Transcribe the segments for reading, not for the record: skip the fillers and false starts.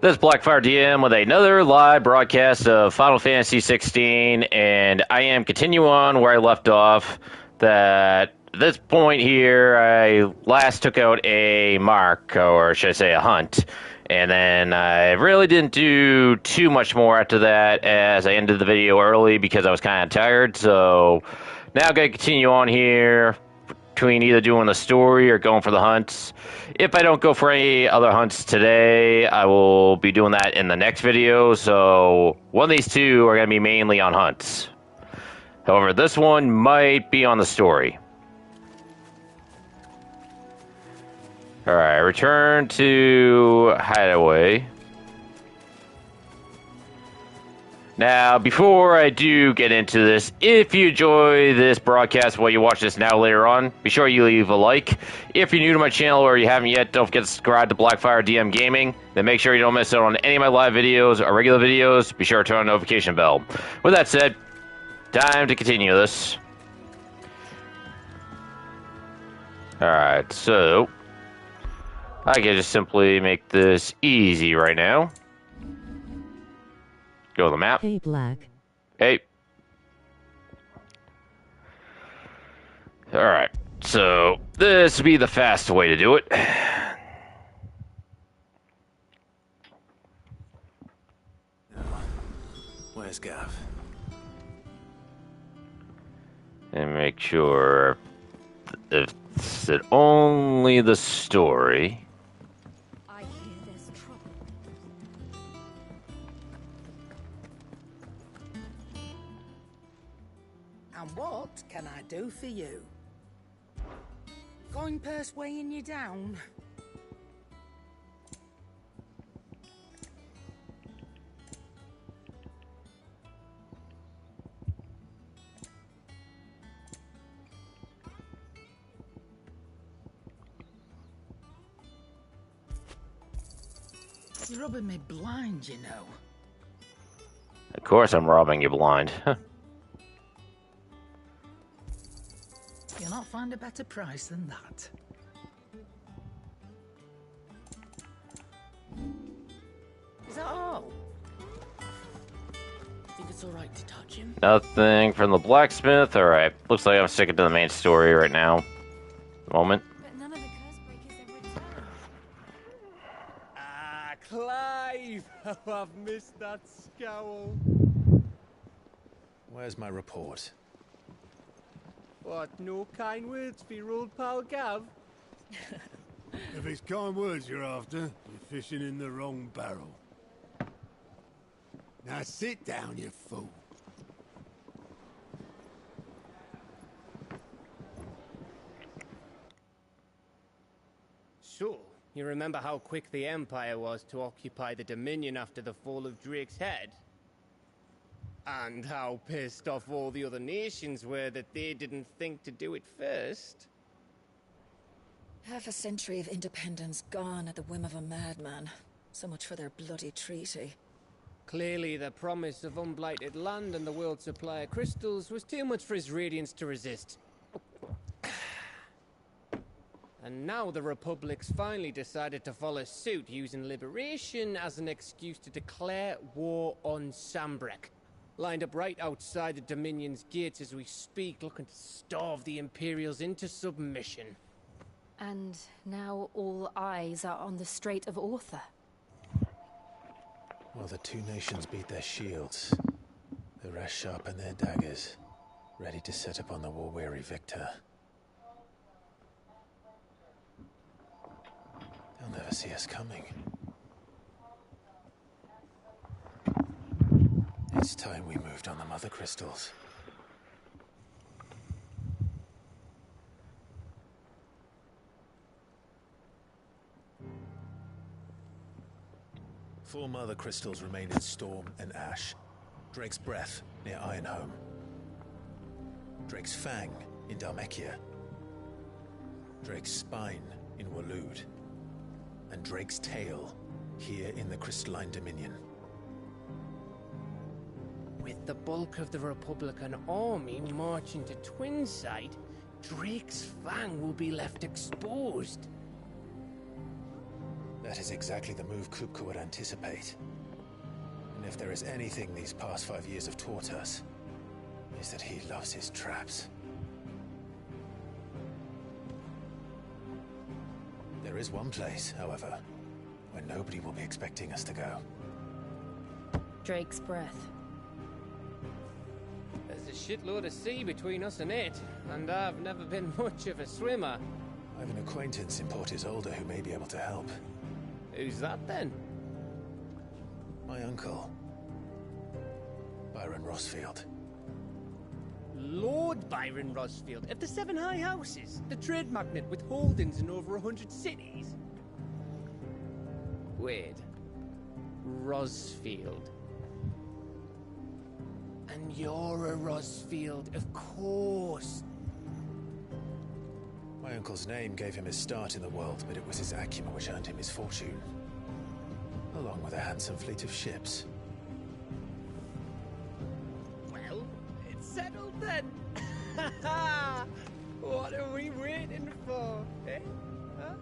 This is Blackfire DM with another live broadcast of Final Fantasy XVI, and I am continuing on where I left off. That at this point here, I last took out a mark, or should I say a hunt, and then I really didn't do too much more after that as I ended the video early because I was kind of tired, so now I'm going to continue on here between either doing the story or going for the hunts. If I don't go for any other hunts today, I will be doing that in the next video, so one of these two are going to be mainly on hunts. However, this one might be on the story. Alright, return to Hideaway. Now, before I do get into this, if you enjoy this broadcast while you watch this now later on, be sure you leave a like. If you're new to my channel or you haven't yet, don't forget to subscribe to Blackfire DM Gaming. Then make sure you don't miss out on any of my live videos or regular videos. Be sure to turn on the notification bell. With that said, time to continue this. Alright, so I can just simply make this easy right now. Go to the map. Hey, Black. Hey. Alright, so this would be the fast way to do it. Where's Gav? And make sure if it's only the story. I hear there's trouble. And what can I do for you? Going purse weighing you down? You're rubbing me blind, you know. Of course I'm robbing you blind. You'll not find a better price than that. Is that all? Think it's alright to touch him? Nothing from the blacksmith. Alright, looks like I'm sticking to the main story right now. Moment. But none of the curse breakers ever returned. Ah, Clive! Oh, I've missed that scowl. Where's my report? What, no kind words for your old pal Gav? If it's kind words you're after, you're fishing in the wrong barrel. Now sit down, you fool. So, you remember how quick the Empire was to occupy the Dominion after the fall of Drake's head? And how pissed off all the other nations were that they didn't think to do it first? Half a century of independence gone at the whim of a madman. So much for their bloody treaty. Clearly, the promise of unblighted land and the world's supply of crystals was too much for his radiance to resist. And now the Republic's finally decided to follow suit, using liberation as an excuse to declare war on Sambrek. Lined up right outside the Dominion's gates as we speak, looking to starve the Imperials into submission. And now all eyes are on the Strait of Author. Well, the two nations beat their shields. The rest sharpen their daggers, ready to set upon the war-weary victor. They'll never see us coming. It's time we moved on the mother crystals. Four mother crystals remain in Storm and Ash. Drake's Breath near Ironhome. Drake's Fang in Dhalmekia. Drake's Spine in Waloed. And Drake's Tail here in the Crystalline Dominion. With the bulk of the Republican army marching to Twinside, Drake's Fang will be left exposed. That is exactly the move Kupka would anticipate. And if there is anything these past 5 years have taught us, is that he loves his traps. There is one place, however, where nobody will be expecting us to go. Drake's breath. There's a shitload of sea between us and it, and I've never been much of a swimmer. I have an acquaintance in Port Isolde who may be able to help. Who's that then? My uncle, Byron Rosfield. Lord Byron Rosfield of the Seven High Houses, the trade magnate with holdings in over 100 cities. Wait, Rosfield. And you're a Rosfield, of course. My uncle's name gave him his start in the world, but it was his acumen which earned him his fortune, along with a handsome fleet of ships. Well, it's settled then. What are we waiting for, eh? Huh?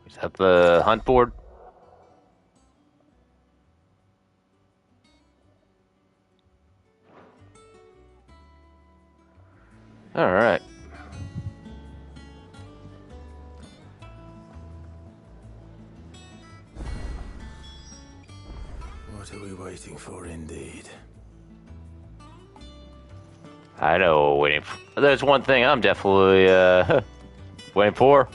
Is that the hunt board? All right. What are we waiting for, indeed? I know. There's one thing I'm definitely waiting for.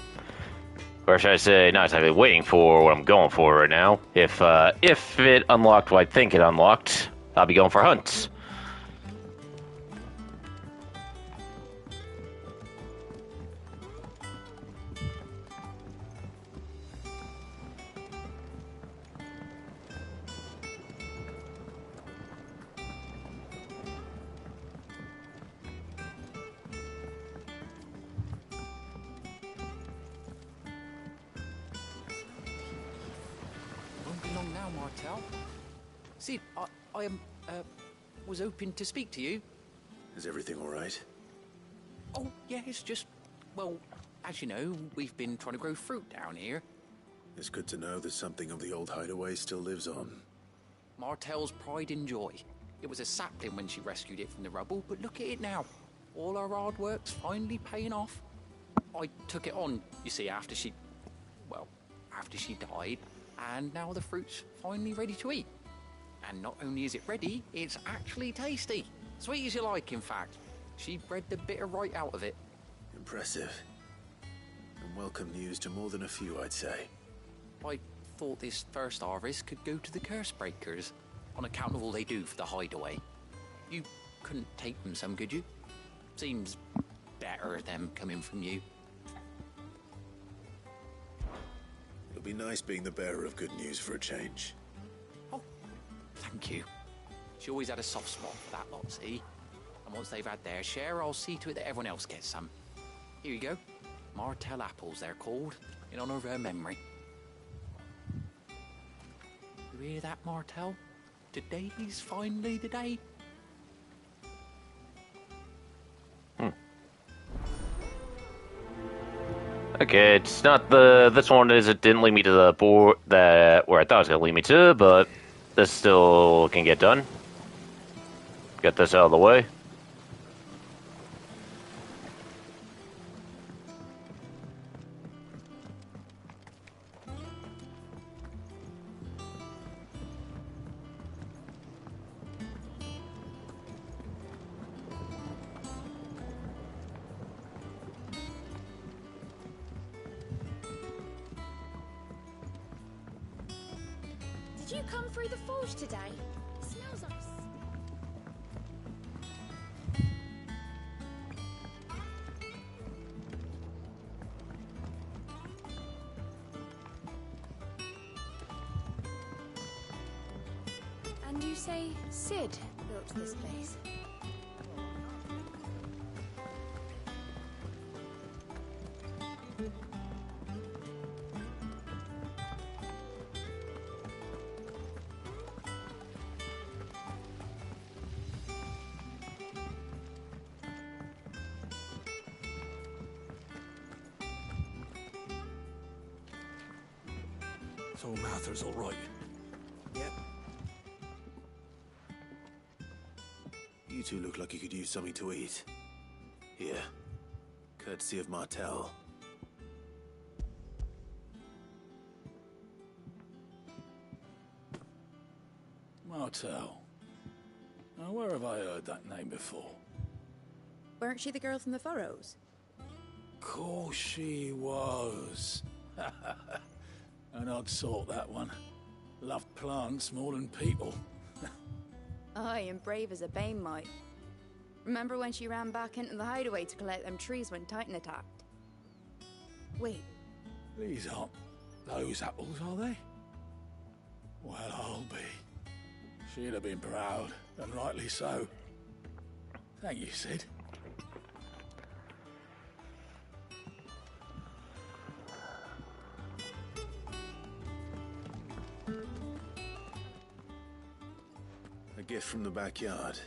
Or should I say, not exactly waiting for, what I'm going for right now. If it unlocked what I think it unlocked, I'll be going for hunts. Won't be long now, Martel. See, I was hoping to speak to you. Is everything all right? Oh, yeah, it's just, well, as you know, we've been trying to grow fruit down here. It's good to know that something of the old hideaway still lives on. Martel's pride and joy. It was a sapling when she rescued it from the rubble, but look at it now. All our hard work's finally paying off. I took it on, you see, after she died, and now the fruit's finally ready to eat. And not only is it ready, it's actually tasty. Sweet as you like, in fact. She bred the bitter right out of it. Impressive. And welcome news to more than a few, I'd say. I thought this first harvest could go to the curse breakers, on account of all they do for the hideaway. You couldn't take them some, could you? Seems better them coming from you. It'll be nice being the bearer of good news for a change. Oh, thank you. She always had a soft spot for that lot, see? And once they've had their share, I'll see to it that everyone else gets some. Here you go. Martel apples, they're called, in honor of her memory. You hear that, Martel? Today's finally the day. Okay, it's not this one it didn't lead me to the board where I thought it was gonna lead me to, but this still can get done. Get this out of the way. Did you come through the forge today? It smells nice. And you say Sid built this place? So Mather's all right. Yep. You two look like you could use something to eat. Here. Courtesy of Martel. Martel. Now, where have I heard that name before? Weren't she the girl from the Furrows? Course she was. An odd sort, that one. Loved plants more than people. Aye, and brave as a bane might. Remember when she ran back into the hideaway to collect them trees when Titan attacked? Wait, These aren't those apples, are they? Well, I'll be. She'd have been proud, and rightly so. Thank you, Sid. A gift from the backyard.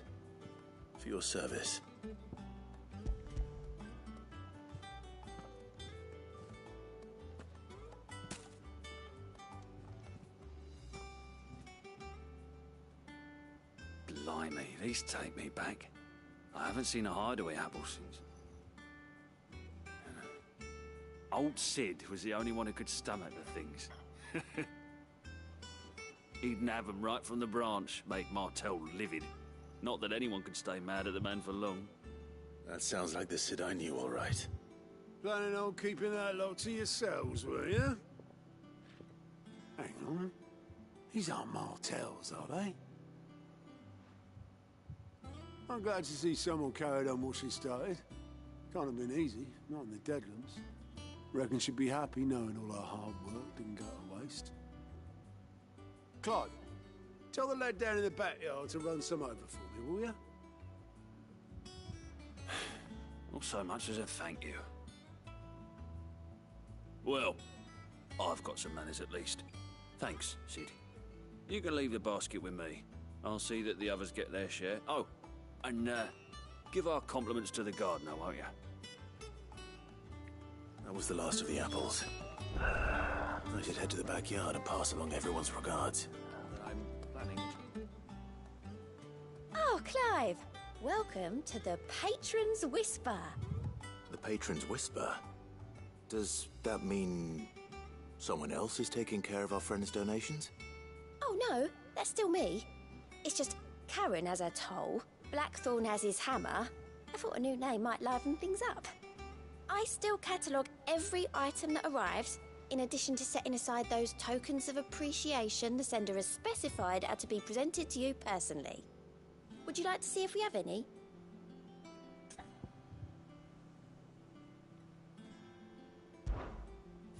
For your service. Blimey, these take me back. I haven't seen a hideaway apple since. Old Sid was the only one who could stomach the things. He'd nab them right from the branch, make Martel livid. Not that anyone could stay mad at the man for long. That sounds like the Sid I knew, all right. Planning on keeping that lot to yourselves, were you? Hang on. These aren't Martels, are they? I'm glad to see someone carried on what she started. Can't have been easy, not in the Deadlands. Reckon she'd be happy knowing all her hard work didn't go to waste. Clive, tell the lad down in the backyard to run some over for me, will you? Not so much as a thank you. Well, I've got some manners at least. Thanks, Sid. You can leave the basket with me. I'll see that the others get their share. Oh, and give our compliments to the gardener, won't you? That was the last of the apples. I should head to the backyard and pass along everyone's regards. I'm planning to... Oh, Clive! Welcome to the Patron's Whisper. The Patron's Whisper? Does that mean someone else is taking care of our friend's donations? Oh no, that's still me. It's just Karen has her toll, Blackthorn has his hammer. I thought a new name might liven things up. I still catalogue every item that arrives, in addition to setting aside those tokens of appreciation the sender has specified are to be presented to you personally. Would you like to see if we have any?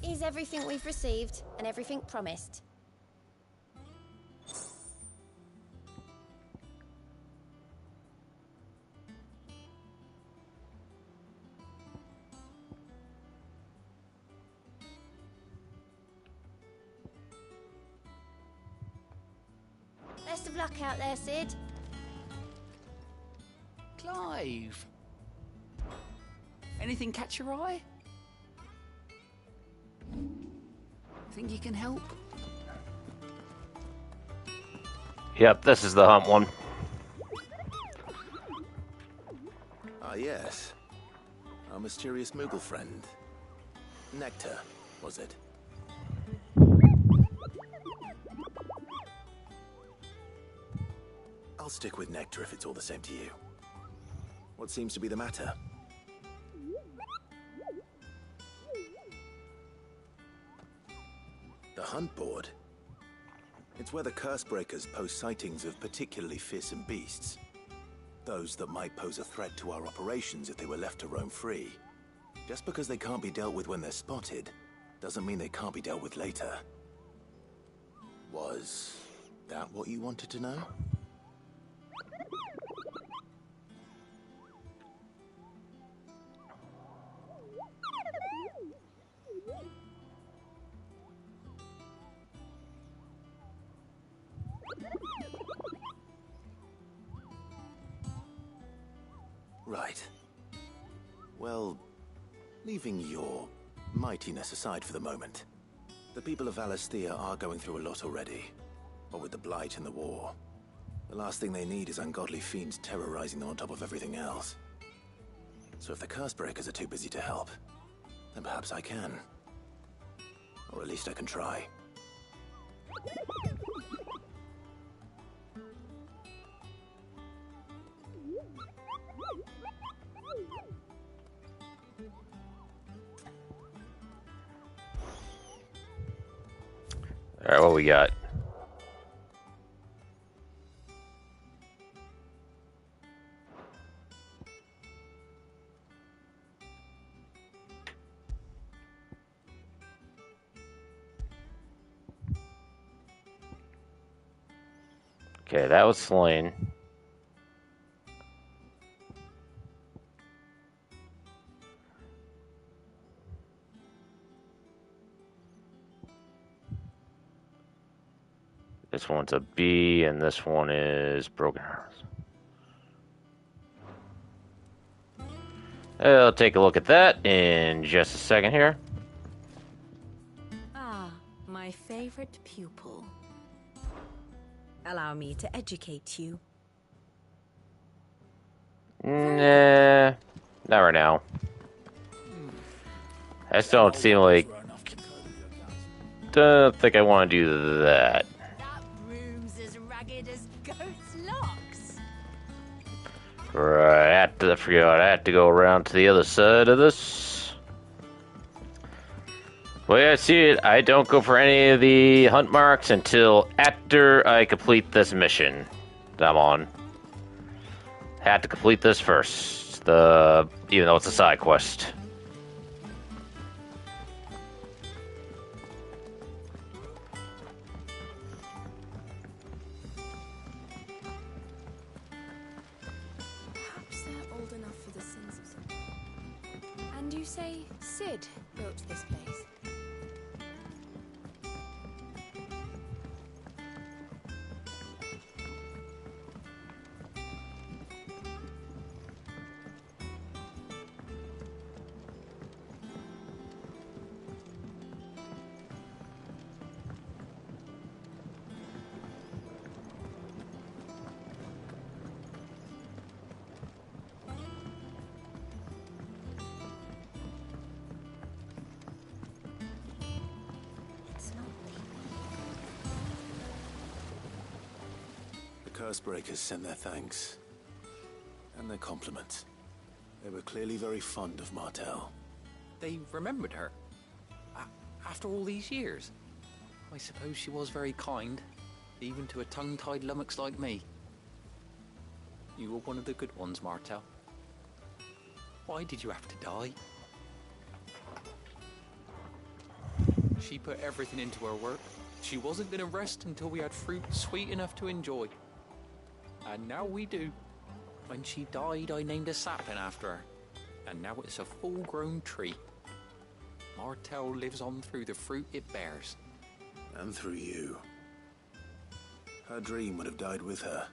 Here's everything we've received and everything promised. Best of luck out there, Sid. Clive! Anything catch your eye? Think you can help? Yep, this is the hump one. Ah, yes. Our mysterious Moogle friend. Nectar, was it? I'll stick with Nectar if it's all the same to you. What seems to be the matter? The hunt board? It's where the Cursebreakers post sightings of particularly fearsome beasts. Those that might pose a threat to our operations if they were left to roam free. Just because they can't be dealt with when they're spotted, doesn't mean they can't be dealt with later. Was That what you wanted to know? Right. Well, leaving your mightiness aside for the moment, the people of Valisthea are going through a lot already. What with the Blight and the war, the last thing they need is ungodly fiends terrorizing them on top of everything else. So if the Cursebreakers are too busy to help, then perhaps I can. Or at least I can try. Alright, what we got? Okay, that was slain. This one's a B, and this one is Broken Hearts. I'll take a look at that in just a second here. Ah, my favorite pupil. Allow me to educate you. Nah, not right now. I just don't seem like... Don't think I want to do that. That room's as ragged as goat's locks. Right, I forgot I have to go around to the other side of this. The way I see it, I don't go for any of the hunt marks until after I complete this mission that I'm on. Had to complete this first, even though it's a side quest. Perhaps they're old enough for the sins of some. And you say Sid built this place? Cursebreakers sent their thanks. And their compliments. They were clearly very fond of Martel. They remembered her. After all these years. I suppose she was very kind, even to a tongue-tied lummox like me. You were one of the good ones, Martel. Why did you have to die? She put everything into her work. She wasn't going to rest until we had fruit sweet enough to enjoy. And now we do. When she died, I named a sapling after her. And now it's a full-grown tree. Martel lives on through the fruit it bears. And through you. Her dream would have died with her,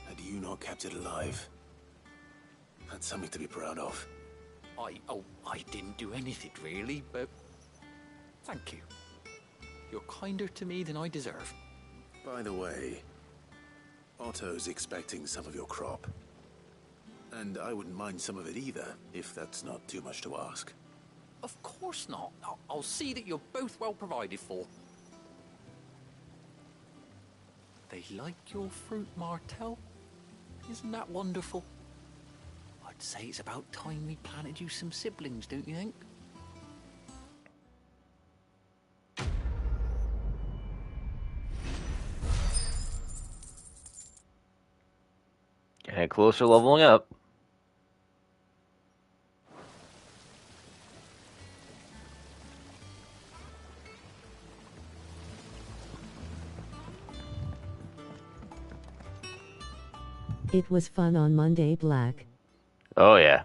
had you not kept it alive. That's something to be proud of. I didn't do anything really, but thank you. You're kinder to me than I deserve. By the way, Otto's expecting some of your crop. And I wouldn't mind some of it either, if that's not too much to ask. Of course not. I'll see that you're both well provided for. They like your fruit, Martel. Isn't that wonderful? I'd say it's about time we planted you some siblings, don't you think? Getting closer leveling up. It was fun on Monday, Black. Oh, yeah.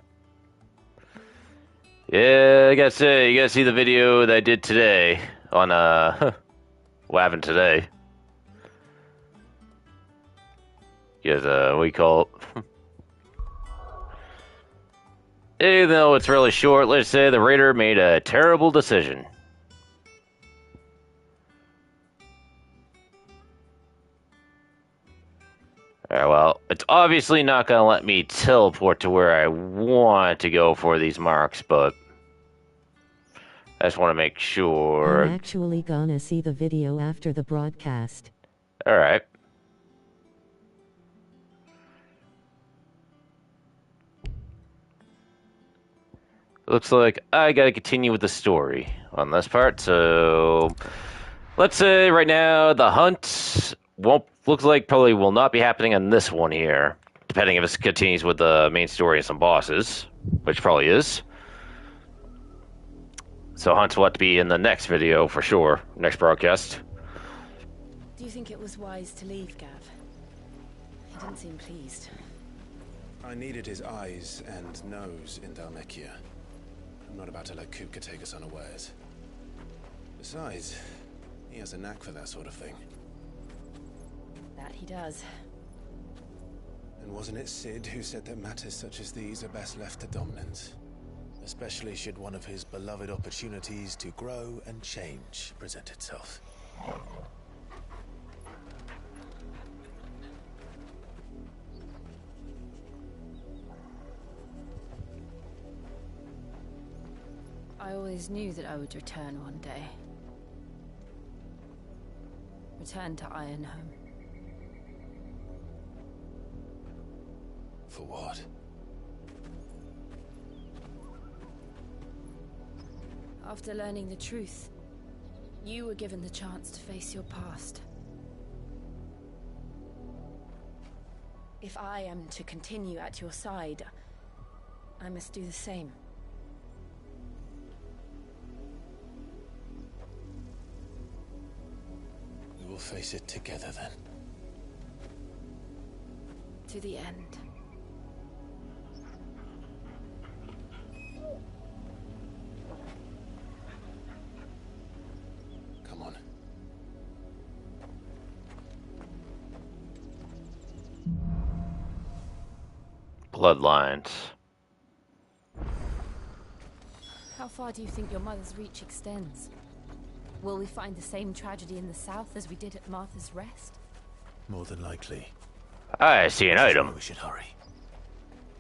Yeah, I gotta say, you gotta see the video that I did today on, what happened today. Because, what do you call it? Even though it's really short, let's say the Raider made a terrible decision. Alright, well, it's obviously not gonna let me teleport to where I want to go for these marks, but I just want to make sure. I'm actually gonna see the video after the broadcast. Alright. Looks like I gotta continue with the story on this part, so let's say right now the hunt looks like probably will not be happening on this one here, depending if it continues with the main story and some bosses, which probably is. So hunts will have to be in the next video for sure, next broadcast. Do you think it was wise to leave, Gav? He didn't seem pleased. I needed his eyes and nose in Dhalmekia. I'm not about to let Kupka take us unawares. Besides, he has a knack for that sort of thing. That he does. And wasn't it Sid who said that matters such as these are best left to dominance? Especially should one of his beloved opportunities to grow and change present itself. I always knew that I would return one day. Return to Ironhome. For what? After learning the truth, you were given the chance to face your past. If I am to continue at your side, I must do the same. We will face it together then. To the end. Come on. Bloodlines. How far do you think your mother's reach extends? Will we find the same tragedy in the south as we did at Martha's Rest? More than likely. I see an item. We should hurry.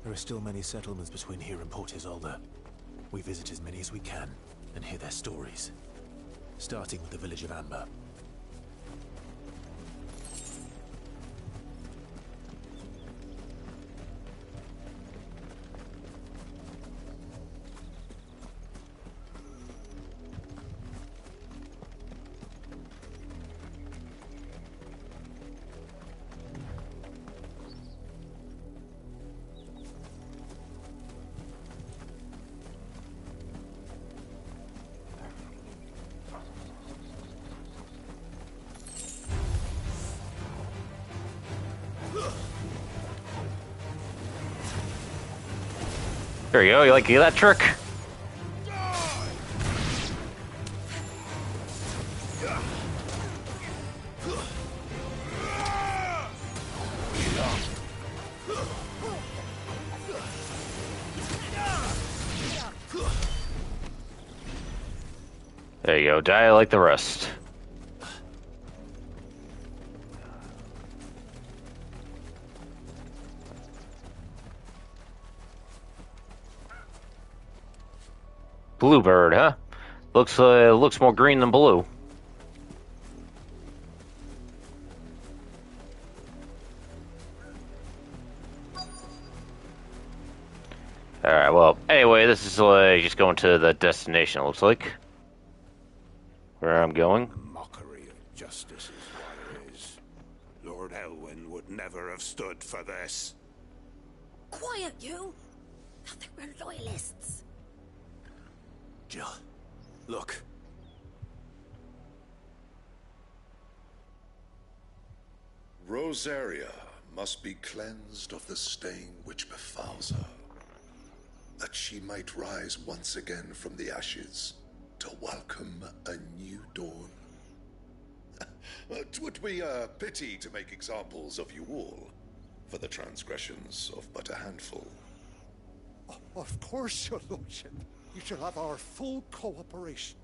There are still many settlements between here and Port Isolde. We visit as many as we can and hear their stories. Starting with the village of Amber. There you go, you like that trick? There you go, die like the rest. Bluebird, huh? Looks more green than blue. Alright, well, anyway, this is just going to the destination, it looks like. Where I'm going. Mockery of justice is what it is. Lord Elwyn would never have stood for this. Quiet, you! Thought they were loyalists. Jill, look. Rosaria, must be cleansed of the stain which befouls her, that she might rise once again from the ashes to welcome a new dawn. 'Twould be a pity to make examples of you all, for the transgressions of but a handful. Of course, your lordship. You shall have our full cooperation.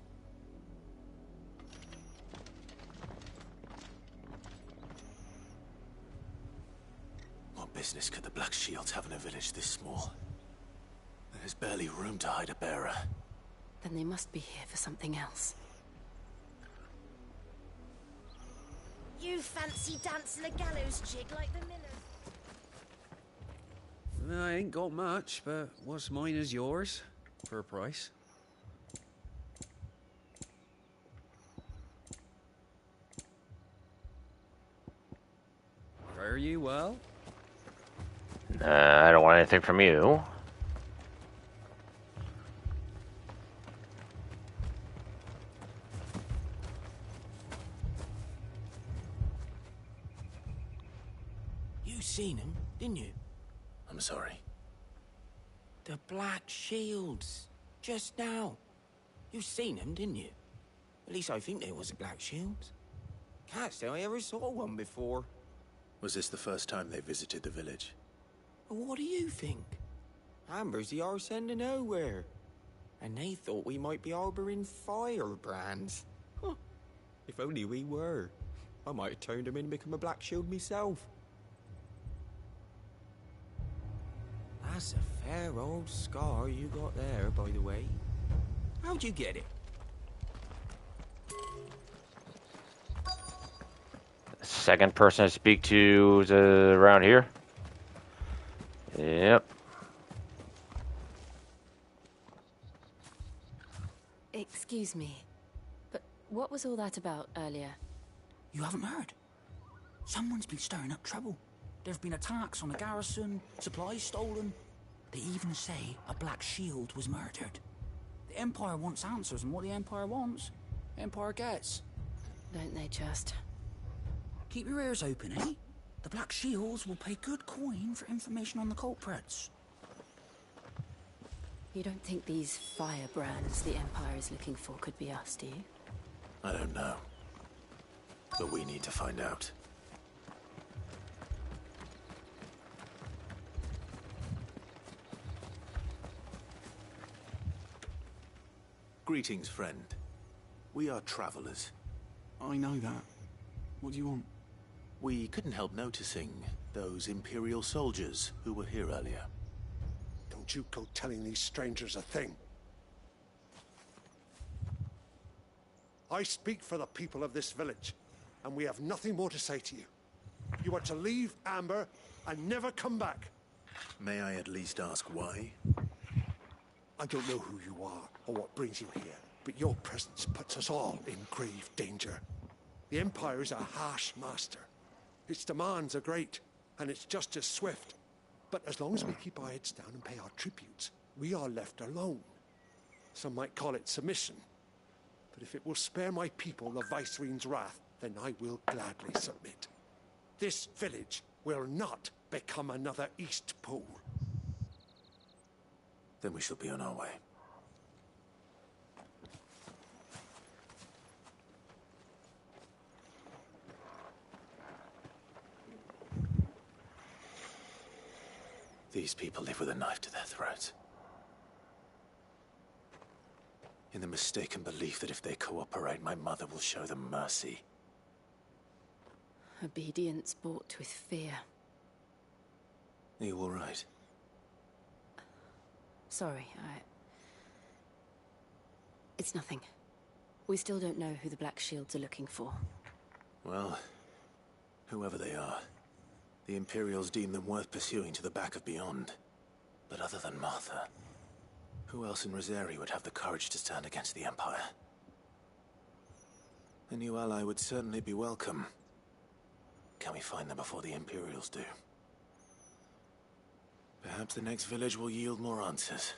What business could the Black Shields have in a village this small? There's barely room to hide a bearer. Then they must be here for something else. You fancy dancing a gallows jig like the millers? I ain't got much, but what's mine is yours, for a price. Fare you well? I don't want anything from you. You seen him, didn't you? I'm sorry. The Black Shields. Just now. You seen them, didn't you? At least I think there was a Black Shields. Can't say I ever saw one before. Was this the first time they visited the village? What do you think? Amber's the arse end of nowhere. And they thought we might be harboring firebrands. Huh. If only we were. I might have turned them in and become a Black Shield myself. That's a fair old scar you got there, by the way. How'd you get it? Second person to speak to is around here. Yep. Excuse me, but what was all that about earlier? You haven't heard? Someone's been stirring up trouble. There have been attacks on the garrison, supplies stolen. They even say a Black Shield was murdered. The Empire wants answers, and what the Empire wants, Empire gets. Don't they just? Keep your ears open, eh? The Black Shields will pay good coin for information on the culprits. You don't think these firebrands the Empire is looking for could be us, do you? I don't know. But we need to find out. Greetings, friend. We are travelers. I know that. What do you want? We couldn't help noticing those Imperial soldiers who were here earlier. Don't you go telling these strangers a thing. I speak for the people of this village, and we have nothing more to say to you. You are to leave Amber and never come back. May I at least ask why? I don't know who you are or what brings you here, but your presence puts us all in grave danger. The Empire is a harsh master. Its demands are great, and its justice swift. But as long as we keep our heads down and pay our tributes, we are left alone. Some might call it submission. But if it will spare my people the Viceroy's wrath, then I will gladly submit. This village will not become another East Pole. Then we shall be on our way. These people live with a knife to their throats. In the mistaken belief that if they cooperate, my mother will show them mercy. Obedience bought with fear. Are you all right? Sorry, It's nothing. We still don't know who the Black Shields are looking for. Well, whoever they are, the Imperials deem them worth pursuing to the back of beyond. But other than Martha, who else in Rosari would have the courage to stand against the Empire? A new ally would certainly be welcome. Can we find them before the Imperials do? Perhaps the next village will yield more answers.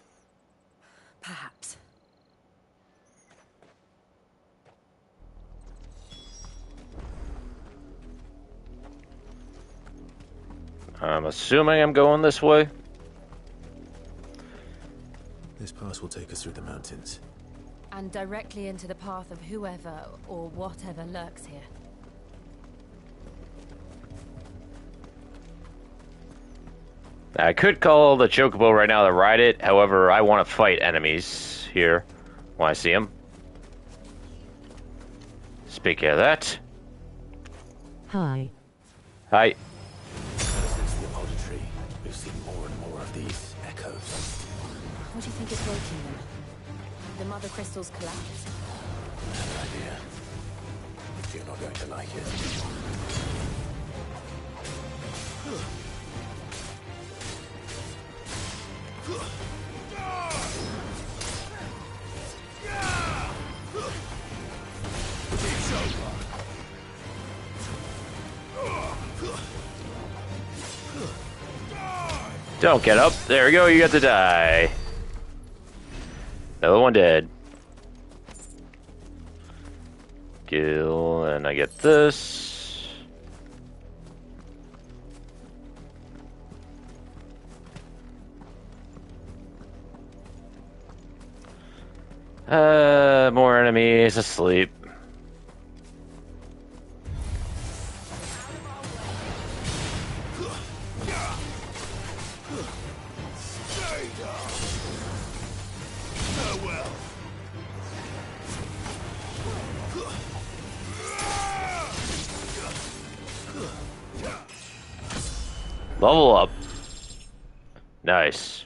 Perhaps. I'm assuming I'm going this way. This pass will take us through the mountains. And directly into the path of whoever or whatever lurks here. I could call the chocobo right now to ride it. However, I want to fight enemies here when I see them. Speaking of that. Hi. Hi. Since the auditory, we've seen more and more of these echoes. What do you think is waking them? The mother crystals collapse? I have an idea. You're not going to like it. Don't get up. There we go. You got to die. Another one dead. Kill, and I get this. More enemies asleep. Level up. Nice.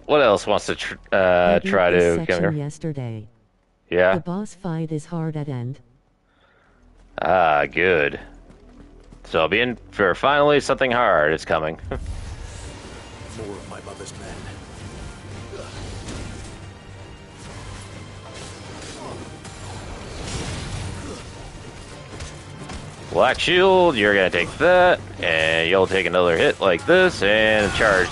What else wants to try to come here? Yesterday. Yeah. The boss fight is hard at end. Ah, good. So I'll be in for finally something hard is coming. More of my mother's men. Black shield, you're gonna take that, and you'll take another hit like this, and charge.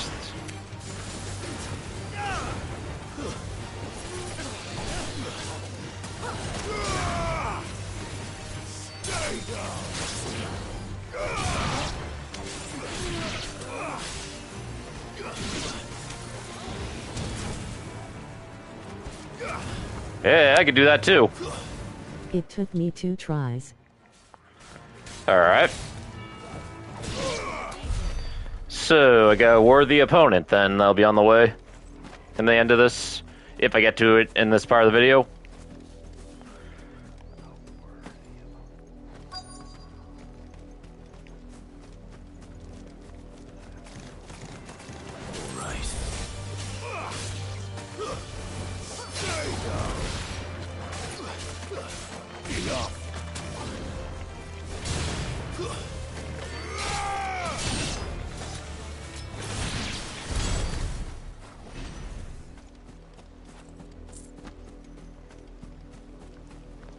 Yeah, I could do that too. It took me 2 tries. Alright. So, I got a worthy opponent then. I'll be on the way in the end of this, if I get to it in this part of the video.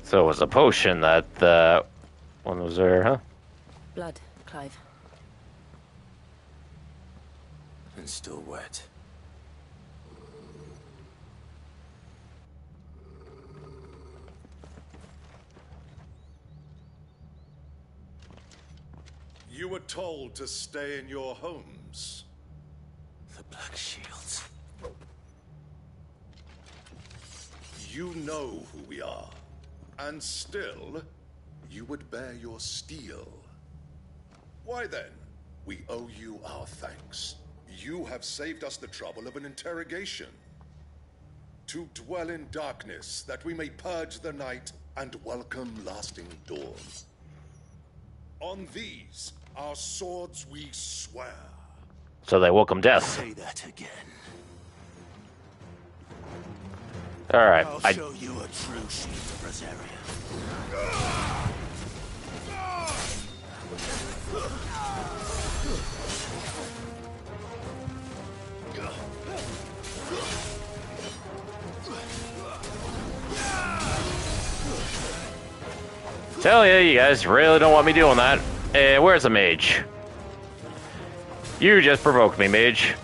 So it was a potion that one was there, huh? Blood, Clive. And still wet. You were told to stay in your homes. The Black Shields. You know who we are. And still, you would bear your steel. Why then, we owe you our thanks. You have saved us the trouble of an interrogation. To dwell in darkness, that we may purge the night and welcome lasting dawn. On these, our swords we swear. So they welcome death. Say that again. Alright, I'll show you a true shield of Rosaria. Tell ya, you guys really don't want me doing that. Where's the mage? You just provoked me, mage.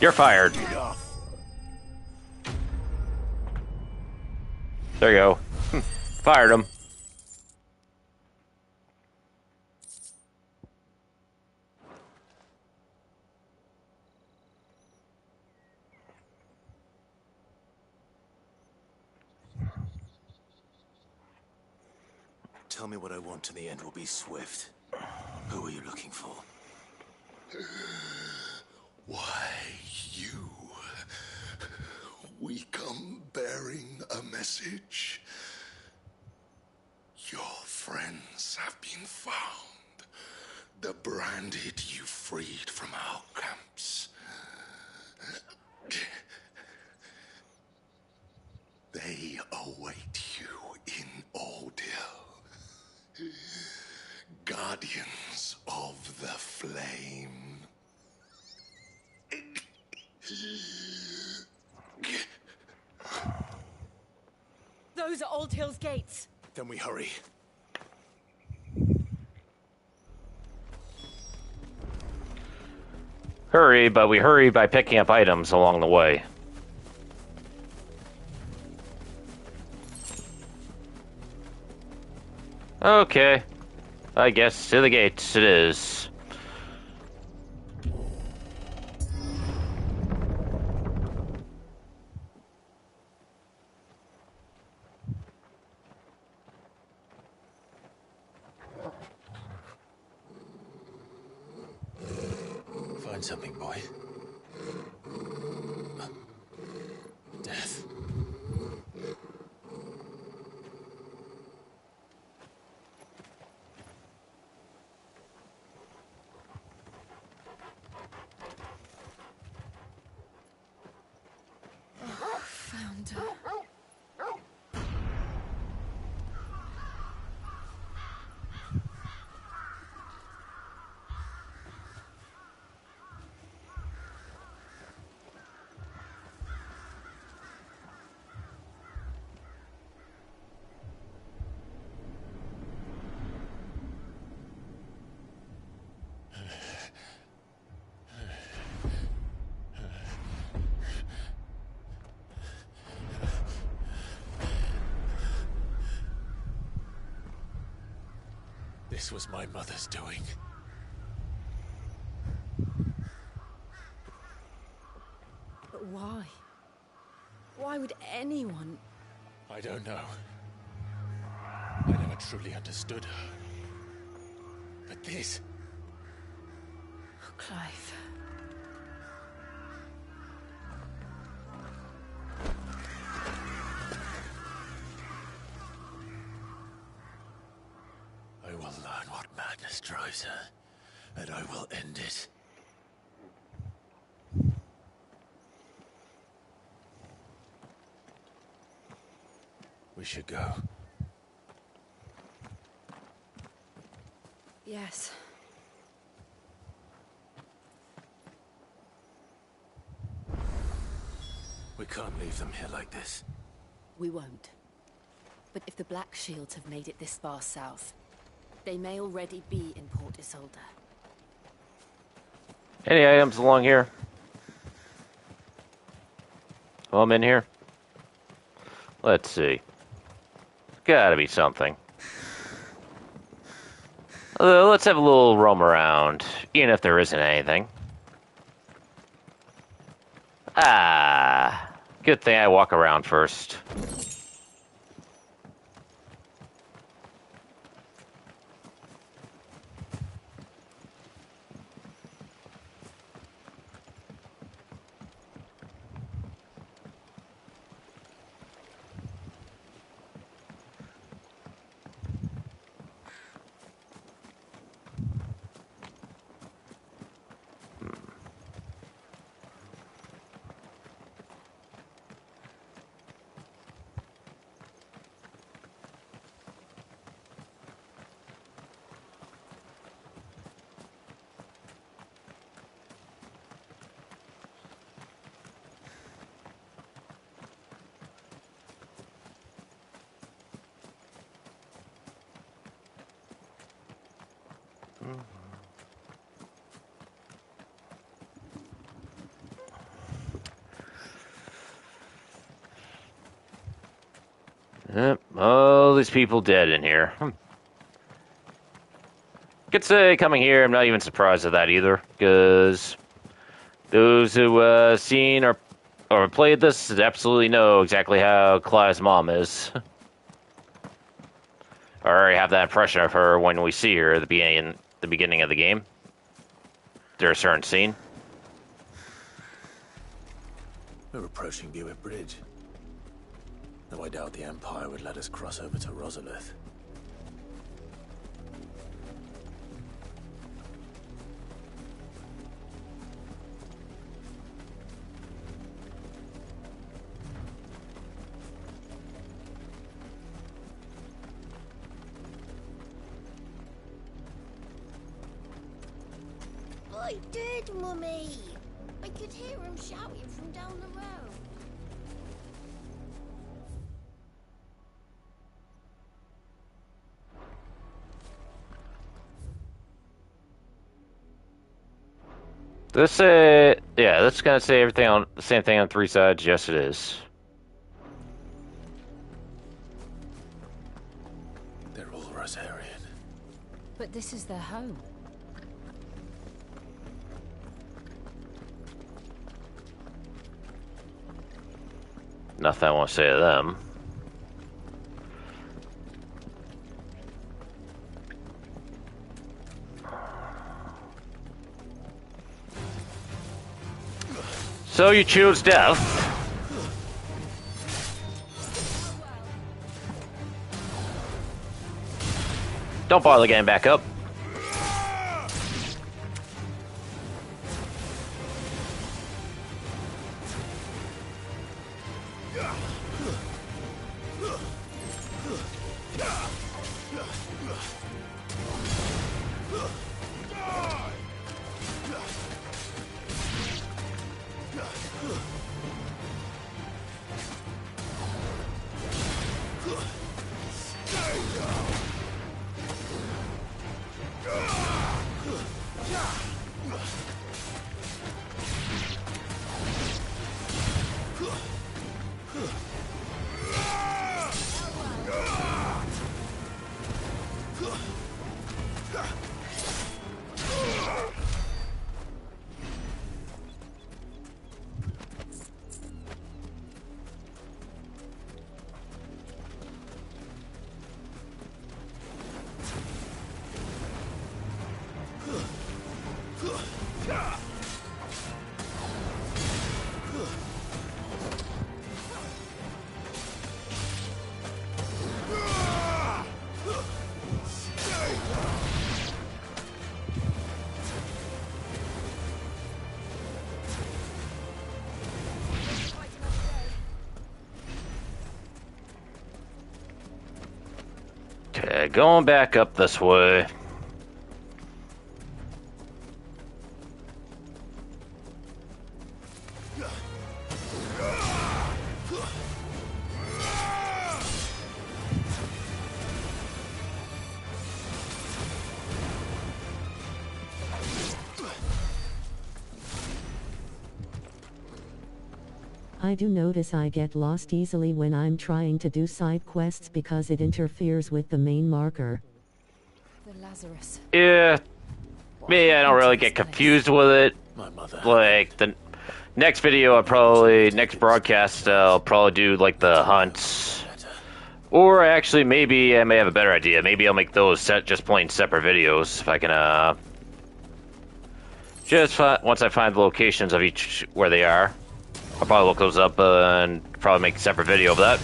You're fired. There you go. Fired him. Tell me what I want and the end will be swift. Who are you looking for? Why, you. We come bearing a message. Your friends have been found. The branded you freed from our camps. They await you in Ordil. Guardians of the Flame. Those are Old Hill's gates. Then we hurry. Hurry, but we hurry by picking up items along the way. Okay. I guess to the gates it is. Find something, boy. Death. Found her. This was my mother's doing. But why? Why would anyone? I don't know. I never truly understood her. But this... Oh, Clive. I will learn what madness drives her, and I will end it. We should go. Yes. We can't leave them here like this. We won't. But if the Black Shields have made it this far south, they may already be in Port Isolde. Any items along here? Well, I'm in here. Let's see. Gotta be something. Let's have a little roam around, even if there isn't anything. Ah, good thing I walk around first. Yep, all these people dead in here. Could say coming here, I'm not even surprised at that either, because those who seen or played this absolutely know exactly how Clive's mom is. I already have that impression of her when we see her at the beginning of the game. There's a certain scene. We're approaching Buick Bridge. Though I doubt the Empire would let us cross over to Rosalith. I did, Mummy. I could hear him shouting from down the road. This yeah, that's gonna say everything on the same thing on three sides. Yes, it is. They're all Rosarian. But this is their home. Nothing I want to say to them. So you choose death. Don't bother getting back up. Okay, going back up this way. I do notice I get lost easily when I'm trying to do side quests because it interferes with the main marker. The Lazarus. Yeah. Me, I don't really get confused with it. My mother. Like, the next video, next broadcast, I'll probably do, like, the hunts. Or actually, maybe I may have a better idea. Maybe I'll make those just plain separate videos if I can, once I find the locations of each, where they are. I'll probably look those up and probably make a separate video of that.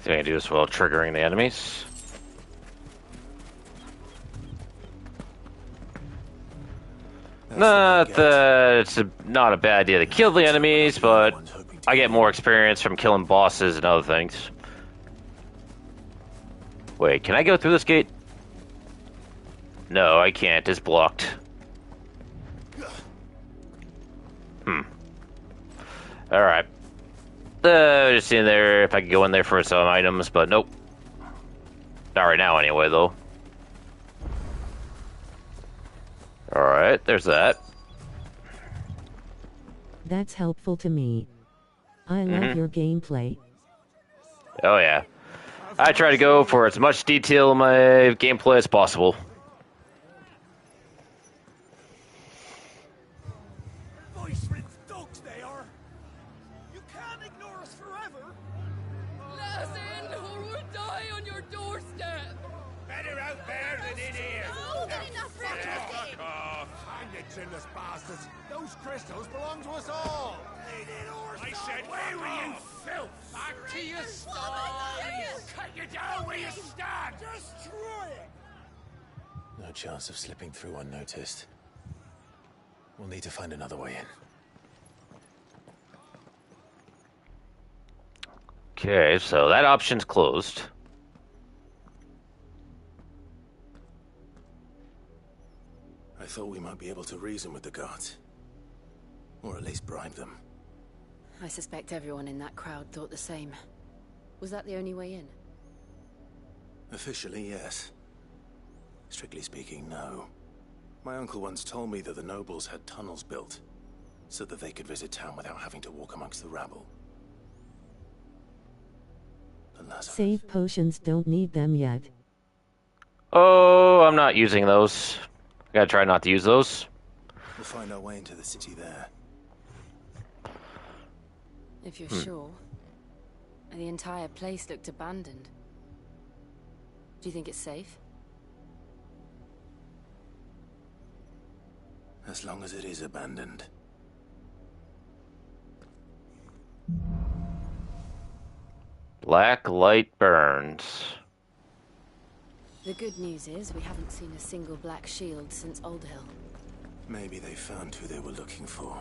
See if I can do this while triggering the enemies. Not that it's not a bad idea to kill the enemies, but I get more experience from killing bosses and other things. Wait, can I go through this gate? No, I can't. It's blocked. Alright. Just seeing there if I could go in there for some items, but nope. Not right now anyway, though. Alright, there's that. That's helpful to me. I love your gameplay. Oh yeah. I try to go for as much detail in my gameplay as possible. Voice-ridden dogs they are. You can't ignore us forever. Let us in or we'll die on your doorstep. Better out there than in here. Oh, good enough for everything. Hang it, chinless bastards. Those crystals belong to us all. I said, where were you, filth? Back to your sties. Cut you down where you stand. Destroy it. No chance of slipping through unnoticed. We'll need to find another way in. Okay, so that option's closed. I thought we might be able to reason with the guards. Or at least bribe them. I suspect everyone in that crowd thought the same. Was that the only way in? Officially, yes. Strictly speaking, no. My uncle once told me that the nobles had tunnels built, so that they could visit town without having to walk amongst the rabble. The Lazarus. Save potions, don't need them yet. Oh, I'm not using those. I gotta try not to use those. We'll find our way into the city there. If you're sure. The entire place looked abandoned. Do you think it's safe? As long as it is abandoned. Black light burns. The good news is we haven't seen a single black shield since Old Hill. Maybe they found who they were looking for.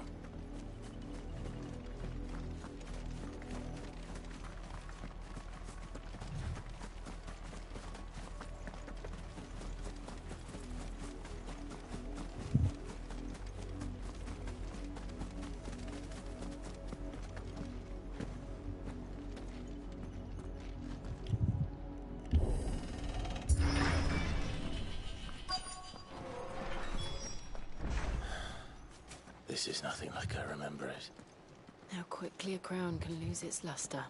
This is nothing like I remember it. How quickly a crown can lose its luster.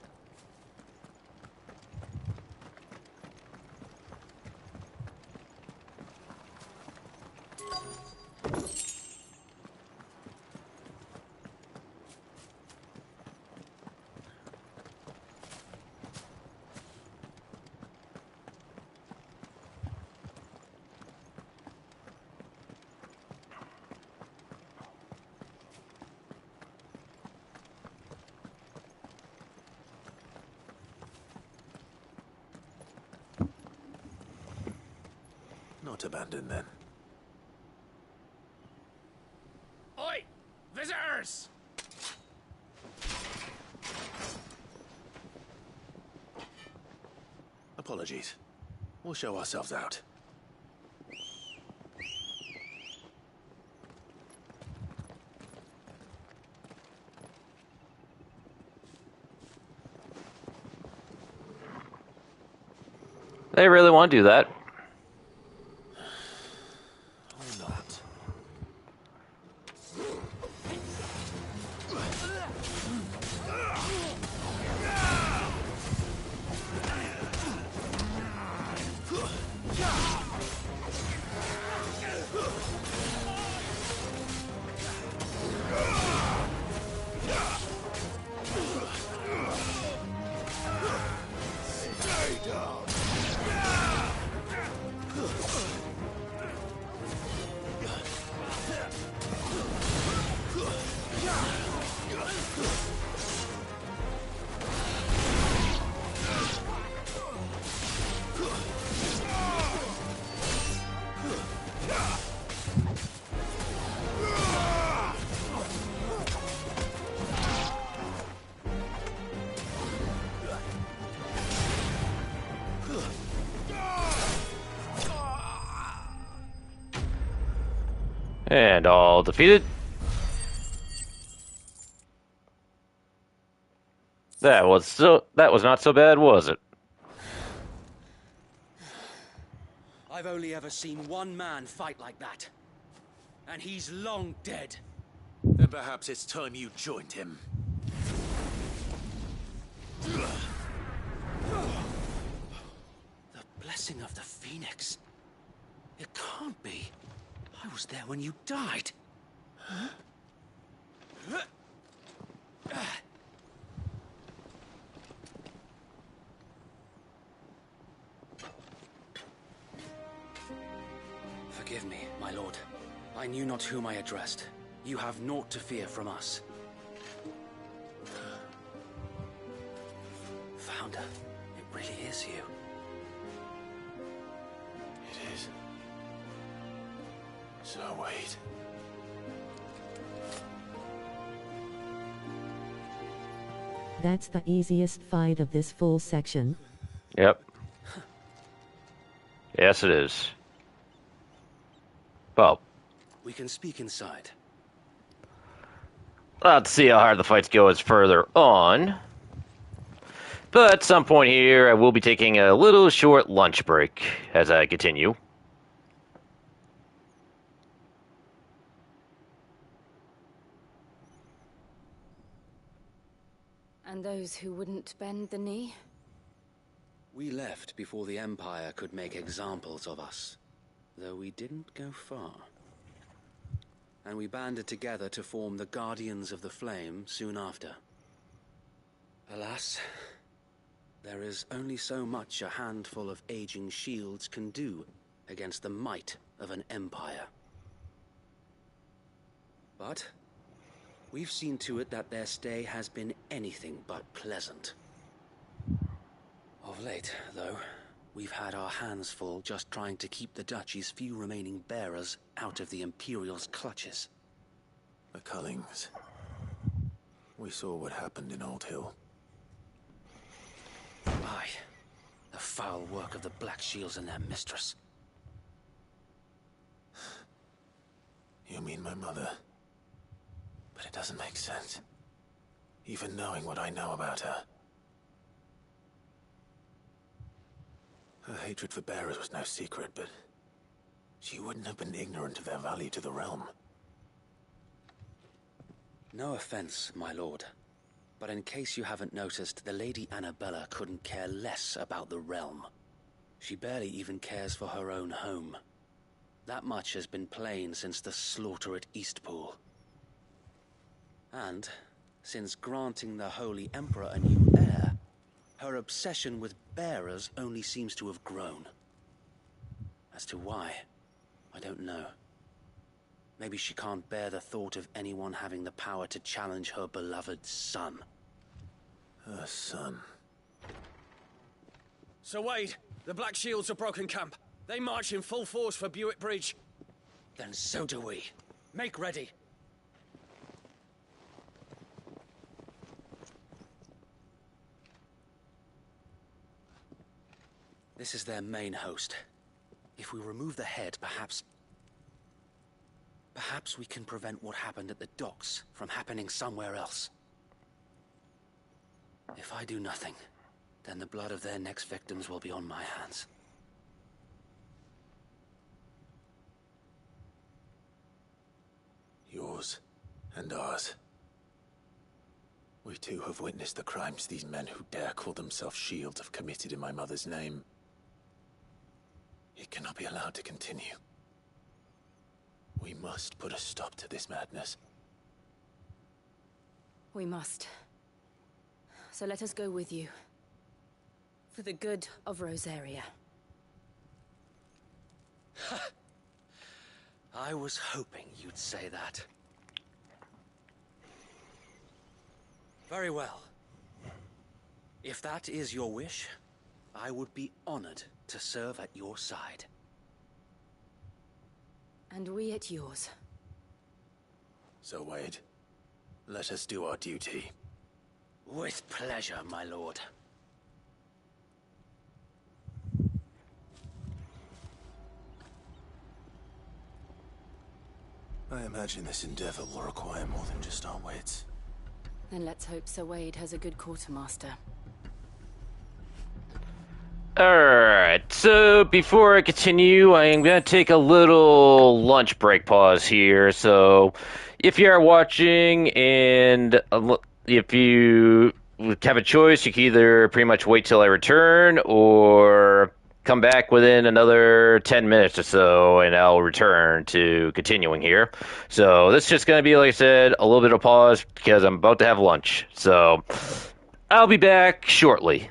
Not abandoned then. Apologies. We'll show ourselves out. They really want to do that. Or not. And all defeated. That was not so bad, was it? I've only ever seen one man fight like that. And he's long dead. Then perhaps it's time you joined him. The blessing of the Phoenix. It can't be. I was there when you died. Huh? Forgive me, my lord. I knew not whom I addressed. You have naught to fear from us. Founder, it really is you. It is. So wait. That's the easiest fight of this full section. Yep. Yes, it is. Well, we can speak inside. Let's see how hard the fights go as further on. But at some point here, I will be taking a little short lunch break as I continue. And those who wouldn't bend the knee? We left before the Empire could make examples of us, though we didn't go far. And we banded together to form the Guardians of the Flame soon after. Alas, there is only so much a handful of aging shields can do against the might of an empire. But we've seen to it that their stay has been anything but pleasant. Of late, though, we've had our hands full just trying to keep the Duchy's few remaining bearers out of the Imperial's clutches. The Cullings. We saw what happened in Old Hill. Aye. The foul work of the Black Shields and their mistress. You mean my mother? But it doesn't make sense. Even knowing what I know about her. Her hatred for bearers was no secret, but she wouldn't have been ignorant of their value to the realm. No offense, my lord. But in case you haven't noticed, the Lady Annabella couldn't care less about the realm. She barely even cares for her own home. That much has been plain since the slaughter at Eastpool. And, since granting the Holy Emperor a new heir, her obsession with bearers only seems to have grown. As to why, I don't know. Maybe she can't bear the thought of anyone having the power to challenge her beloved son. Her son. Sir Wade, the Black Shields have broken camp. They march in full force for Buick Bridge. Then so do we. Make ready. This is their main host. If we remove the head, perhaps we can prevent what happened at the docks from happening somewhere else. If I do nothing, then the blood of their next victims will be on my hands. Yours and ours. We too have witnessed the crimes these men who dare call themselves shields have committed in my mother's name. It cannot be allowed to continue. We must put a stop to this madness. We must. So let us go with you. For the good of Rosaria. I was hoping you'd say that. Very well. If that is your wish, I would be honored to serve at your side. And we at yours. So, Wade, let us do our duty. With pleasure, my lord. I imagine this endeavor will require more than just our wits. Then let's hope Sir Wade has a good quartermaster. Alright, so before I continue, I am going to take a little lunch break pause here. So if you are watching and if you have a choice, you can either pretty much wait till I return or come back within another 10 minutes or so and I'll return to continuing here. So this is just going to be, like I said, a little bit of pause because I'm about to have lunch. So I'll be back shortly.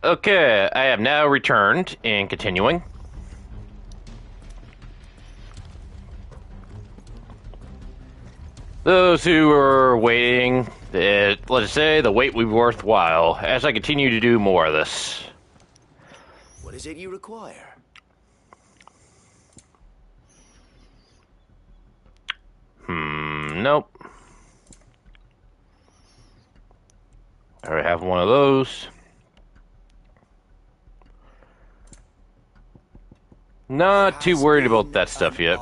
Okay, I have now returned and continuing. Those who are waiting, let's say the wait will be worthwhile as I continue to do more of this. What is it you require? Nope. I already have one of those. Not too worried about that stuff yet.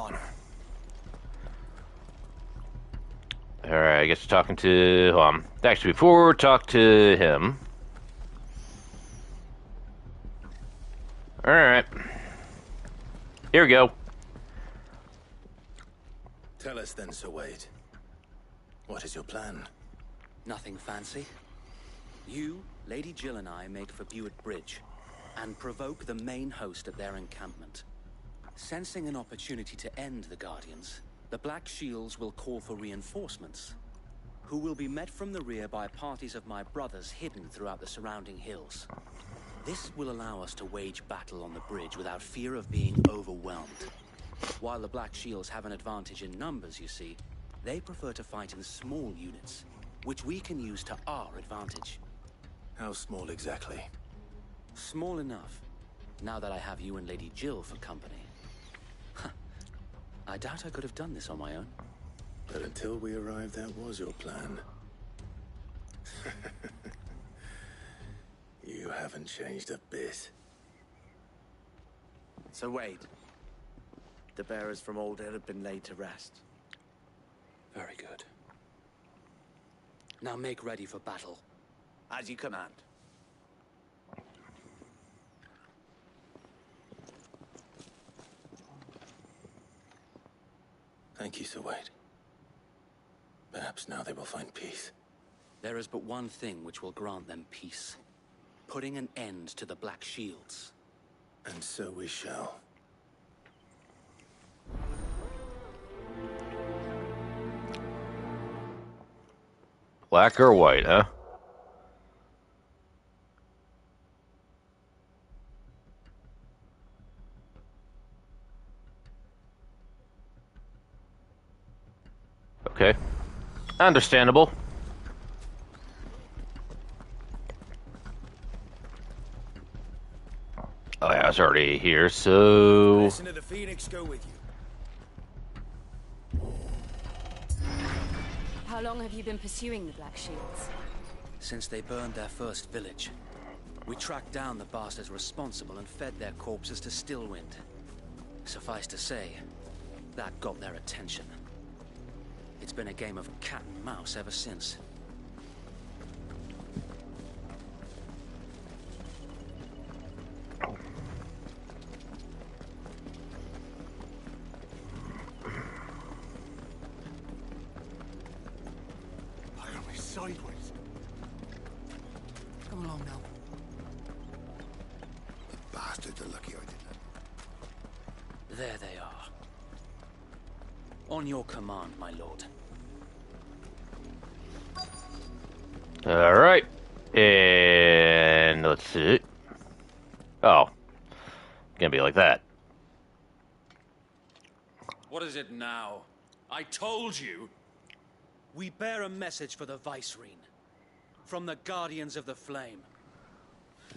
Alright, I guess talking to actually before talk to him. Alright. Here we go. Tell us then, Sir Wade. What is your plan? Nothing fancy. You, Lady Jill and I make for Buett Bridge and provoke the main host at their encampment. Sensing an opportunity to end the Guardians, the Black Shields will call for reinforcements, who will be met from the rear by parties of my brothers hidden throughout the surrounding hills. This will allow us to wage battle on the bridge without fear of being overwhelmed. While the Black Shields have an advantage in numbers, you see, they prefer to fight in small units, which we can use to our advantage. How small exactly? Small enough, now that I have you and Lady Jill for company. I doubt I could have done this on my own. But until we arrived, that was your plan. You haven't changed a bit. So Wade, the bearers from Old Hill have been laid to rest. Very good. Now make ready for battle. As you command. Thank you, Sir Wade. Perhaps now they will find peace. There is but one thing which will grant them peace. Putting an end to the Black Shields. And so we shall. Black or white, huh? Okay. Understandable. Oh, yeah, I was already here, so... Listen to the Phoenix go with you. How long have you been pursuing the Black Shields? Since they burned their first village. We tracked down the bastards responsible and fed their corpses to Stillwind. Suffice to say, that got their attention. It's been a game of cat and mouse ever since. Fire me sideways. Come along now. The bastards are lucky I did that. There they are. On your command, my lord. Alright. And let's see. Oh. Gonna be like that. What is it now? I told you. We bear a message for the Vicereine. From the Guardians of the Flame.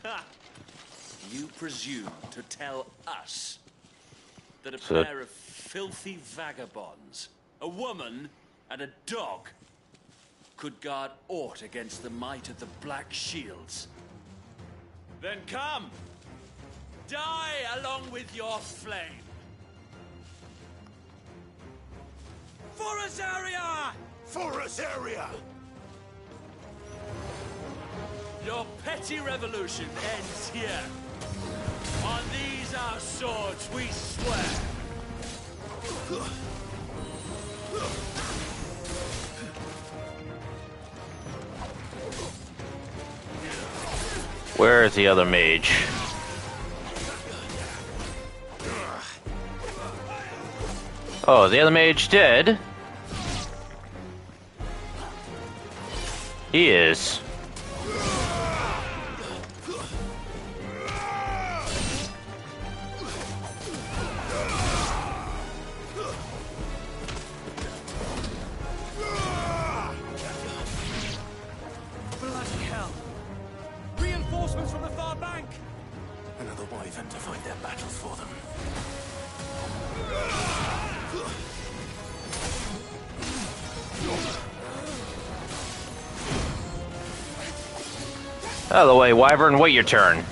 Ha! You presume to tell us that a So- pair of filthy vagabonds, a woman and a dog, could guard aught against the might of the Black Shields? Then come! Die along with your flame! For Azaria! For Azaria! Your petty revolution ends here. On these our swords we swear. Where is the other mage? Oh, the other mage dead? He is. reinforcements from the far bank! Another wyvern to fight their battles for them. Out of the way, wyvern, wait your turn.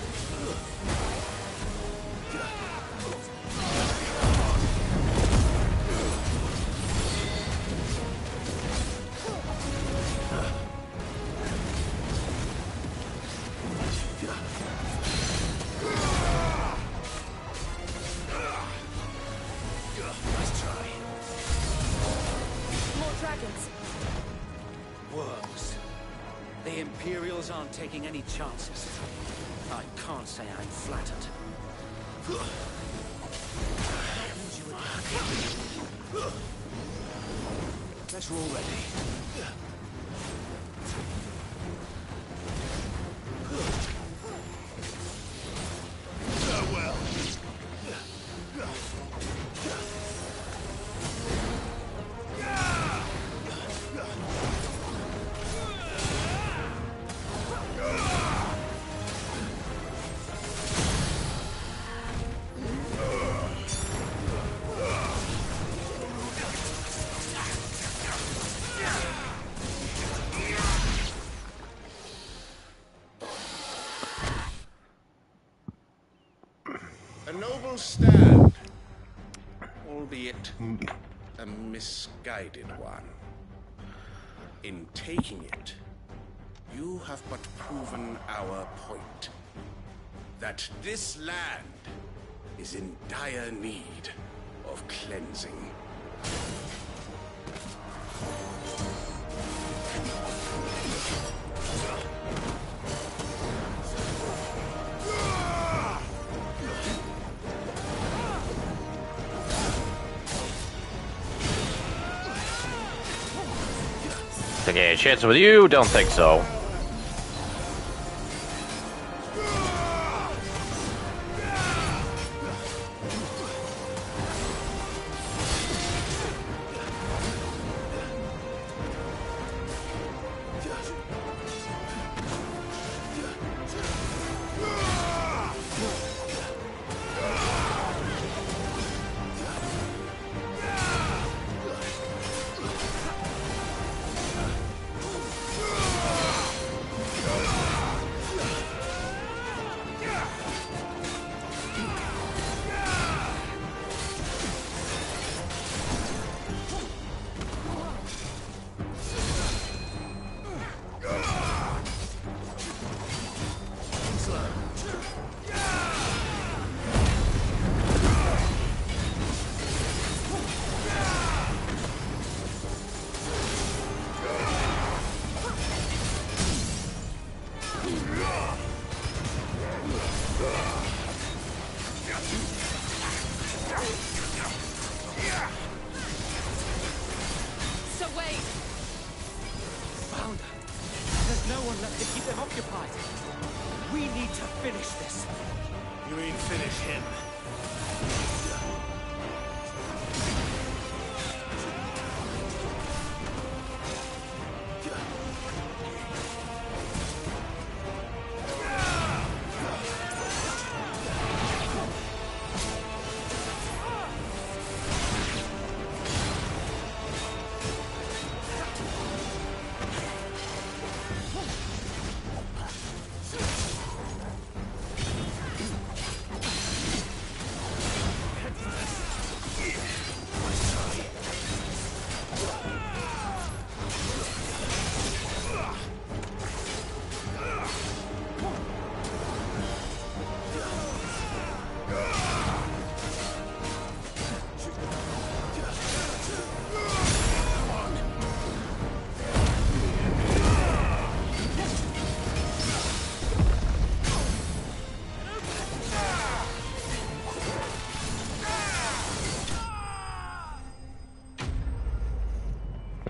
Worms. The Imperials aren't taking any chances. I can't say I'm flattered. Guess we're all ready. Farewell. A noble stand, albeit a misguided one. In taking it, you have but proven our point. That this land is in dire need of cleansing. Taking a chance with you? Don't think so. So wait! Founder, there's no one left to keep them occupied. We need to finish this. You mean finish him?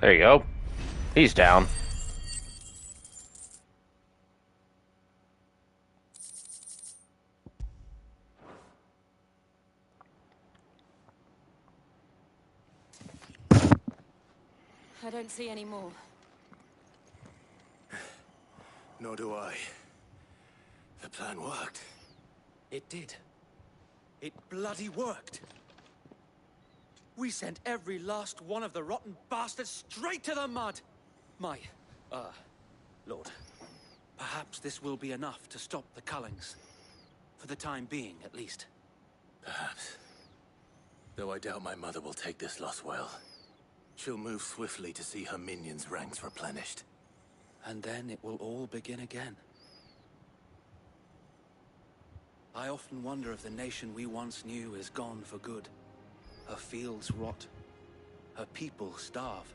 There you go. He's down. I don't see any more. Nor do I. The plan worked. It did. It bloody worked. We sent every last one of the rotten bastards straight to the mud! Lord, perhaps this will be enough to stop the Cullings. For the time being, at least. Perhaps. Though I doubt my mother will take this loss well. She'll move swiftly to see her minions' ranks replenished. And then it will all begin again. I often wonder if the nation we once knew is gone for good. Her fields rot. Her people starve.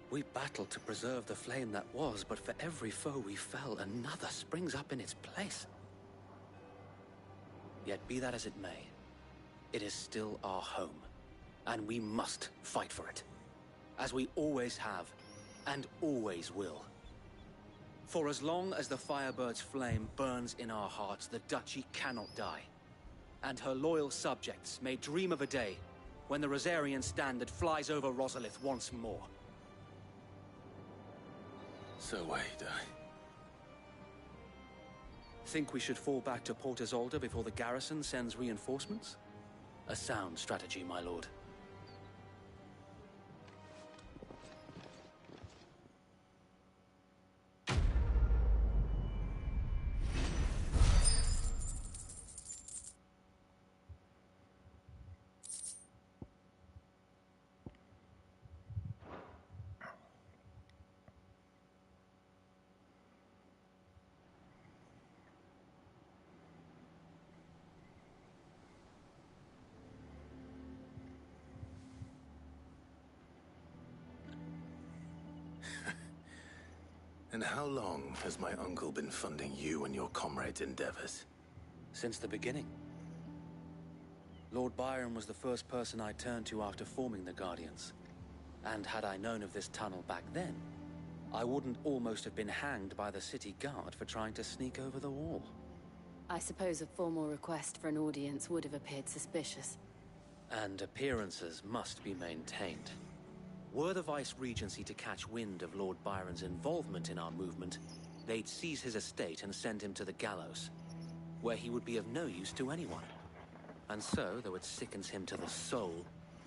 We battled to preserve the flame that was, but for every foe we fell, another springs up in its place. Yet be that as it may, it is still our home, and we must fight for it. As we always have, and always will. For as long as the Firebird's flame burns in our hearts, the Duchy cannot die. And her loyal subjects may dream of a day when the Rosarian standard flies over Rosalith once more. So wait, Think we should fall back to Port Isolde before the garrison sends reinforcements? A sound strategy, my lord. And how long has my uncle been funding you and your comrades' endeavors? Since the beginning. Lord Byron was the first person I turned to after forming the Guardians. And had I known of this tunnel back then, I wouldn't almost have been hanged by the city guard for trying to sneak over the wall. I suppose a formal request for an audience would have appeared suspicious. And appearances must be maintained. Were the Vice-Regency to catch wind of Lord Byron's involvement in our movement, they'd seize his estate and send him to the gallows, where he would be of no use to anyone. And so, though it sickens him to the soul,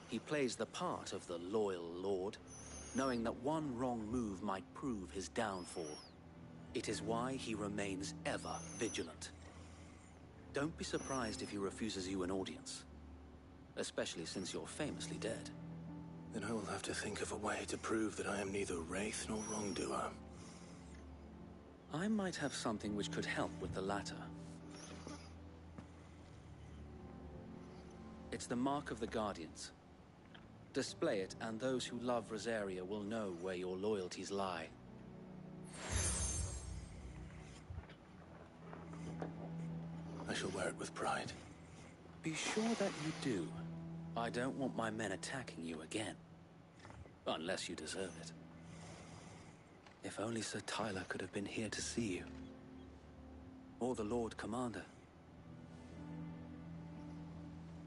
he plays the part of the loyal lord, knowing that one wrong move might prove his downfall. It is why he remains ever vigilant. Don't be surprised if he refuses you an audience, especially since you're famously dead. Then I will have to think of a way to prove that I am neither wraith nor wrongdoer. I might have something which could help with the latter. It's the mark of the Guardians. Display it, and those who love Rosaria will know where your loyalties lie. I shall wear it with pride. Be sure that you do. I don't want my men attacking you again. Unless you deserve it. If only Sir Tyler could have been here to see you. Or the Lord Commander.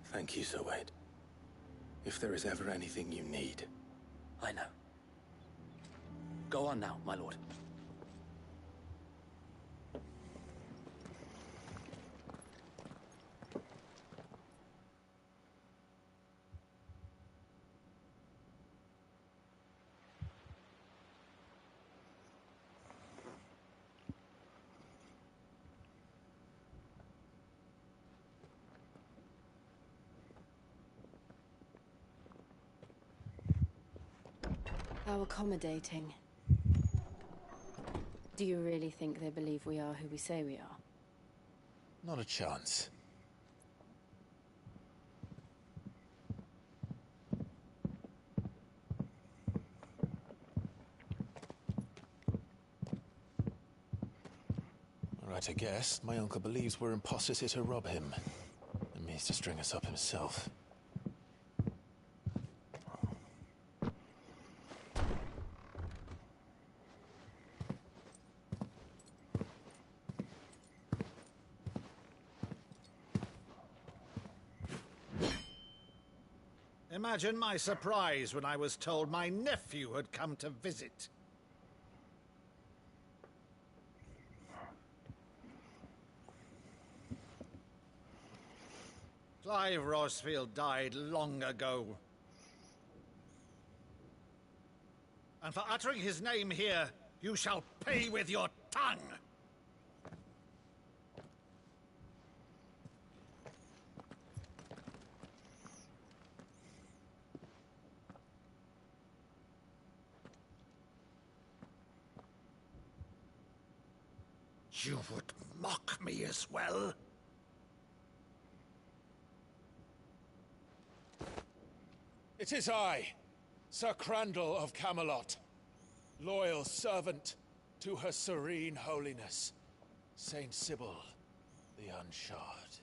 Thank you, Sir Wade. If there is ever anything you need. I know. Go on now, my lord. How accommodating. Do you really think they believe we are who we say we are? Not a chance. Right, I guess. My uncle believes we're imposters here to rob him. And means to string us up himself. Imagine my surprise when I was told my nephew had come to visit. Clive Rosefield died long ago. And for uttering his name here, you shall pay with your tongue! You would mock me as well? It is I, Sir Crandall of Camelot, loyal servant to Her Serene Holiness, Saint Sybil the Unshod.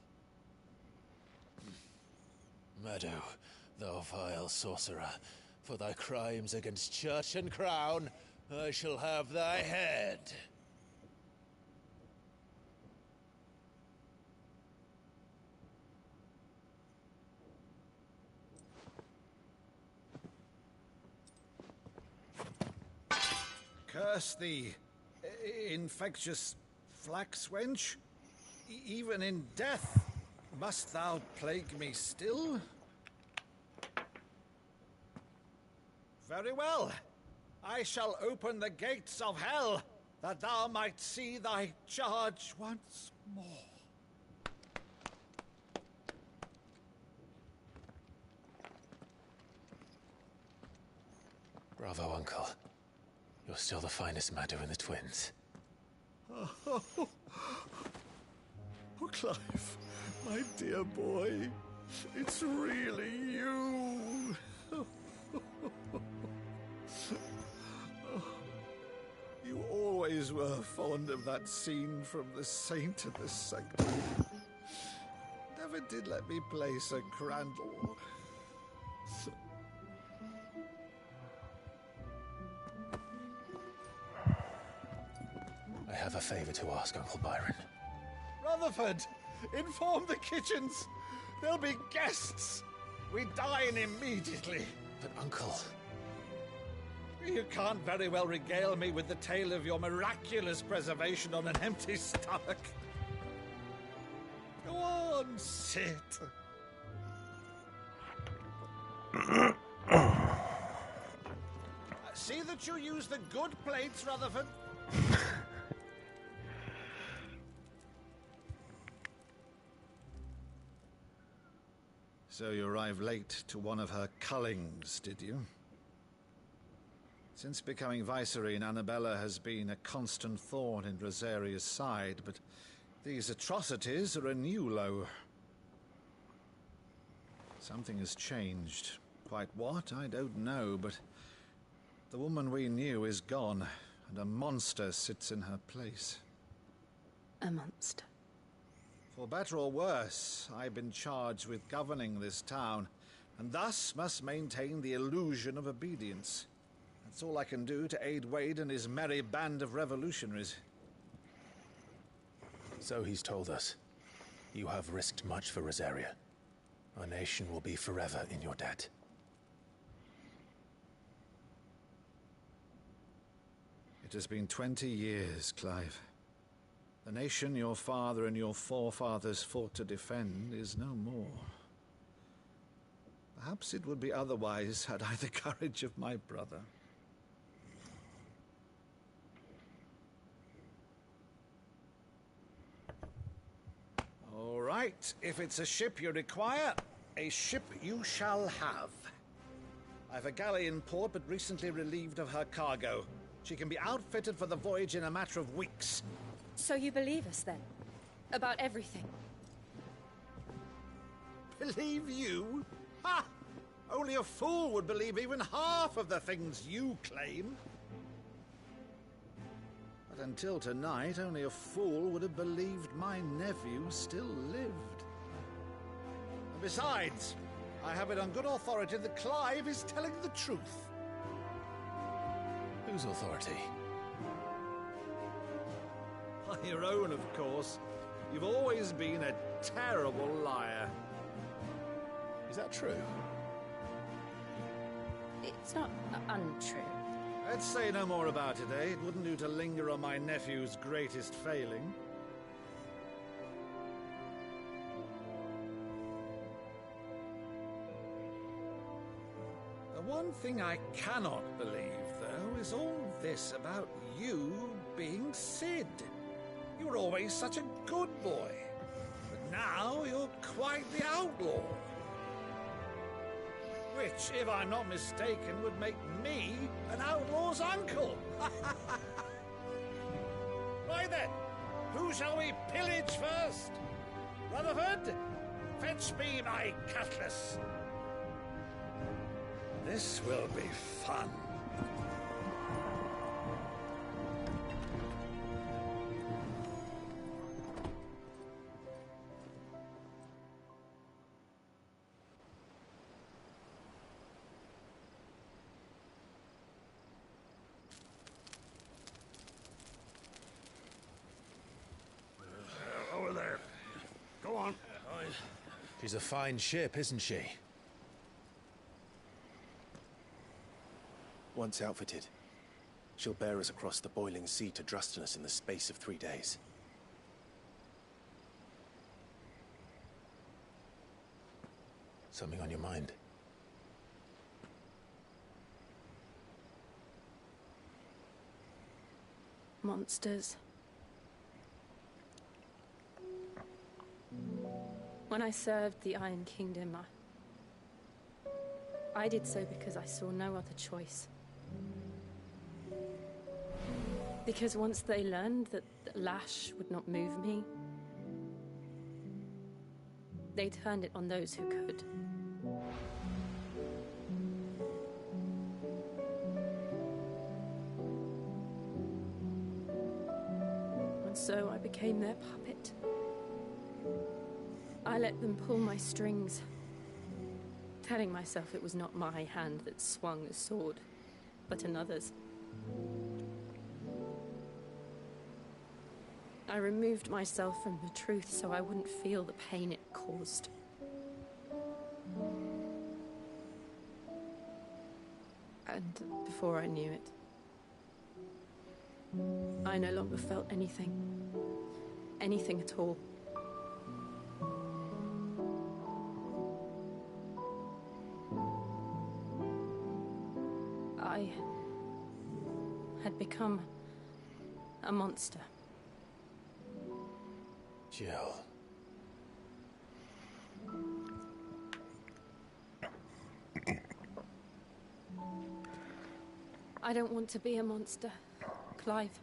Meadow, thou vile sorcerer, for thy crimes against church and crown, I shall have thy head. Curse thee, infectious flax wench. Even in death, must thou plague me still? Very well. I shall open the gates of hell, that thou might see thy charge once more. Bravo, Uncle. You're still the finest Meadow in the twins. Oh, Clive, my dear boy, it's really you. You always were fond of that scene from The Saint of the Sanctum. Never did let me play Sir Crandall. I have a favor to ask, Uncle Byron. Rutherford, inform the kitchens. There'll be guests. We dine immediately. But, Uncle... You can't very well regale me with the tale of your miraculous preservation on an empty stomach. Go on, sit. See that you use the good plates, Rutherford. So you arrived late to one of her cullings, did you? Since becoming Vicereine, Annabella has been a constant thorn in Rosaria's side, but these atrocities are a new low. Something has changed. Quite what, I don't know, but the woman we knew is gone, and a monster sits in her place. A monster? For better or worse, I've been charged with governing this town, and thus must maintain the illusion of obedience. That's all I can do to aid Wade and his merry band of revolutionaries. So he's told us. You have risked much for Rosaria. Our nation will be forever in your debt. It has been 20 years, Clive. The nation your father and your forefathers fought to defend is no more. Perhaps it would be otherwise had I the courage of my brother. All right, if it's a ship you require, a ship you shall have. I've a galley in port, but recently relieved of her cargo. She can be outfitted for the voyage in a matter of weeks. So you believe us, then? About everything? Believe you? Ha! Only a fool would believe even half of the things you claim. But until tonight, only a fool would have believed my nephew still lived. And besides, I have it on good authority that Clive is telling the truth. Whose authority? Your own, of course. You've always been a terrible liar. Is that true? It's not untrue. Let's say no more about it, eh? It wouldn't do to linger on my nephew's greatest failing. one thing I cannot believe, though, is all this about you being Sid. You were always such a good boy, but now you're quite the outlaw. Which, if I'm not mistaken, would make me an outlaw's uncle. Right then, who shall we pillage first? Rutherford, fetch me my cutlass. This will be fun. Over there. Go on. She's a fine ship, isn't she? Once outfitted, she'll bear us across the boiling sea to Drustinus in the space of 3 days. Something on your mind? Monsters. When I served the Iron Kingdom, I did so because I saw no other choice. Because once they learned that the lash would not move me, they turned it on those who could. And so I became their puppet. I let them pull my strings, telling myself it was not my hand that swung the sword, but another's. I removed myself from the truth so I wouldn't feel the pain it caused. And before I knew it, I no longer felt anything. Anything at all. I had become a monster. Jill. I don't want to be a monster, Clive.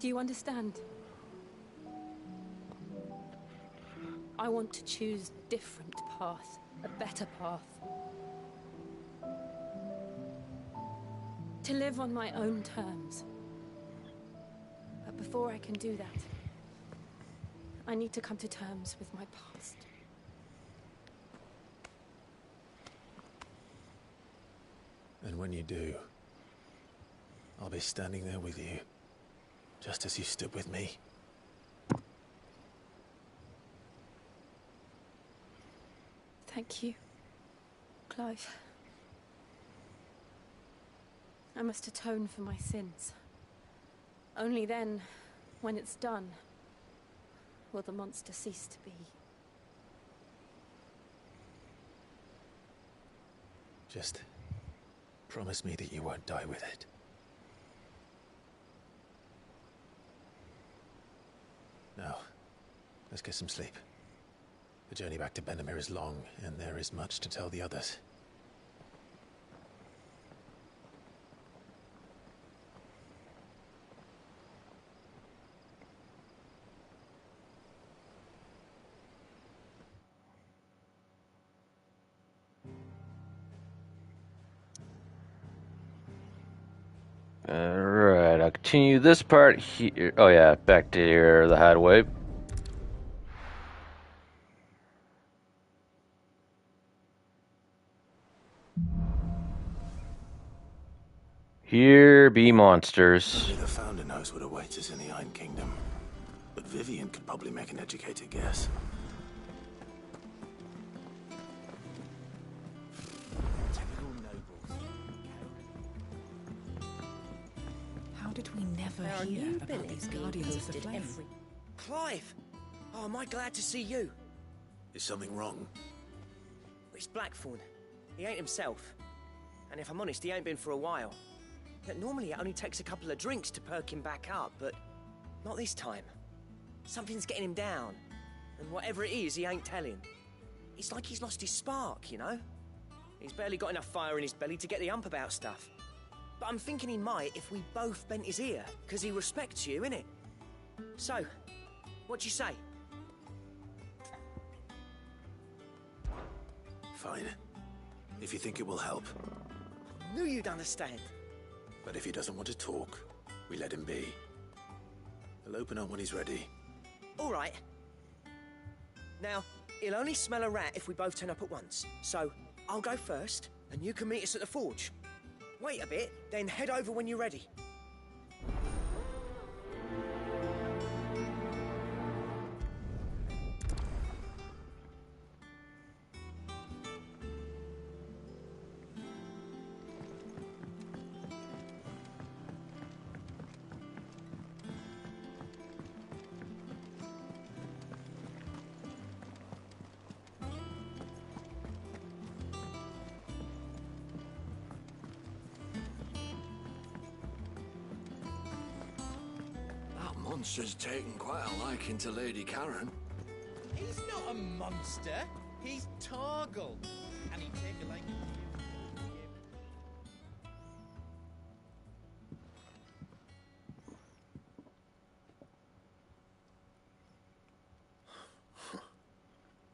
Do you understand? I want to choose a different path, a better path. To live on my own terms. But before I can do that, I need to come to terms with my past. And when you do, I'll be standing there with you, just as you stood with me. Thank you, Clive. I must atone for my sins. Only then, when it's done, will the monster cease to be. Just promise me that you won't die with it. Now, let's get some sleep. The journey back to Benamir is long, and there is much to tell the others. Alright, I'll continue this part here. Oh yeah, back to the hideaway. Here be monsters. Only the Founder knows what awaits us in the Iron Kingdom. But Vivian could probably make an educated guess. How did we never There are hear new about billets these being Guardians of the posted Flame? Clive! Oh, am I glad to see you? Is something wrong? It's Blackthorn. He ain't himself. And if I'm honest, he ain't been for a while. Normally it only takes a couple of drinks to perk him back up, but not this time. Something's getting him down. And whatever it is, he ain't telling. It's like he's lost his spark, you know? He's barely got enough fire in his belly to get the ump about stuff. But I'm thinking he might if we both bent his ear, because he respects you, innit? So, what do you say? Fine. If you think it will help. Knew you'd understand. But if he doesn't want to talk, we let him be. He'll open up when he's ready. All right. Now, he'll only smell a rat if we both turn up at once. So, I'll go first, and you can meet us at the forge. Wait a bit, then head over when you're ready. Monster's taken quite a liking to Lady Karen. He's not a monster. He's Torgal. And he'd take a liking to you.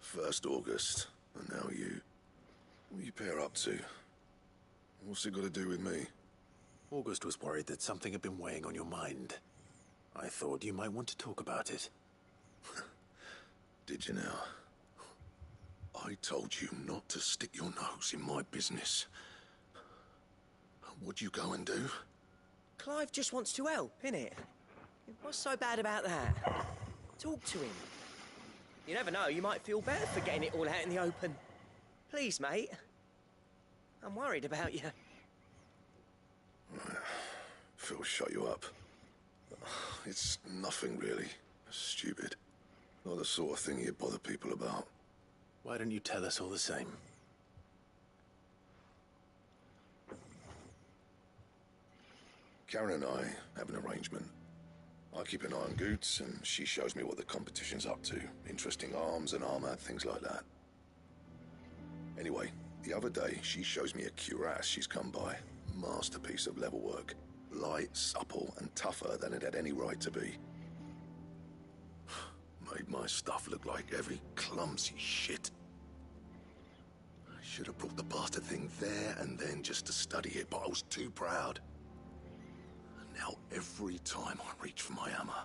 First August, and now you. What are you pair up to? What's it got to do with me? August was worried that something had been weighing on your mind. I thought you might want to talk about it. Did you now? I told you not to stick your nose in my business. What'd you go and do? Clive just wants to help, innit? What's so bad about that? Talk to him. You never know, you might feel better for getting it all out in the open. Please, mate. I'm worried about you. Phil shut you up. It's nothing really. Stupid. Not the sort of thing you bother people about. Why don't you tell us all the same? Karen and I have an arrangement. I keep an eye on Goots, and she shows me what the competition's up to. Interesting arms and armor, things like that. Anyway, the other day, she shows me a cuirass she's come by. Masterpiece of level work. Light, supple, and tougher than it had any right to be. Made my stuff look like every clumsy shit. I should have brought the bastard thing there and then just to study it, but I was too proud. And now every time I reach for my hammer,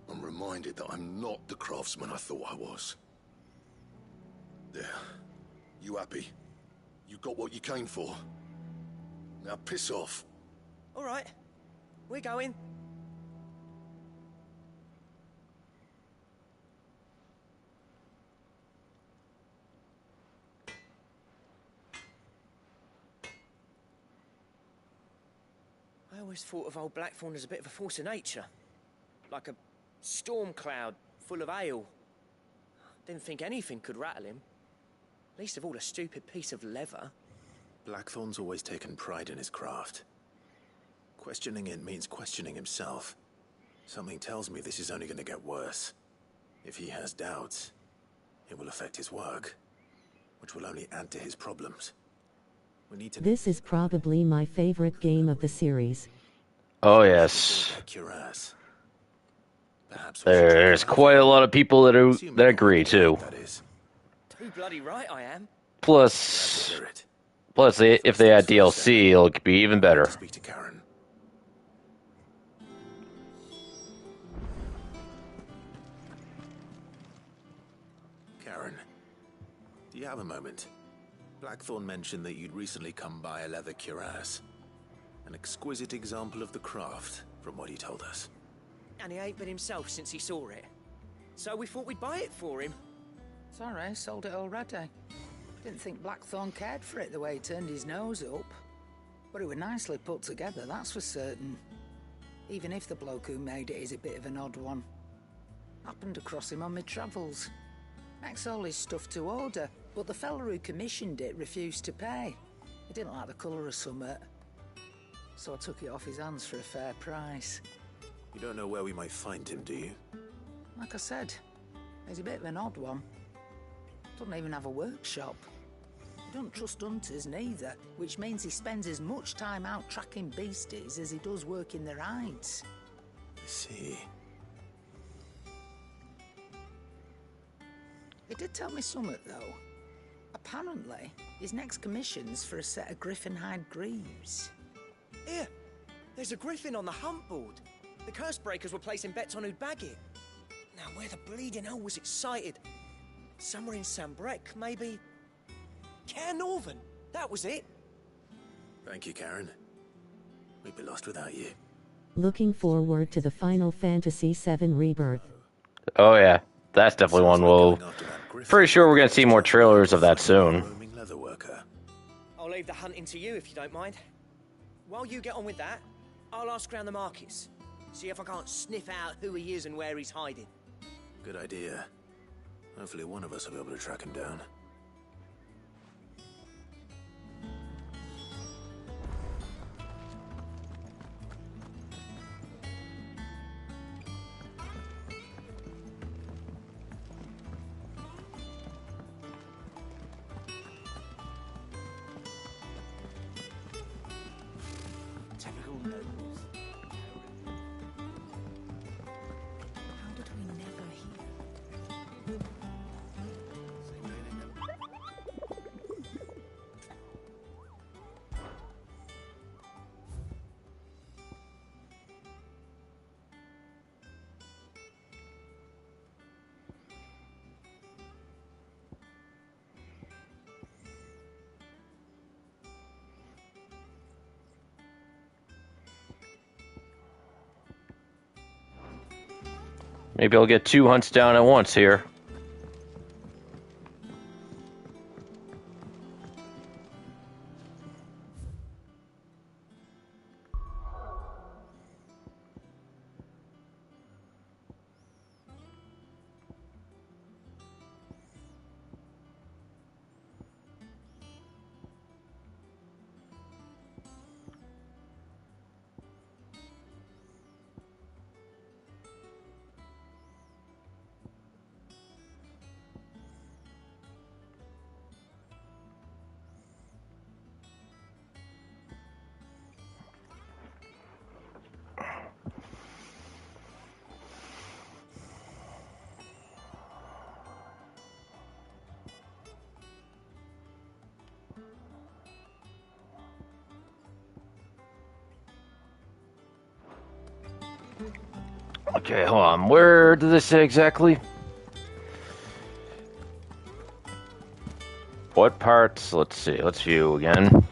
I'm reminded that I'm not the craftsman I thought I was. There. You happy? You got what you came for? Now piss off. All right. We're going. I always thought of old Blackthorn as a bit of a force of nature. Like a storm cloud full of hail. Didn't think anything could rattle him. Least of all a stupid piece of leather. Blackthorn's always taken pride in his craft. Questioning it means questioning himself. Something tells me this is only going to get worse. If he has doubts, it will affect his work, which will only add to his problems. We need to... This is probably my favorite game of the series. Oh, yes. Perhaps There's quite a lot of people that agree, too. Too bloody right I am. Plus, if they add DLC, it'll be even better. Speak to Karen. Karen, do you have a moment? Blackthorn mentioned that you'd recently come by a leather cuirass. An exquisite example of the craft, from what he told us. And he ain't been himself since he saw it. So we thought we'd buy it for him. Sorry, sold it already. Didn't think Blackthorn cared for it the way he turned his nose up. But it was nicely put together, that's for certain. Even if the bloke who made it is a bit of an odd one. Happened across him on my travels. Makes all his stuff to order, but the fella who commissioned it refused to pay. He didn't like the colour of summit, so I took it off his hands for a fair price. You don't know where we might find him, do you? Like I said, he's a bit of an odd one. Doesn't even have a workshop. He don't trust hunters neither, which means he spends as much time out tracking beasties as he does working their hides. I see. He did tell me something, though. Apparently, his next commission's for a set of griffin hide greaves. Here, there's a griffin on the hunt board. The curse breakers were placing bets on who'd bag it. Now, where the bleeding hell was it sighted? Somewhere in Sambrec, maybe? Care Northern, that was it. Thank you, Karen. We'd be lost without you. Looking forward to the Final Fantasy VII Rebirth. Oh yeah, that's definitely one we'll... Pretty sure we're going to see more trailers of that soon. I'll leave the hunting to you if you don't mind. While you get on with that, I'll ask around the markets. See if I can't sniff out who he is and where he's hiding. Good idea. Hopefully one of us will be able to track him down. Maybe I'll get 2 hunts down at once here. Okay, hold on. Where did this say exactly? What parts? Let's see. Let's view again.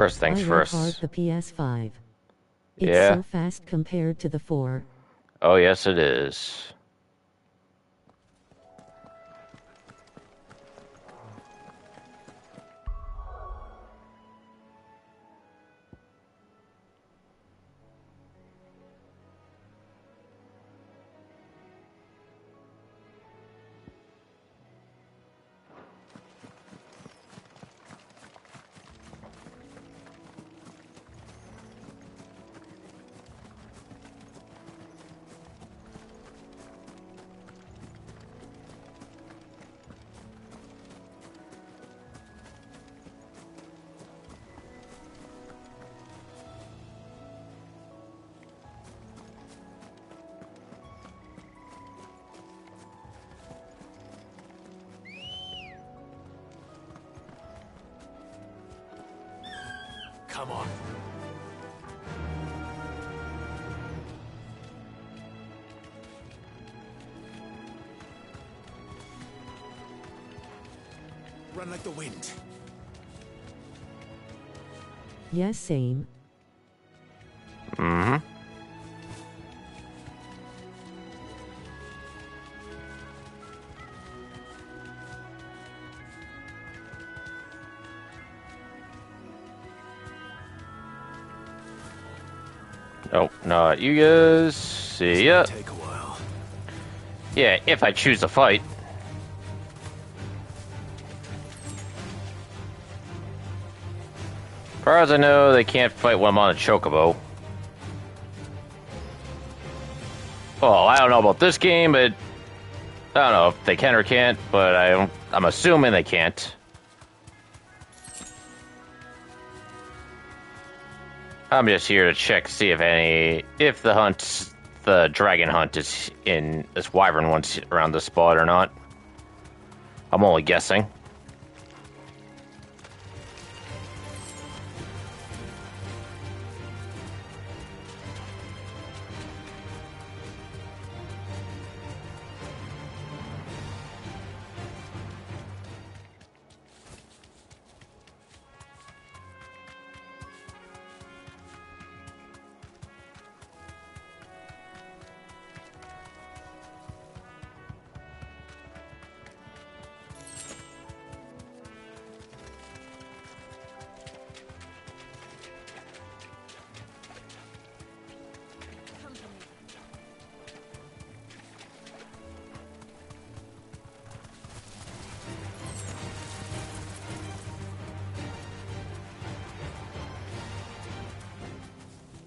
First things first. I the PS5. It's Yeah. so fast compared to the 4. Oh, yes, it is. Come on. Run like the wind. Yes, same. Mm-hmm. Oh, not you guys. See ya. Take a while. Yeah, if I choose to fight. As far as I know, they can't fight when I'm on a chocobo. Well, I don't know about this game, but I don't know if they can or can't, but I'm assuming they can't. I'm just here to check, see if the dragon hunt is in this wyvern one's around this spot or not. I'm only guessing.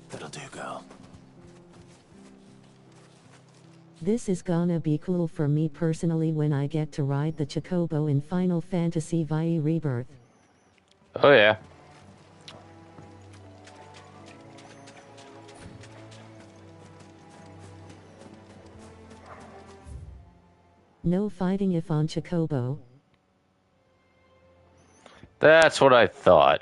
That'll do, girl. This is gonna be cool for me personally when I get to ride the Chocobo in Final Fantasy VII Rebirth. Oh yeah. No fighting if on Chocobo. That's what I thought.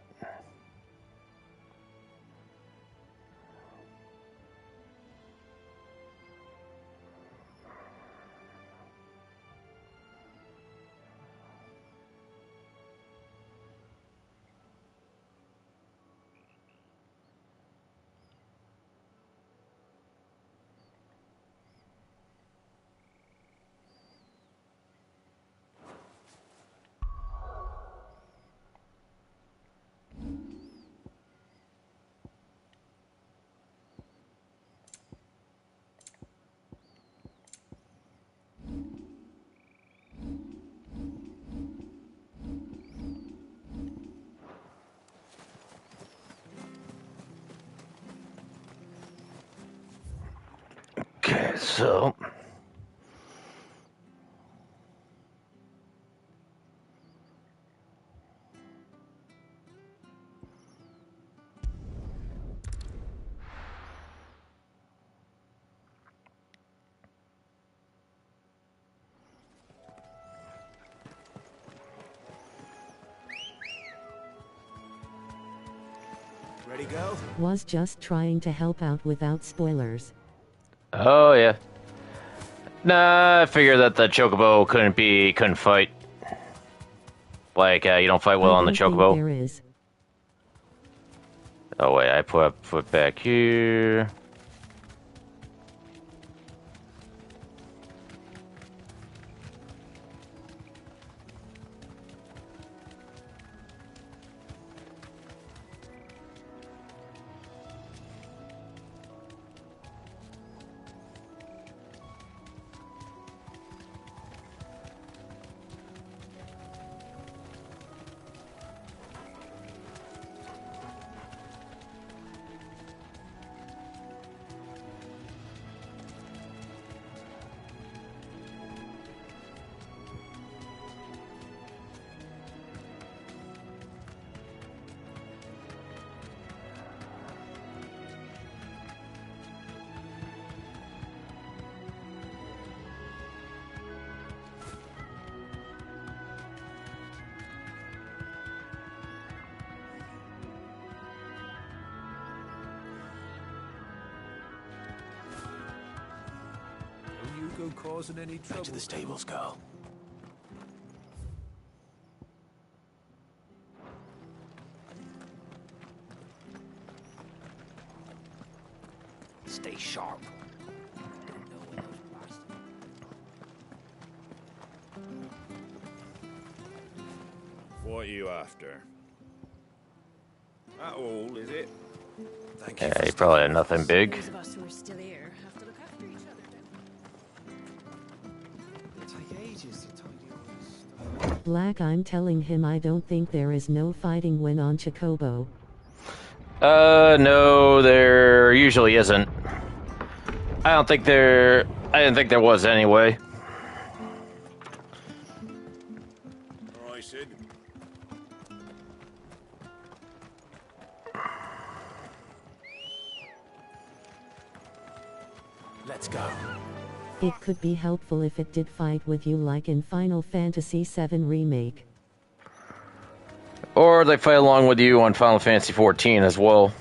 Okay, so Ready, go? Was just trying to help out without spoilers. oh yeah. Nah, I figured that the chocobo couldn't fight. Like you don't fight well I on the don't think chocobo. there is. Oh wait, I put a foot back here. go causing any trouble. Back to the stables, girl. Stay sharp. What are you after? That all, is it? Thank Yeah, he probably had nothing big. Those of us who are still here have to look after each other, don't we? It'll take ages to tidy all this stuff. Black, I'm telling him I don't think there is no fighting when on Chocobo. No, there usually isn't. I didn't think there was anyway. All right, Sid. Let's go. It could be helpful if it did fight with you like in Final Fantasy VII Remake. Or they fight along with you on Final Fantasy XIV as well.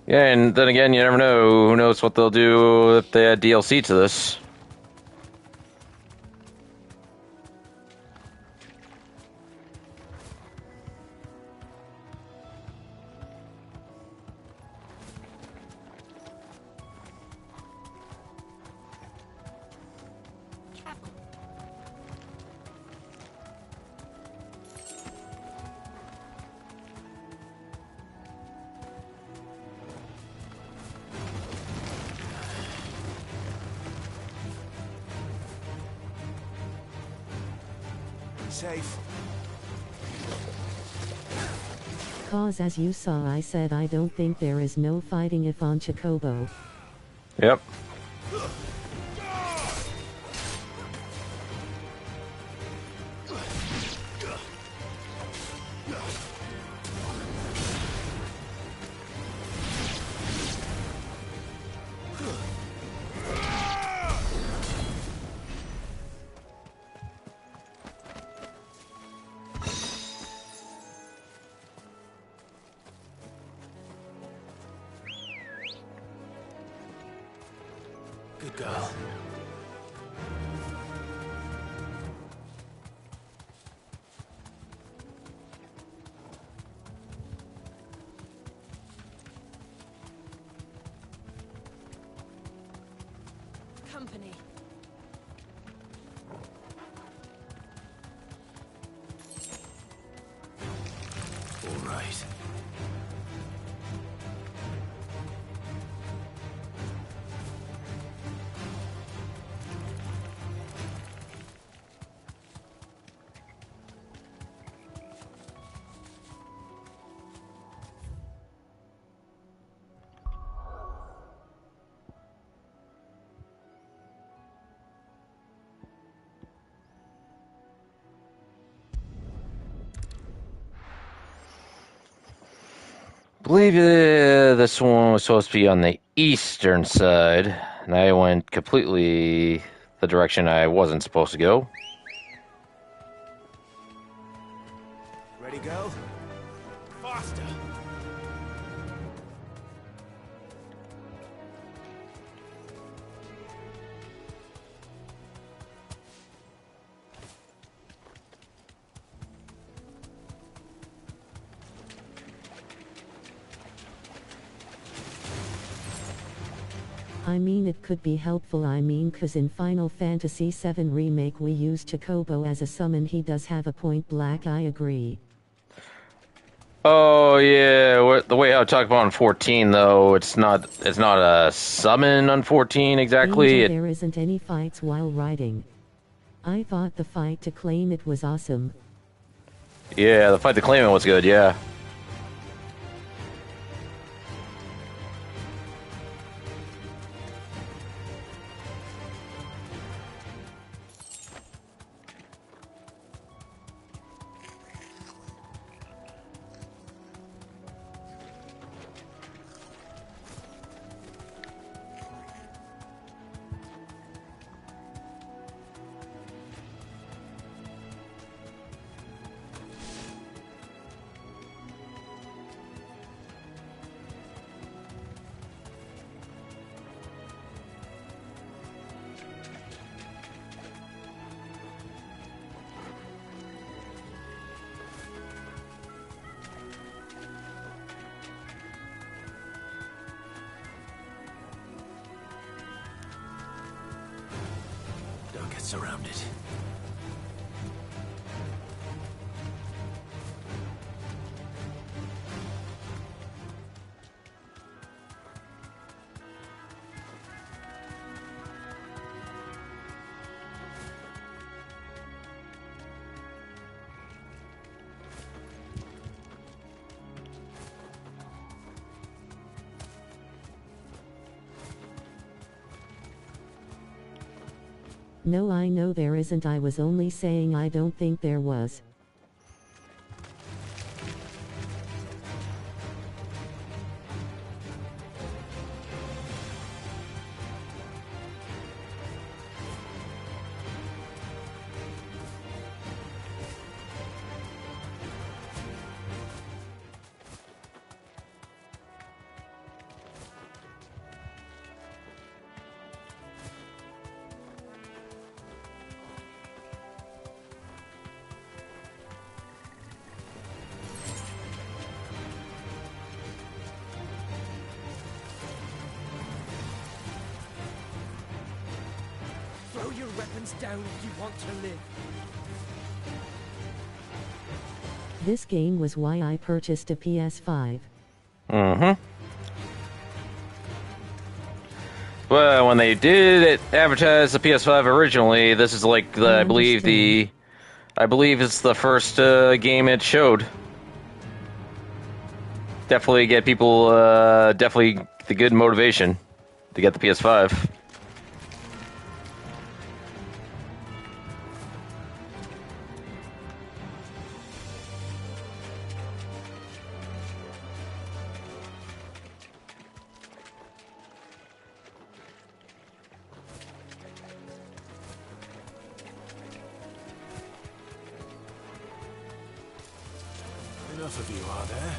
Yeah, and then again, you never know. Who knows what they'll do if they add DLC to this. Safe. Cause as you saw, I said I don't think there is no fighting if on Chocobo. Yep. Good girl. Company. All right. I believe this one was supposed to be on the eastern side, and I went completely the direction I wasn't supposed to go. Ready, girl? Faster. I mean, it could be helpful, cause in Final Fantasy VII Remake we used Chocobo as a summon. He does have a point, Black, I agree. Oh yeah, the way I talked about on 14 though, it's not a summon on 14 exactly. Angel, there isn't any fights while riding. I thought the fight to claim it was awesome. Yeah, the fight to claim it was good, yeah. gets around it. No, I know there isn't. I was only saying I don't think there was. Throw your weapons down if you want to live. This game was why I purchased a PS5. Mm-hmm. Well, when they did it, advertise the PS5 originally, this is like the, I believe it's the first game it showed. Definitely get people, definitely the good motivation to get the PS5. Enough of you, are there?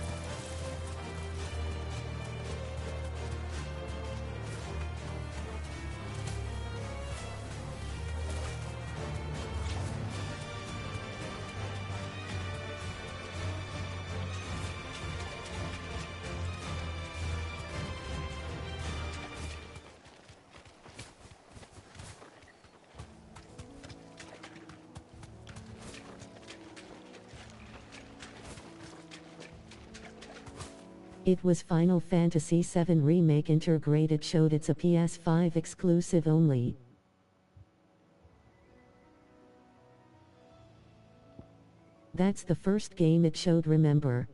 It was Final Fantasy VII Remake Intergrade. It showed it's a PS5 exclusive only. That's the first game it showed, remember?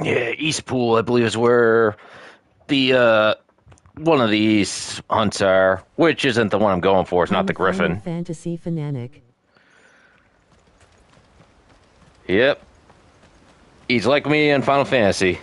Yeah, Eastpool, I believe, is where the one of these hunts are, which isn't the one I'm going for. It's not the Griffin. Final Fantasy fanatic. Yep. He's like me in Final Fantasy.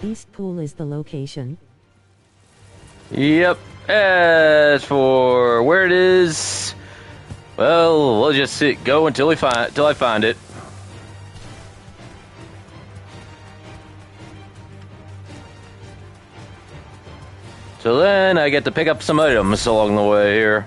Eastpool is the location. Yep. As for where it is, well, we'll just go until I find it. So then I get to pick up some items along the way here.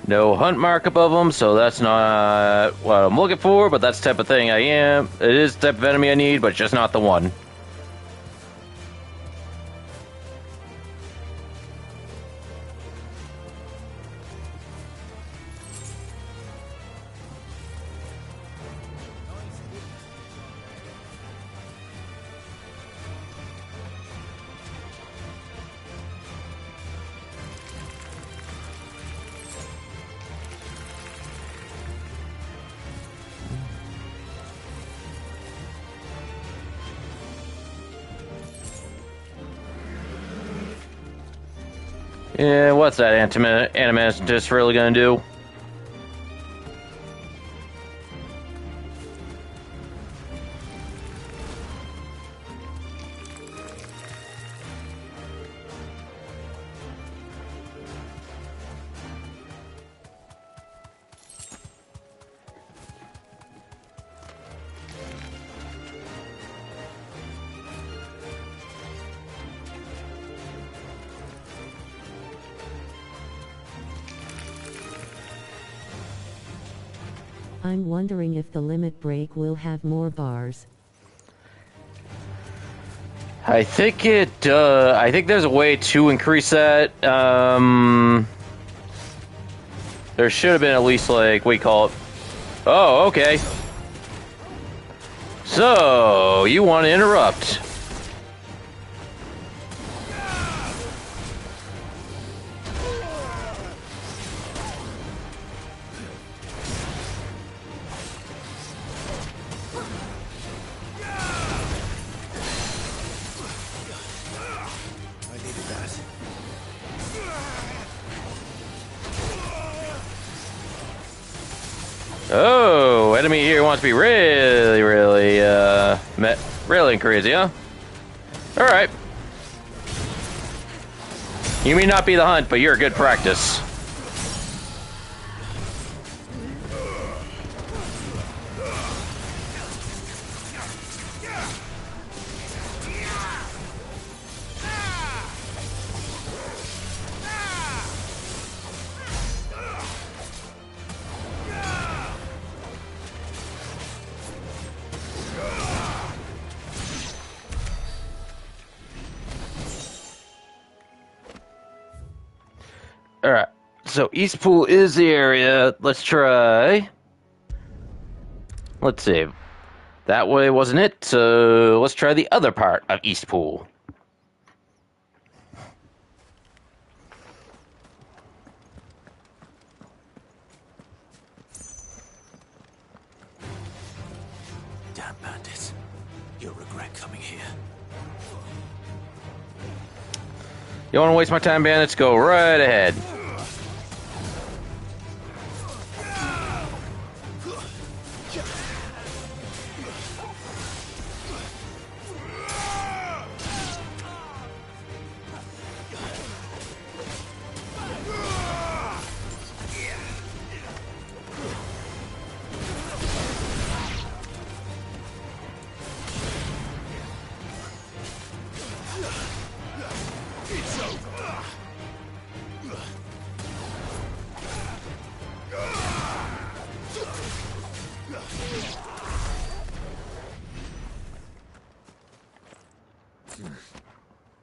No hunt mark above them, so that's not what I'm looking for, but that's the type of thing I am. It is the type of enemy I need, but just not the one. Yeah, what's that animist really gonna do? I'm wondering if the limit break will have more bars. I think it does. I think there's a way to increase that. There should have been at least, like, what do you call it? Oh, okay. So, you want to interrupt. Oh, enemy here wants to be really, really crazy, huh? Alright. You may not be the hunt, but you're a good practice. Alright, so East Pool is the area. Let's try. Let's see. That way wasn't it, so let's try the other part of East Pool. Damn bandits. You'll regret coming here. You want to waste my time, bandits? Go right ahead.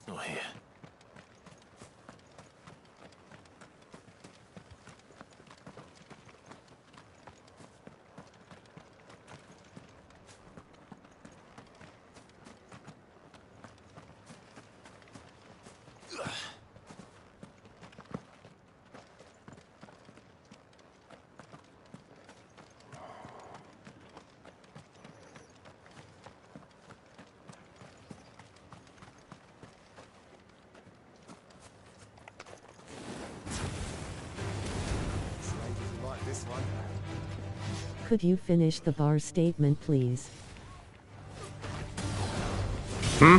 Not here. Could you finish the bar statement, please? Hmm?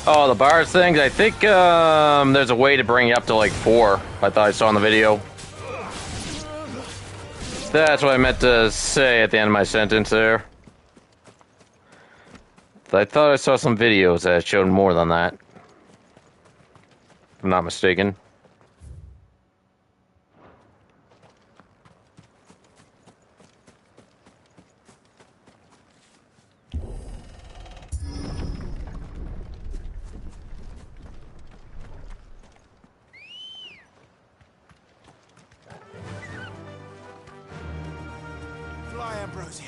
Oh, the bars things? I think there's a way to bring it up to like 4. I thought I saw in the video. That's what I meant to say at the end of my sentence there. I thought I saw some videos that showed more than that. If I'm not mistaken. Fly, Ambrosia.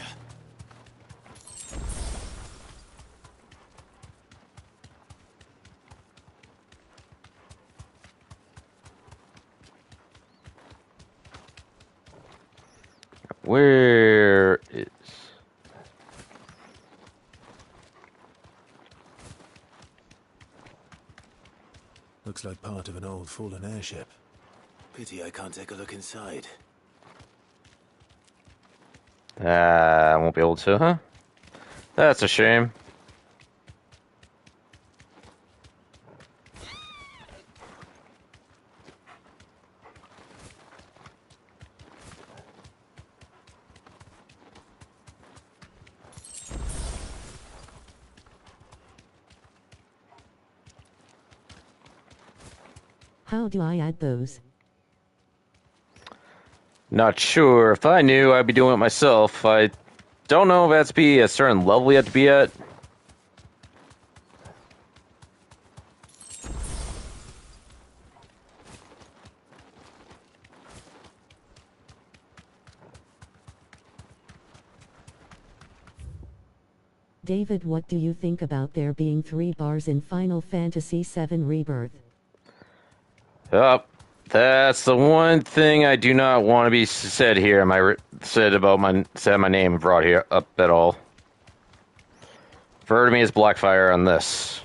Where is... Looks like part of an old fallen airship. Pity I can't take a look inside. I won't be able to, huh? That's a shame. How do I add those? Not sure. If I knew, I'd be doing it myself. I don't know if it has to be a certain level you have to be at. David, what do you think about there being 3 bars in Final Fantasy VII Rebirth? That's the one thing I do not want to be said here. Said my name brought here up at all. Refer to me as Blackfire on this.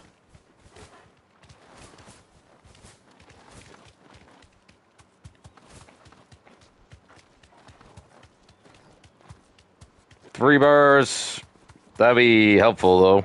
Three bars. That'd be helpful, though.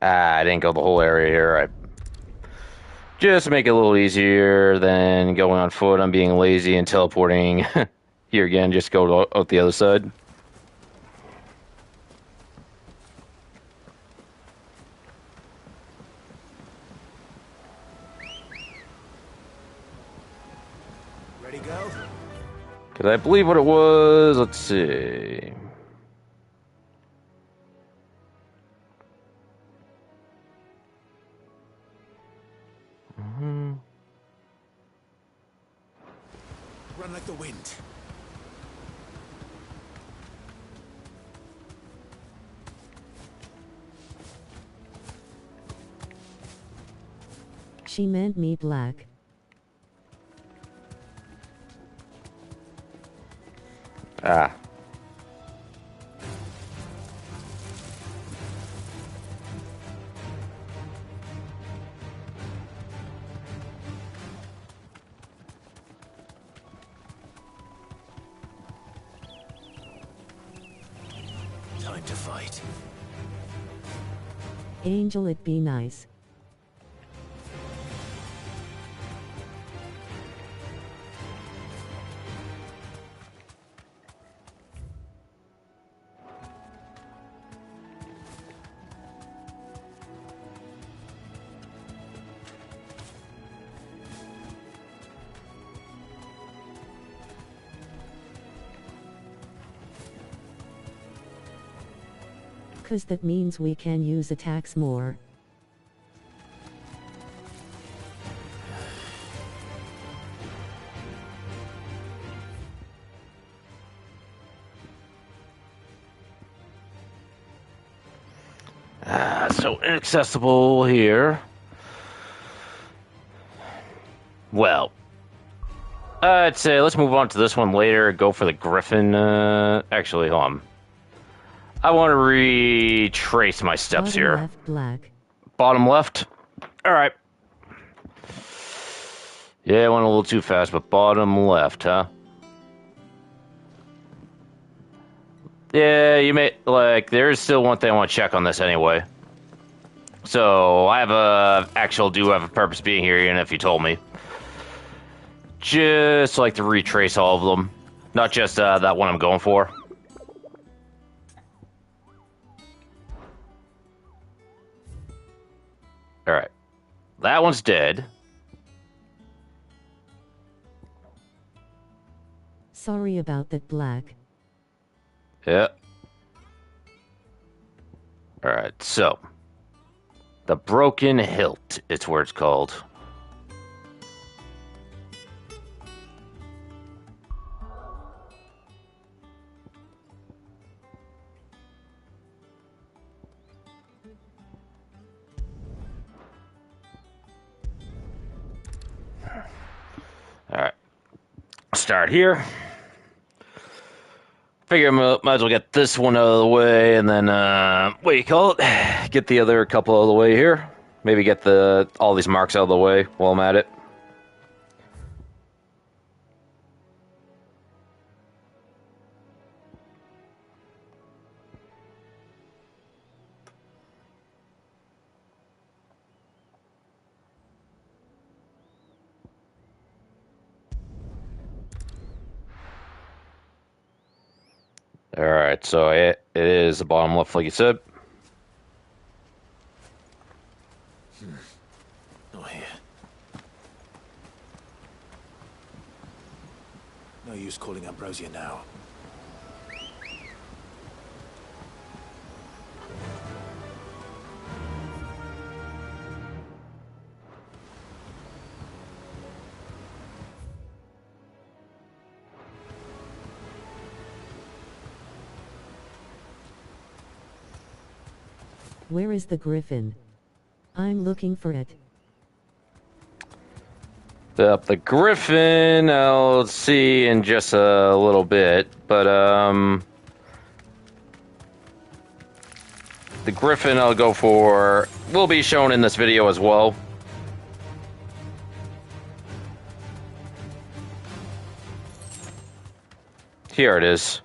I didn't go the whole area here. Just to make it a little easier than going on foot. I'm being lazy and teleporting here again. Just go out the other side. Ready, go? Because I believe what it was, let's see. Run like the wind. She meant me black. Ah. Time to fight. Angel, it be nice. Cause that means we can use attacks more. So inaccessible here. Well, I'd say let's move on to this one later. Go for the Griffin. Actually, hold on. I want to retrace my steps Bottom here. left, black. Bottom left? Alright. Yeah, I went a little too fast, but bottom left, huh? Yeah, you may, like, there's still one thing I want to check on this anyway. So, I do have a purpose being here, even if you told me. Just like to retrace all of them. Not just that one I'm going for. Alright. That one's dead. Sorry about that, black. Yeah. Alright, so. The Broken Hilt, it's where it's called. Alright. Start here. Figure I might as well get this one out of the way, and then, what do you call it? Get the other couple out of the way here. Maybe get all these marks out of the way while I'm at it. Alright, so it is the bottom left, like you said. Not here. No use calling Ambrosia now. Where is the griffin? I'm looking for it. The griffin, I'll see in just a little bit, but the griffin I'll go for will be shown in this video as well. Here it is.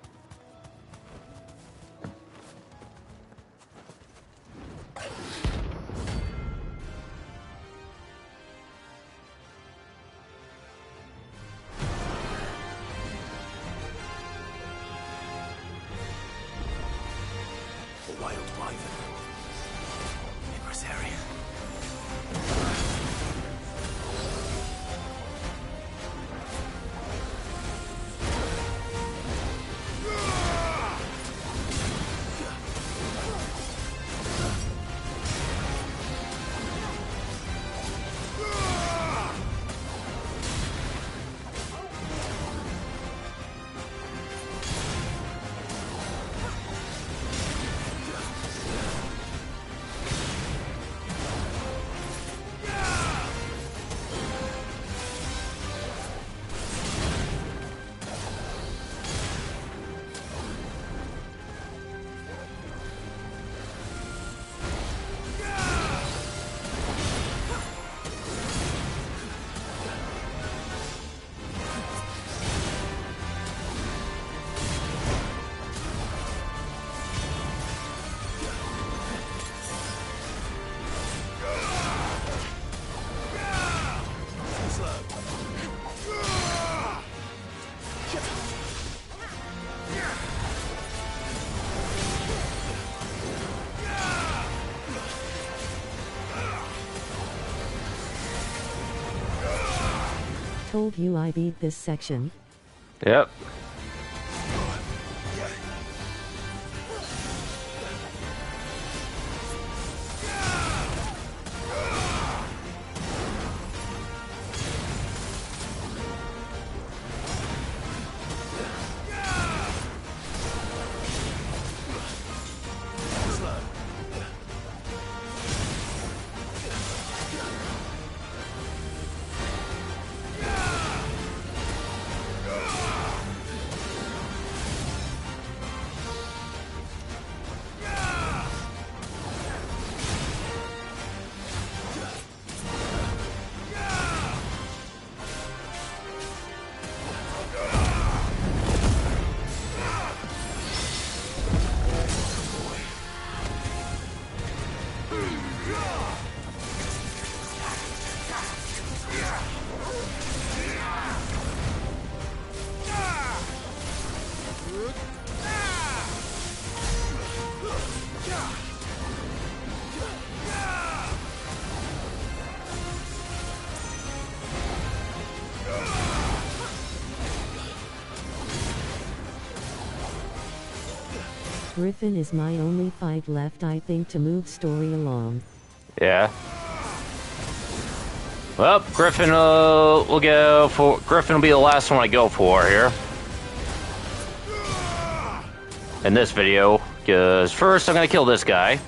Told you I beat this section. Yep. Griffin is my only fight left, I think, to move story along. Yeah. Well, Griffin will go for... Griffin will be the last one I go for here. In this video, because first I'm going to kill this guy.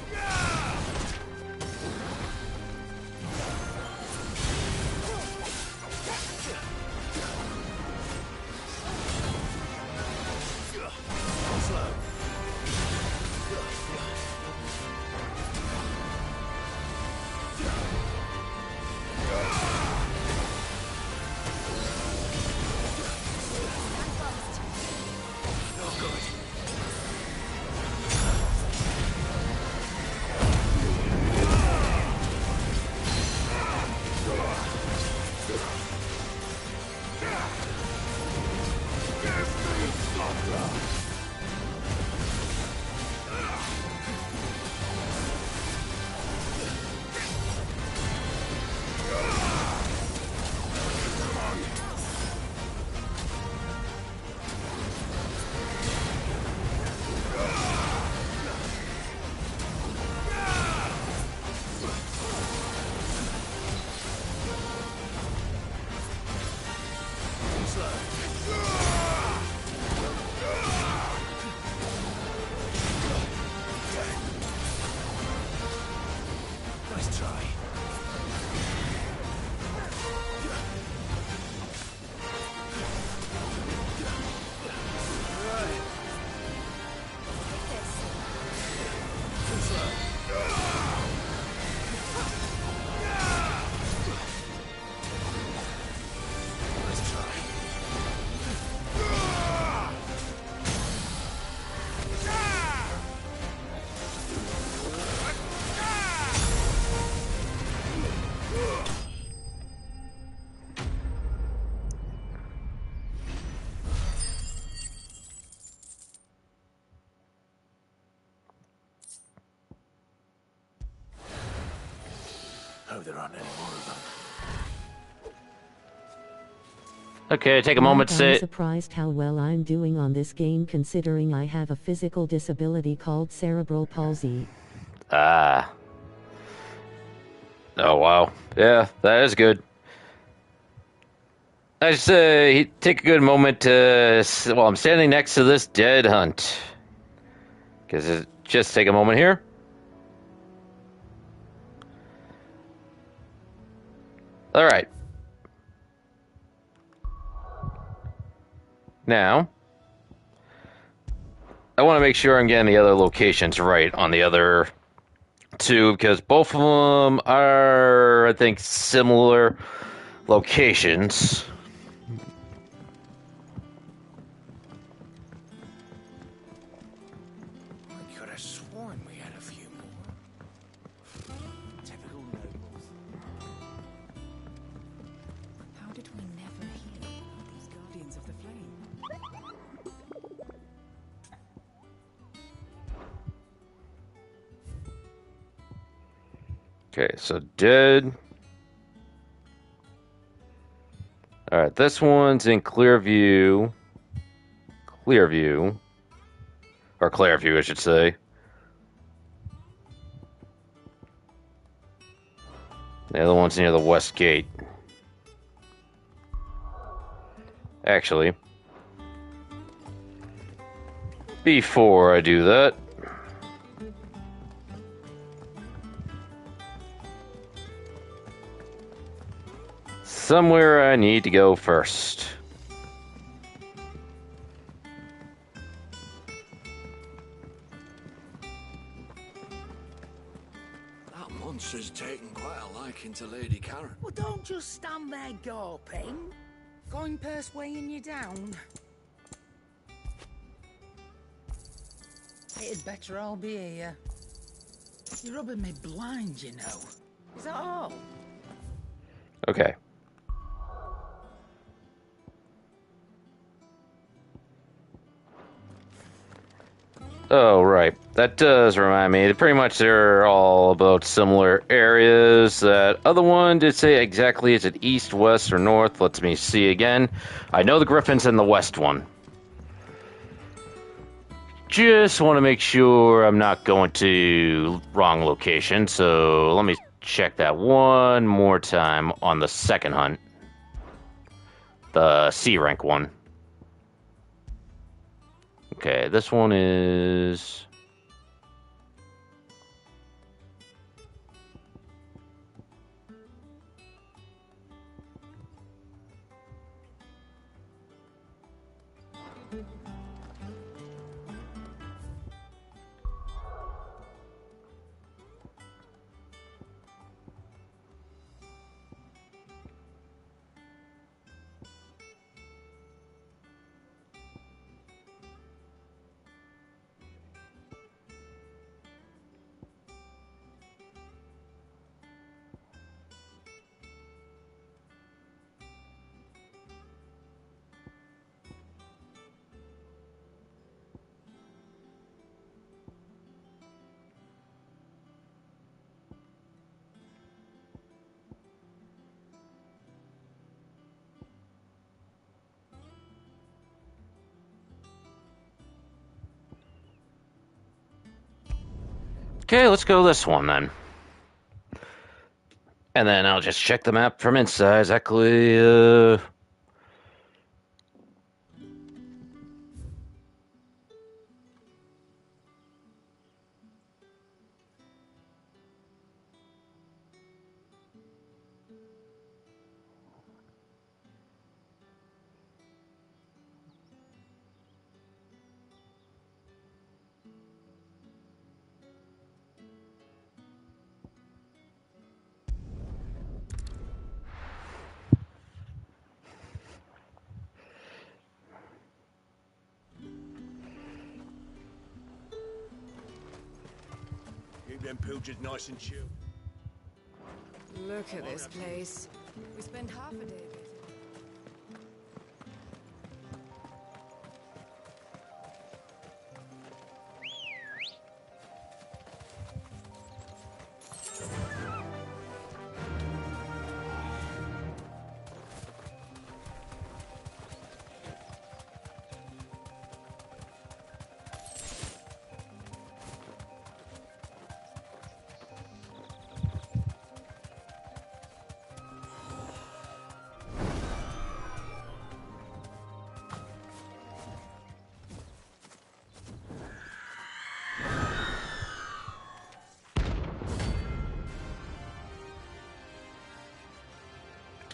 Nice try. Oh, there aren't any more of them. Okay, take a moment to I'm sit. surprised how well I'm doing on this game considering I have a physical disability called cerebral palsy. Ah. Oh, wow. Yeah, that is good. I just take a good moment to... Well, I'm standing next to this dead hunt. Just take a moment here. All right. Now, I want to make sure I'm getting the other locations right on the other two, because both of them are, I think, similar locations. I could have sworn we had a few more. Typical nobles. How did we never hear about these guardians of the flame? Okay, so dead. Alright, this one's in Clearview. Clearview. Or Clairview, I should say. The other one's near the West Gate. Actually, before I do that, somewhere I need to go first. That monster's taken quite a liking to Lady Karen. Well, don't just stand there gawping. Coin purse weighing you down. It'd better all be here. You're rubbing me blind, you know. Is that all? Okay. Oh, right. That does remind me. Pretty much they're all about similar areas. That other one did say exactly, is it east, west, or north? Let me see again. I know the Griffin's in the west one. just want to make sure I'm not going to wrong location, so let me check that one more time on the second hunt. The C rank one. Okay, this one is... Okay, let's go this one then. And then I'll just check the map from inside. Exactly, Keep them pilchards nice and chill. Look at this place. We spent half a day there.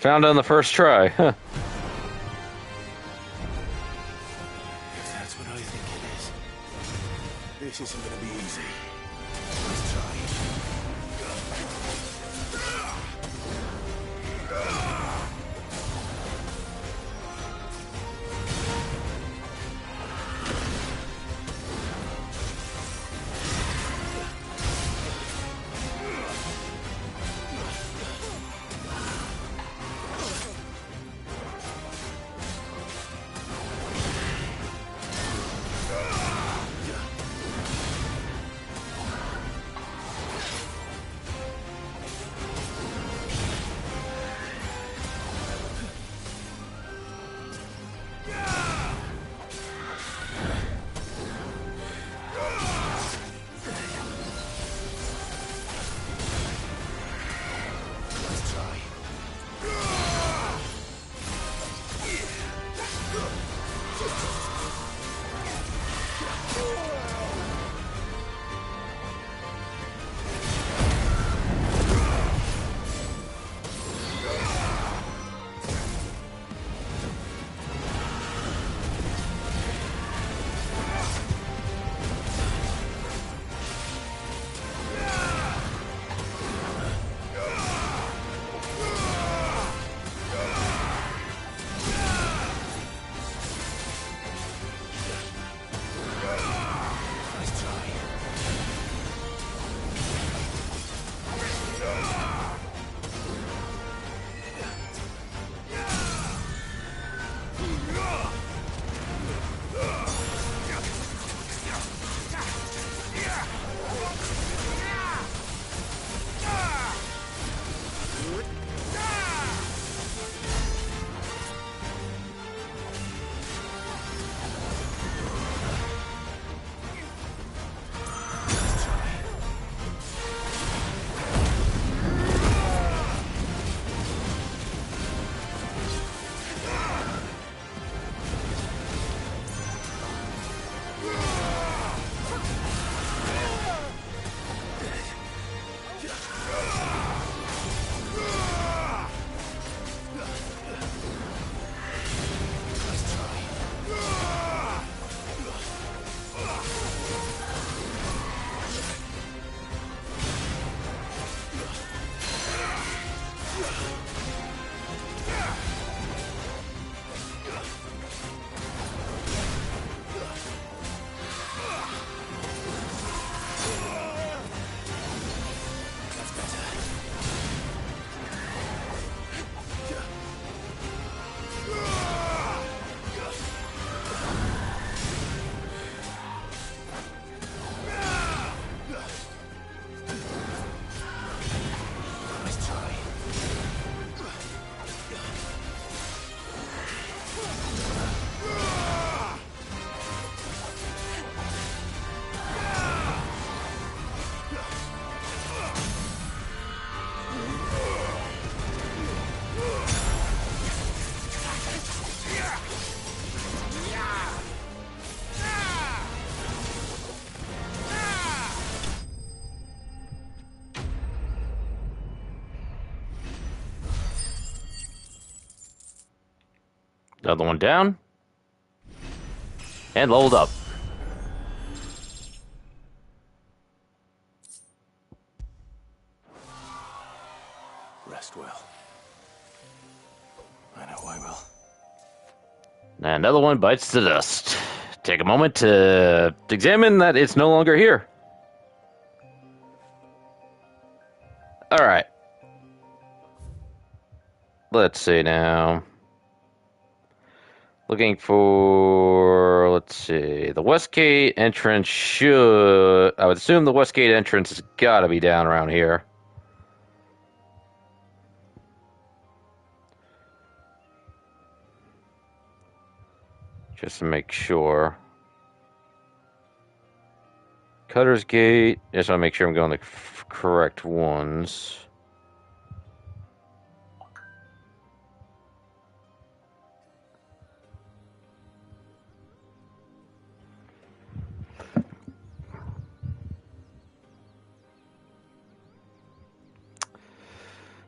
found on the first try. Huh. If that's what I think it is, this isn't going to be easy. Let's try. Another one down. And leveled up. Rest well. I know I will. And another one bites the dust. Take a moment to examine that it's no longer here. Alright. Let's see now. Looking for, let's see, the West Gate entrance should, I would assume the West Gate entrance has got to be down around here. Just to make sure. Cutter's Gate, just want to make sure I'm going the correct ones.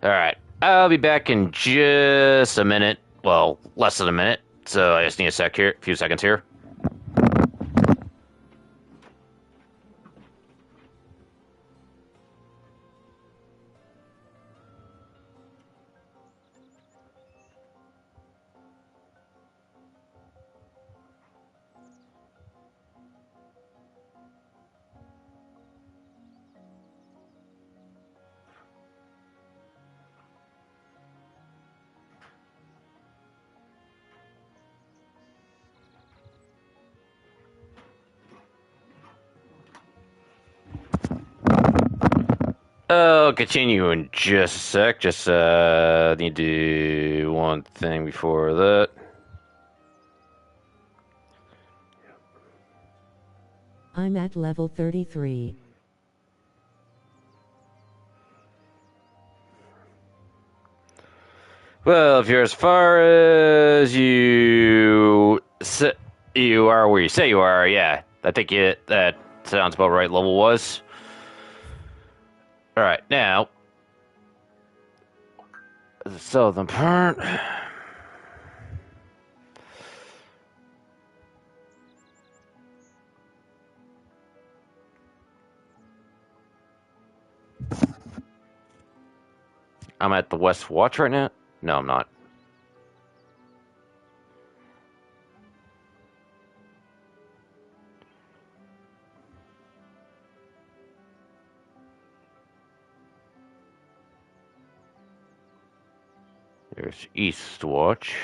Alright, I'll be back in just a minute. Well, less than a minute. So I just need a few seconds here. I'll continue in just a sec. Just need to do one thing before that. I'm at level 33. Well, if you're as far as you are where you say you are, yeah, I think that sounds about right. Level was. All right, now the southern part. I'm at the West Watch right now. No, I'm not. There's East Watch.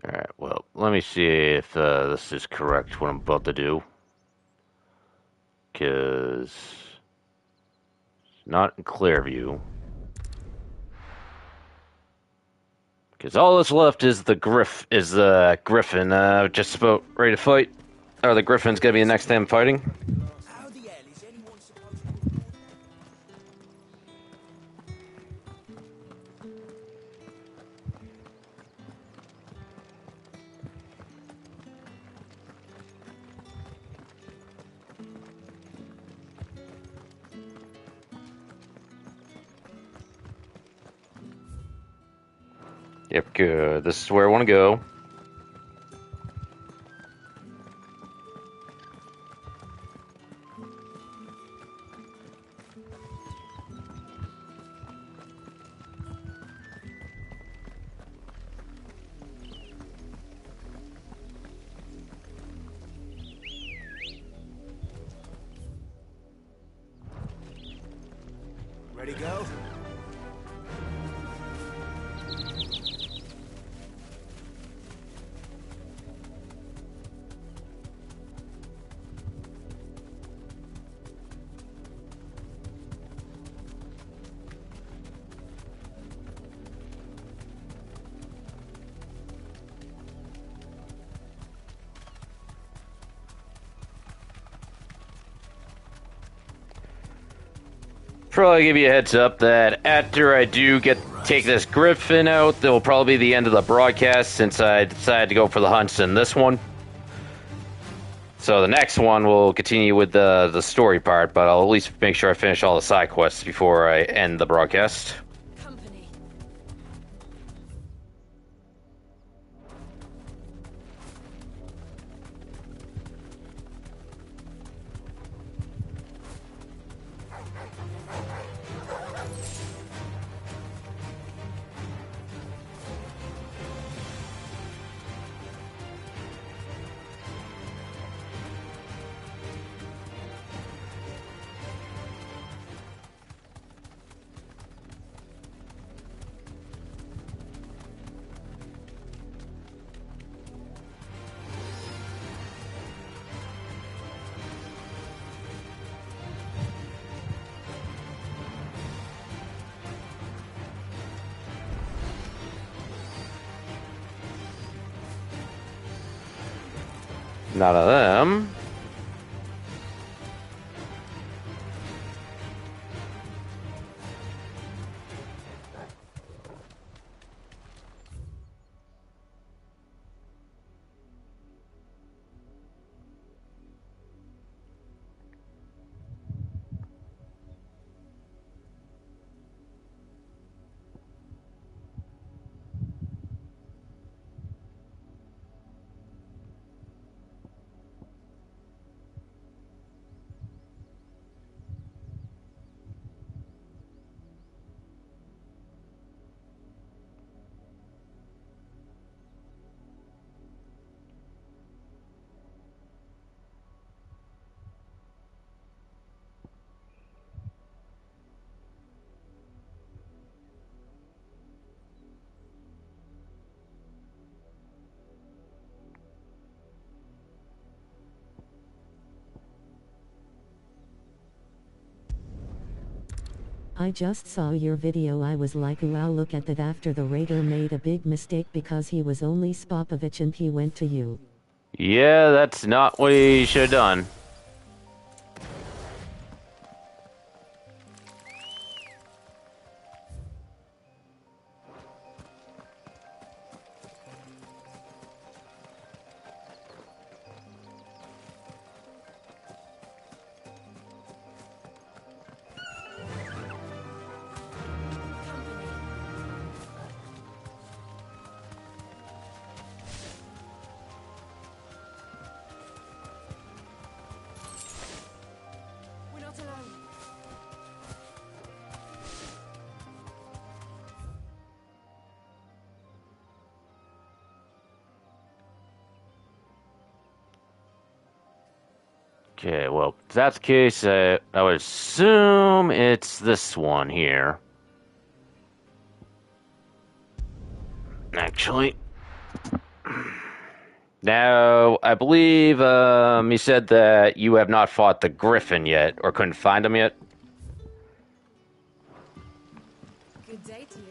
Alright, well, let me see if this is correct, what I'm about to do. Because it's not in Clearview. Because all that's left is the Griffin, just about ready to fight. Or the Griffin's gonna be the next time fighting. Yep, good. This is where I want to go. Ready, go? Probably give you a heads up that after I do take this griffin out, that will probably be the end of the broadcast since I decided to go for the hunts in this one. So the next one will continue with the story part, but I'll at least make sure I finish all the side quests before I end the broadcast. None of them. I just saw your video. I was like, wow, look at that. After the raider made a big mistake because he was only Spopovich and he went to you. Yeah, that's not what he should have done. We're not alone. Okay, well, if that's the case, I would assume it's this one here. Actually. Now, I believe you said that you have not fought the Griffin yet, or couldn't find him yet. Good day to you.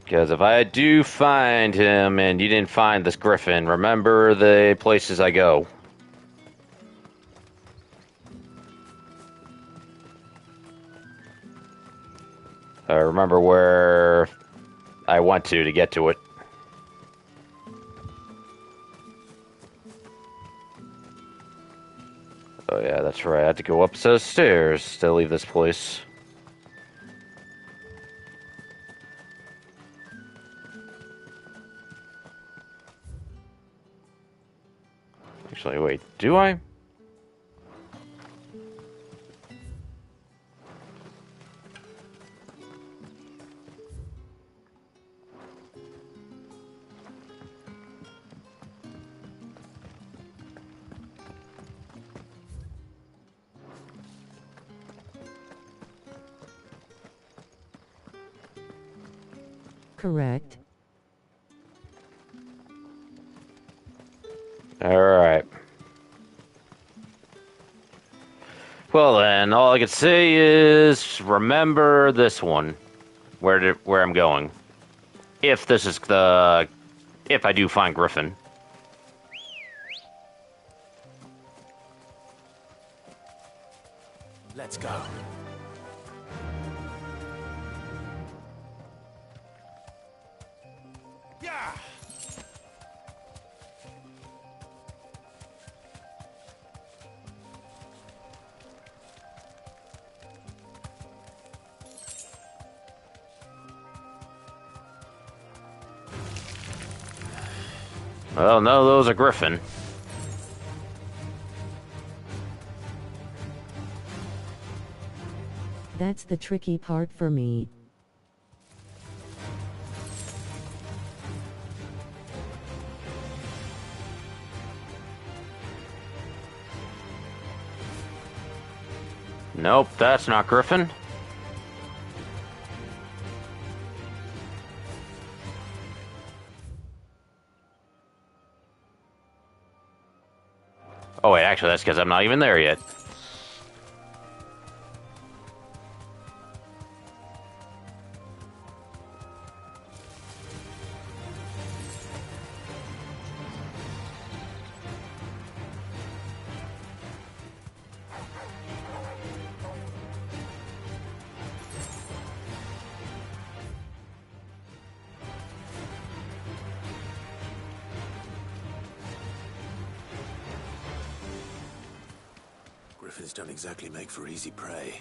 Because if I do find him and you didn't find this Griffin, remember the places I go. Remember where I went to get to it. Yeah, that's right. I had to go up a set of stairs to leave this place. Actually, wait, do I? Correct. Alright. Well then, all I can say is remember this one. Where I'm going. If this is the... If I do find Griffin. Let's go. Yeah. Well, none of those are Griffin. That's the tricky part for me. Nope, that's not Griffin. Oh wait, actually that's because I'm not even there yet. Griffins don't exactly make for easy prey.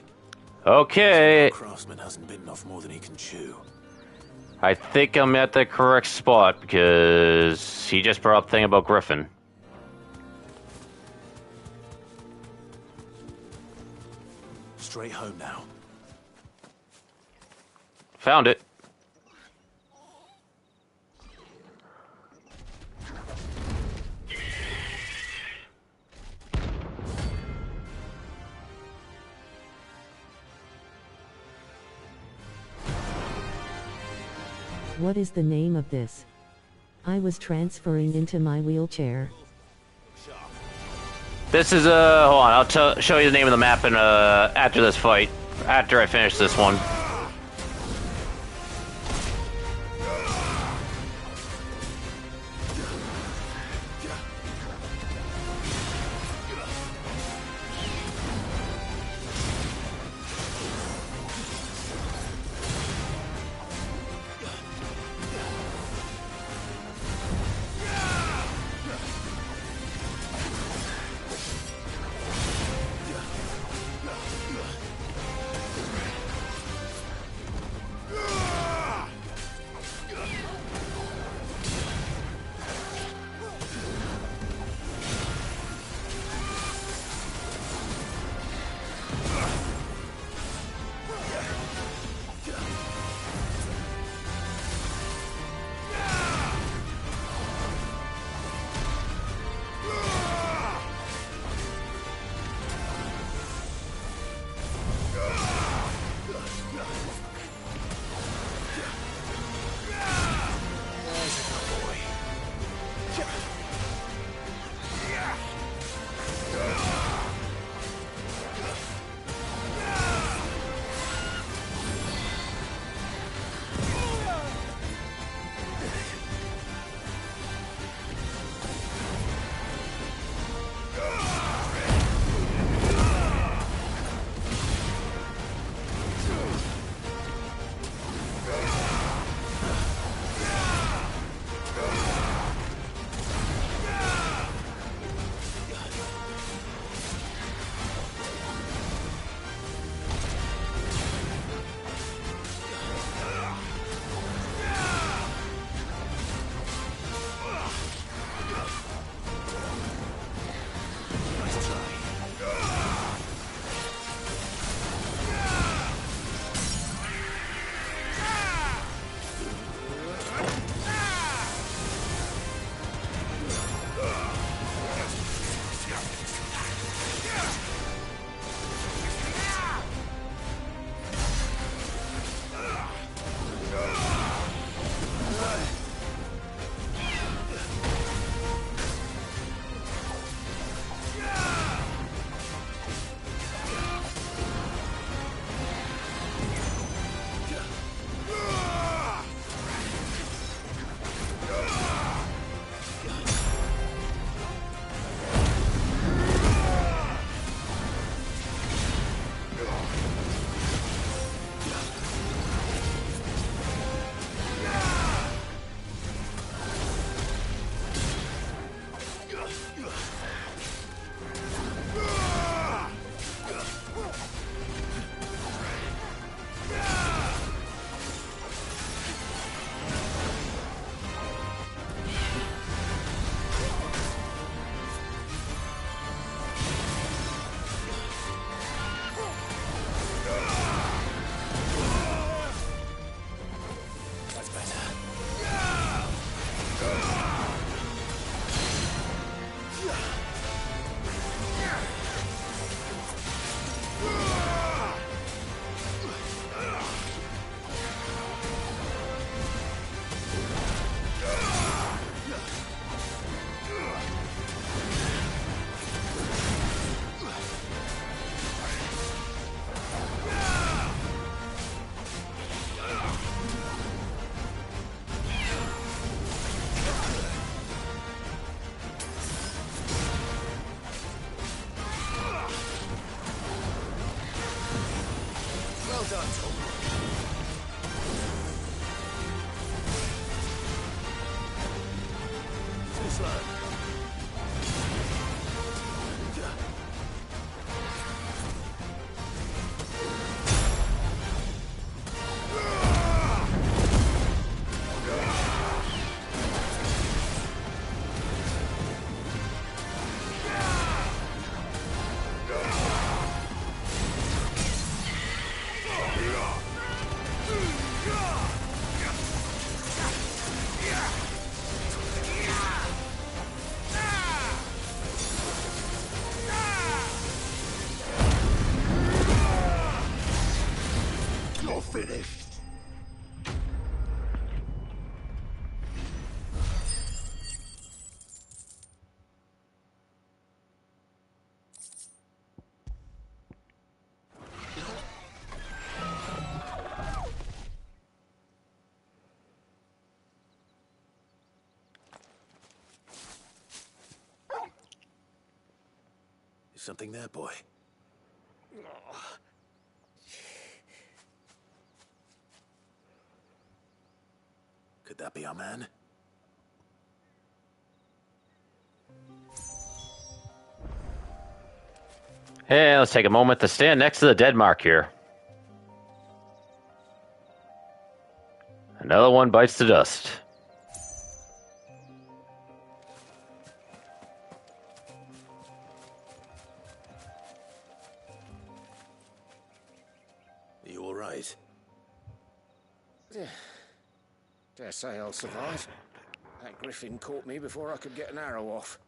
Okay. Craftsman hasn't bitten off more than he can chew. I think I'm at the correct spot because he just brought up the thing about Griffin. Straight home now. Found it. What is the name of this? I was transferring into my wheelchair. This is hold on, I'll show you the name of the map in after this fight, after I finish this one. turtle. Too slow. Finished. Is something there, boy? Could that be our man? Hey, let's take a moment to stand next to the dead mark here. Another one bites the dust. Are you all right? Dare say I'll survive. That griffin caught me before I could get an arrow off.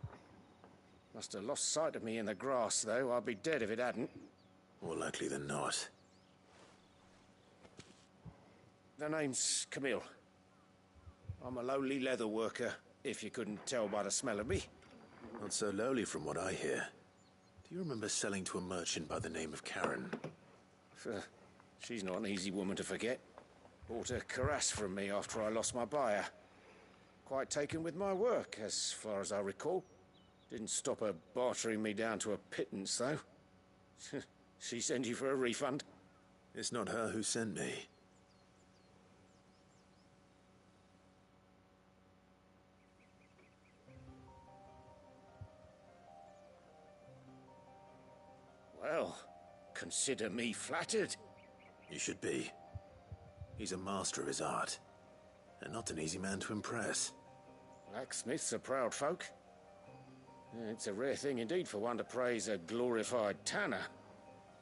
Must have lost sight of me in the grass, though. I'd be dead if it hadn't. More likely than not. The name's Camille. I'm a lowly leather worker, if you couldn't tell by the smell of me. Not so lowly from what I hear. Do you remember selling to a merchant by the name of Karen? She's not an easy woman to forget. Bought a cuirass from me after I lost my buyer. Quite taken with my work, as far as I recall. Didn't stop her bartering me down to a pittance, though. She sent you for a refund? It's not her who sent me. Well, consider me flattered. You should be. He's a master of his art, and not an easy man to impress. Blacksmiths are proud folk. It's a rare thing indeed for one to praise a glorified tanner.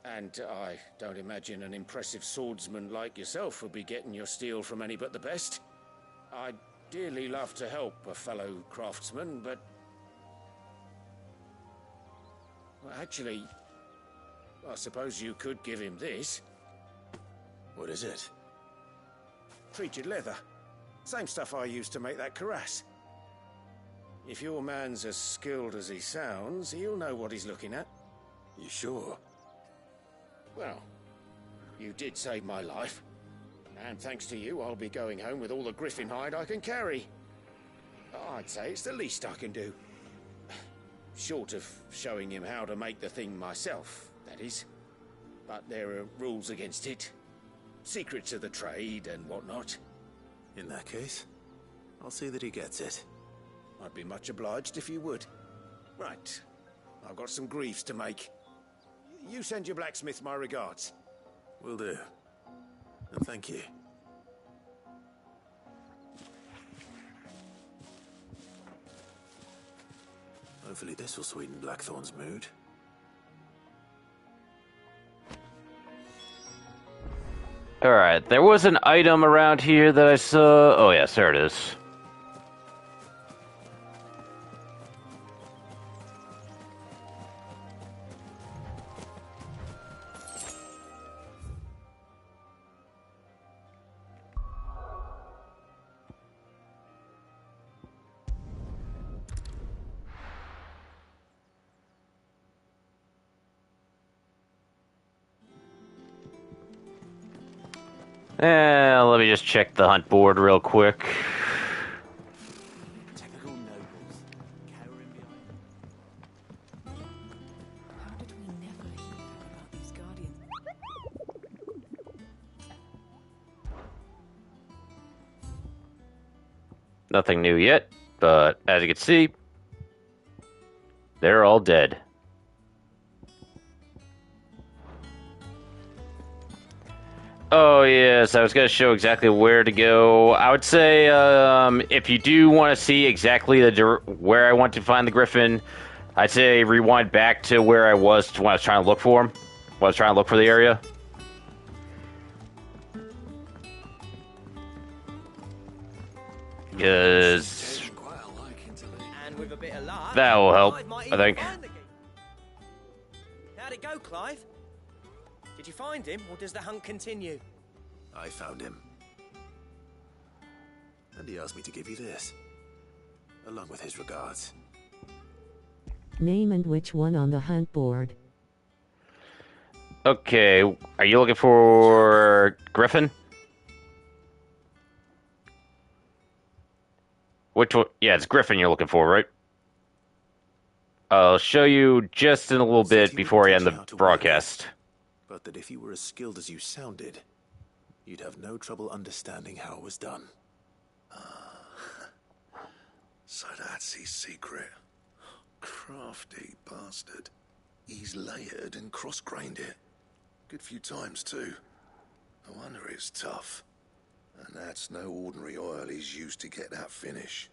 And I don't imagine an impressive swordsman like yourself would be getting your steel from any but the best. I'd dearly love to help a fellow craftsman, but... well, actually, I suppose you could give him this. What is it? Treated leather. Same stuff I used to make that cuirass. If your man's as skilled as he sounds, he'll know what he's looking at. You sure? Well, you did save my life. And thanks to you, I'll be going home with all the griffin hide I can carry. I'd say it's the least I can do. Short of showing him how to make the thing myself, that is. But there are rules against it. Secrets of the trade and whatnot. In that case, I'll see that he gets it. I'd be much obliged if you would. Right. I've got some greaves to make. You send your blacksmith my regards. Will do. And thank you. Hopefully this will sweeten Blackthorn's mood. Alright, there was an item around here that I saw. Oh, yes, there it is. Let me just check the hunt board real quick. Nothing new yet, but as you can see, they're all dead. Oh, yes, I was going to show exactly where to go. I would say if you do want to see exactly where I want to find the Griffin, I'd say rewind back to where I was when I was trying to look for him. When I was trying to look for the area. Because that will help, I think. How'd it go, Clive? Did you find him, or does the hunt continue? I found him. And he asked me to give you this, along with his regards. Name and which one on the hunt board? Okay, are you looking for Griffin? Which one? Yeah, it's Griffin you're looking for, right? I'll show you just in a little bit before I end the broadcast. But that if you were as skilled as you sounded, you'd have no trouble understanding how it was done. So that's his secret. Crafty bastard. He's layered and cross-grained it. Good few times, too. No wonder it's tough. And that's no ordinary oil he's used to get that finish.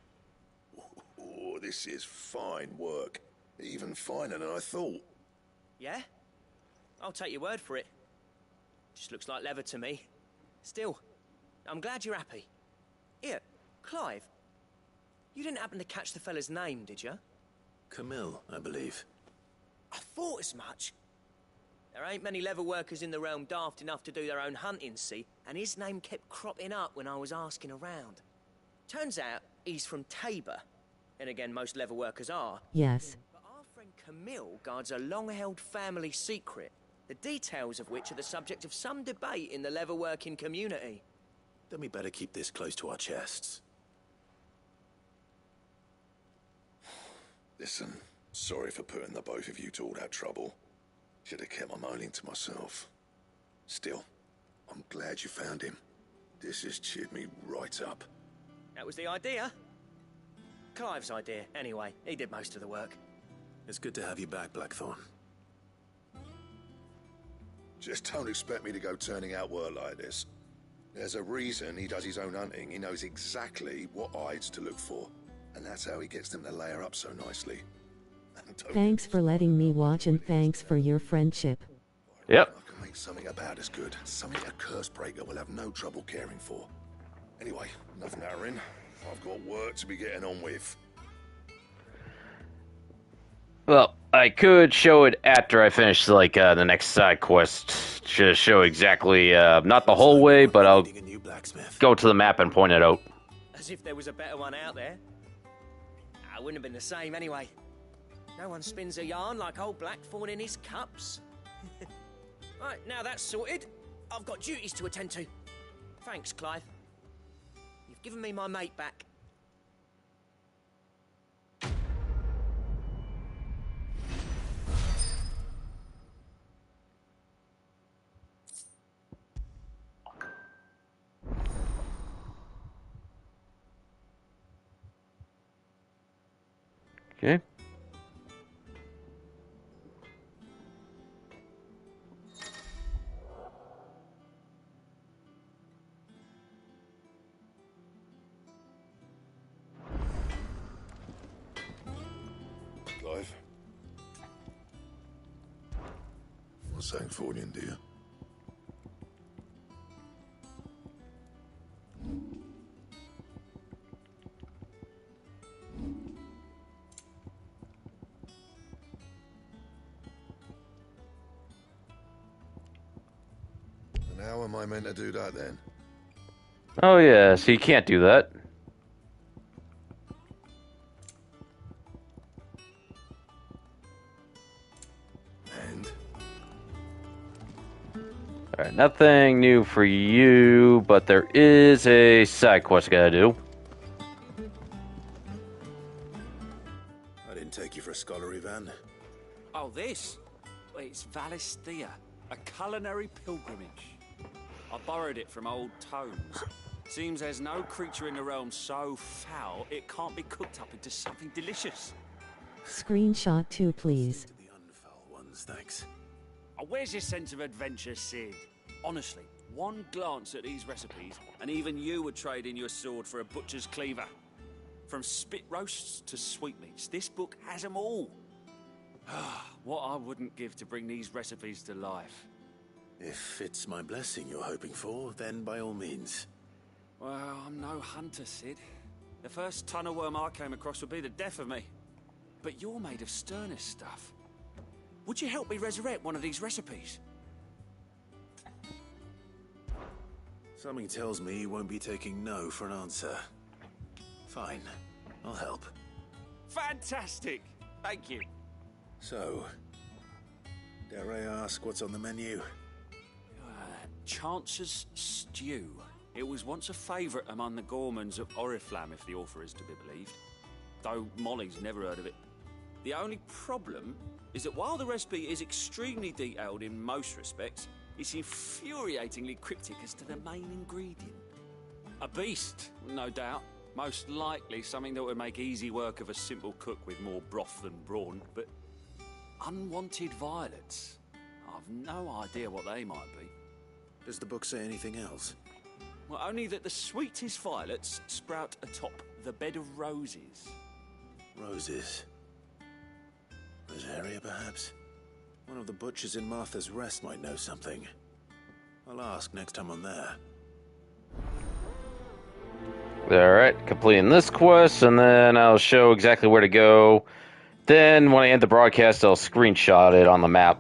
Oh, this is fine work. Even finer than I thought. Yeah? I'll take your word for it. Just looks like leather to me. Still, I'm glad you're happy. Here, Clive. You didn't happen to catch the fella's name, did you? Camille, I believe. I thought as much. There ain't many leather workers in the realm daft enough to do their own hunting, see? And his name kept cropping up when I was asking around. Turns out he's from Tabor. And again, most leather workers are. Yes. But our friend Camille guards a long-held family secret, the details of which are the subject of some debate in the leather-working community. Then we better keep this close to our chests. Listen, sorry for putting the both of you to all that trouble. Should have kept my moaning to myself. Still, I'm glad you found him. This has cheered me right up. That was the idea. Clive's idea, anyway. He did most of the work. It's good to have you back, Blackthorn. Just don't expect me to go turning out work like this. There's a reason he does his own hunting. He knows exactly what hides to look for. And that's how he gets them to layer up so nicely. Thanks for letting me watch and thanks for your friendship. Yep. I can make something about as good. Something a Cursebreaker will have no trouble caring for. Anyway, enough narrowing. I've got work to be getting on with. Well, I could show it after I finish, like, the next side quest. To show exactly, not the whole way, but I'll go to the map and point it out. As if there was a better one out there. I wouldn't have been the same anyway. No one spins a yarn like old Blackthorn in his cups. Right, now that's sorted, I've got duties to attend to. Thanks, Clive. You've given me my mate back. Okay. Clive? What's saying for you, dear? And how am I meant to do that then? Oh, yeah, so you can't do that. Alright, nothing new for you, but there is a side quest I gotta do. I didn't take you for a scholar, Ivan. Oh, this? Well, it's Valisthea, a culinary pilgrimage. I borrowed it from old tomes. Seems there's no creature in the realm so foul it can't be cooked up into something delicious. Screenshot 2, please. Ones, thanks. Oh, where's your sense of adventure, Sid? Honestly, one glance at these recipes, and even you would trade in your sword for a butcher's cleaver. From spit roasts to sweetmeats, this book has them all. What I wouldn't give to bring these recipes to life. If it's my blessing you're hoping for, then by all means. Well, I'm no hunter, Sid. The first tunnel worm I came across would be the death of me. But you're made of sterner stuff. Would you help me resurrect one of these recipes? Something tells me you won't be taking no for an answer. Fine, I'll help. Fantastic! Thank you. So, dare I ask what's on the menu? Chance's Stew. It was once a favourite among the gourmands of Oriflamme, if the author is to be believed. Though Molly's never heard of it. The only problem is that while the recipe is extremely detailed in most respects, it's infuriatingly cryptic as to the main ingredient. A beast, no doubt. Most likely something that would make easy work of a simple cook with more broth than brawn, but unwanted violets. I've no idea what they might be. Does the book say anything else? Well, only that the sweetest violets sprout atop the bed of roses. Roses. Rosaria, perhaps? One of the butchers in Martha's Rest might know something. I'll ask next time I'm there. Alright, completing this quest, and then I'll show exactly where to go. Then, when I end the broadcast, I'll screenshot it on the map.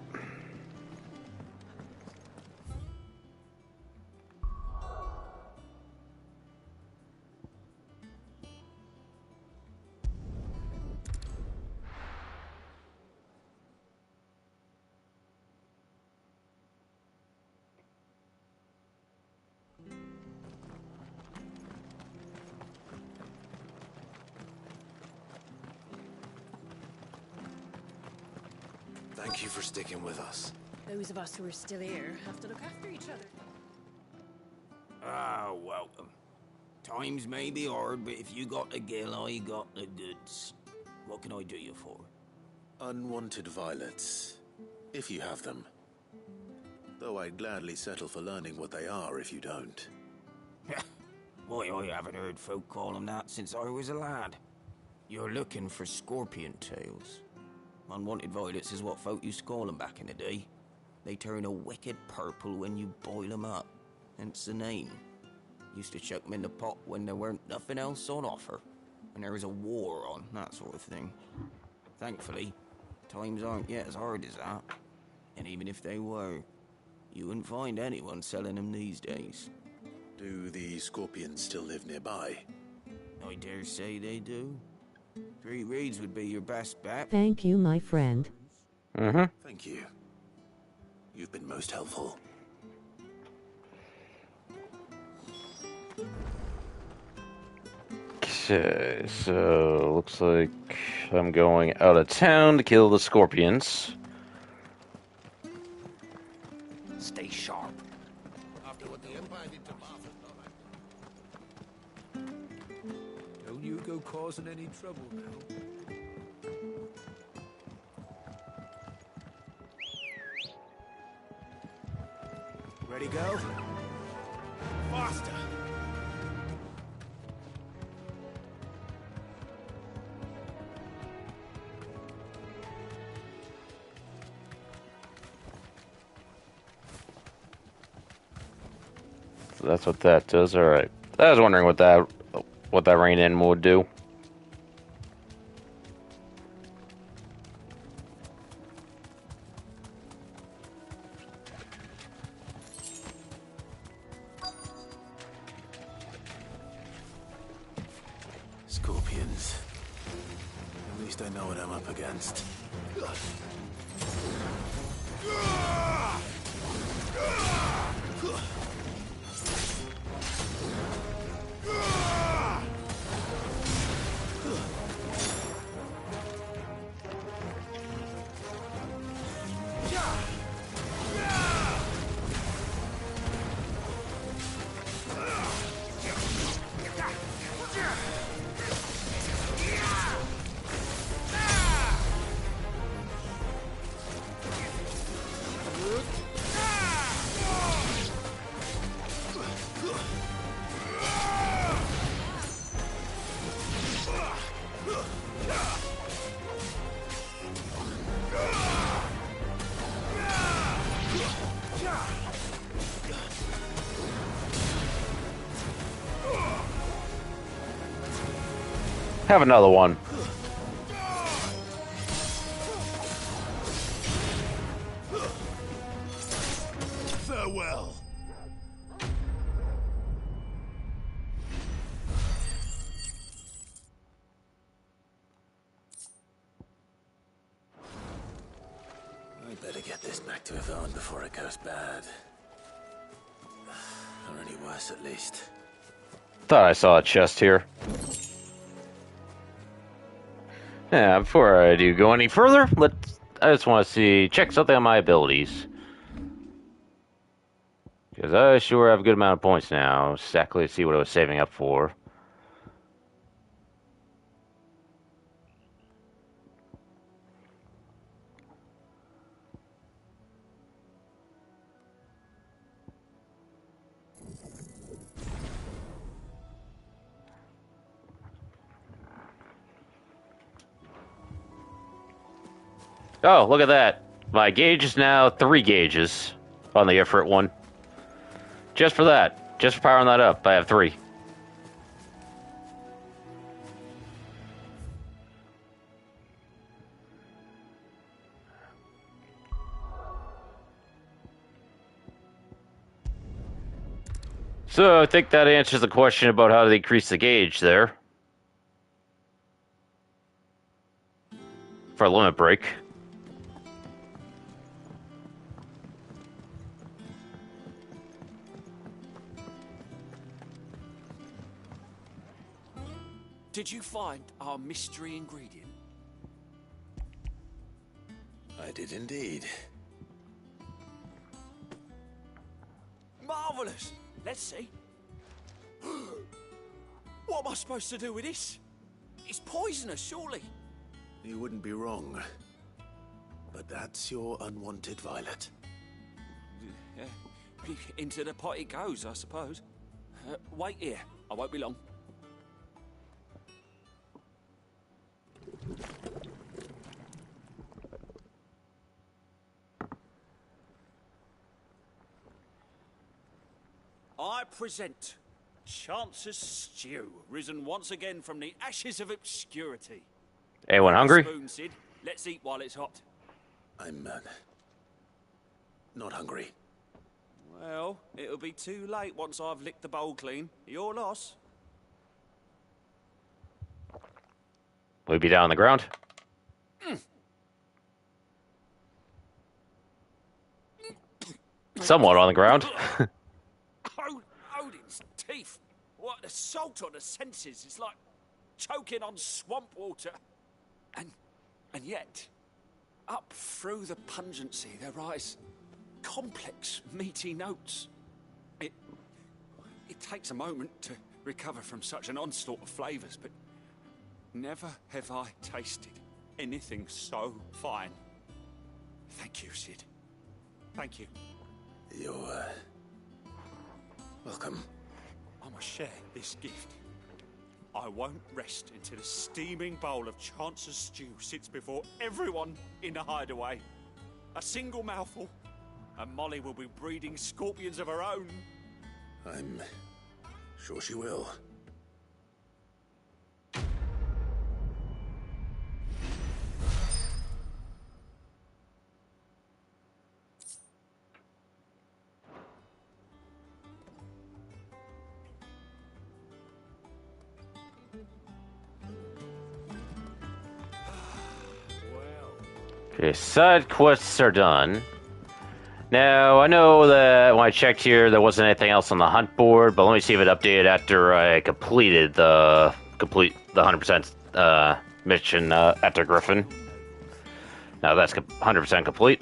Thank you for sticking with us. Those of us who are still here have to look after each other. Ah, welcome. Times may be hard, but if you got the gill, I got the goods. What can I do you for? Unwanted violets, if you have them. Though I'd gladly settle for learning what they are if you don't. Why, I haven't heard folk call them that since I was a lad. You're looking for scorpion tails. Unwanted violets is what folk used to call them back in the day. They turn a wicked purple when you boil them up, hence the name. Used to chuck them in the pot when there weren't nothing else on offer, and there was a war on, that sort of thing. Thankfully, times aren't yet as hard as that. And even if they were, you wouldn't find anyone selling them these days. Do the scorpions still live nearby? I dare say they do. 3 reeds would be your best bet. Thank you, my friend. Thank you. You've been most helpful. Okay, so looks like I'm going out of town to kill the scorpions. Stay sharp. After what the Empire did to Martha, Don't you go causing any trouble now. Ready, go? Faster! So that's what that does. All right. I was wondering what that rain in would do. Scorpions. At least I know what I'm up against. Have another one. Farewell. I better get this back to Yvonne before it goes bad. Or any worse, at least. Thought I saw a chest here. Yeah, before I do go any further, I just want to check something on my abilities. Because I sure have a good amount of points now. Exactly to see what I was saving up for. Oh, look at that. My gauge is now 3 gauges on the Ifrit one. Just for that. Just for powering that up, I have 3. So I think that answers the question about how to decrease the gauge there. For a limit break. Did you find our mystery ingredient? I did indeed. Marvelous! Let's see. What am I supposed to do with this? It's poisonous, surely. You wouldn't be wrong. But that's your unwanted violet. Yeah. Into the pot it goes, I suppose. Wait here. I won't be long. I present Chance's Stew, risen once again from the ashes of obscurity. Anyone hungry? Spoon, Sid. Let's eat while it's hot. I'm not hungry. Well, it'll be too late once I've licked the bowl clean. Your loss. Will we be down on the ground? Somewhat on the ground. Odin's teeth. What assault on the senses. It's like choking on swamp water. And yet, up through the pungency there rise complex, meaty notes. It takes a moment to recover from such an onslaught of flavors, but never have I tasted anything so fine. Thank you, Sid. Thank you. You're welcome. I must share this gift. I won't rest until a steaming bowl of Chance's Stew sits before everyone in the hideaway. A single mouthful, and Molly will be breeding scorpions of her own. I'm sure she will. Okay, side quests are done. Now, I know that when I checked here, there wasn't anything else on the hunt board, but let me see if it updated after I completed the 100% mission after Griffin. Now that's 100% complete.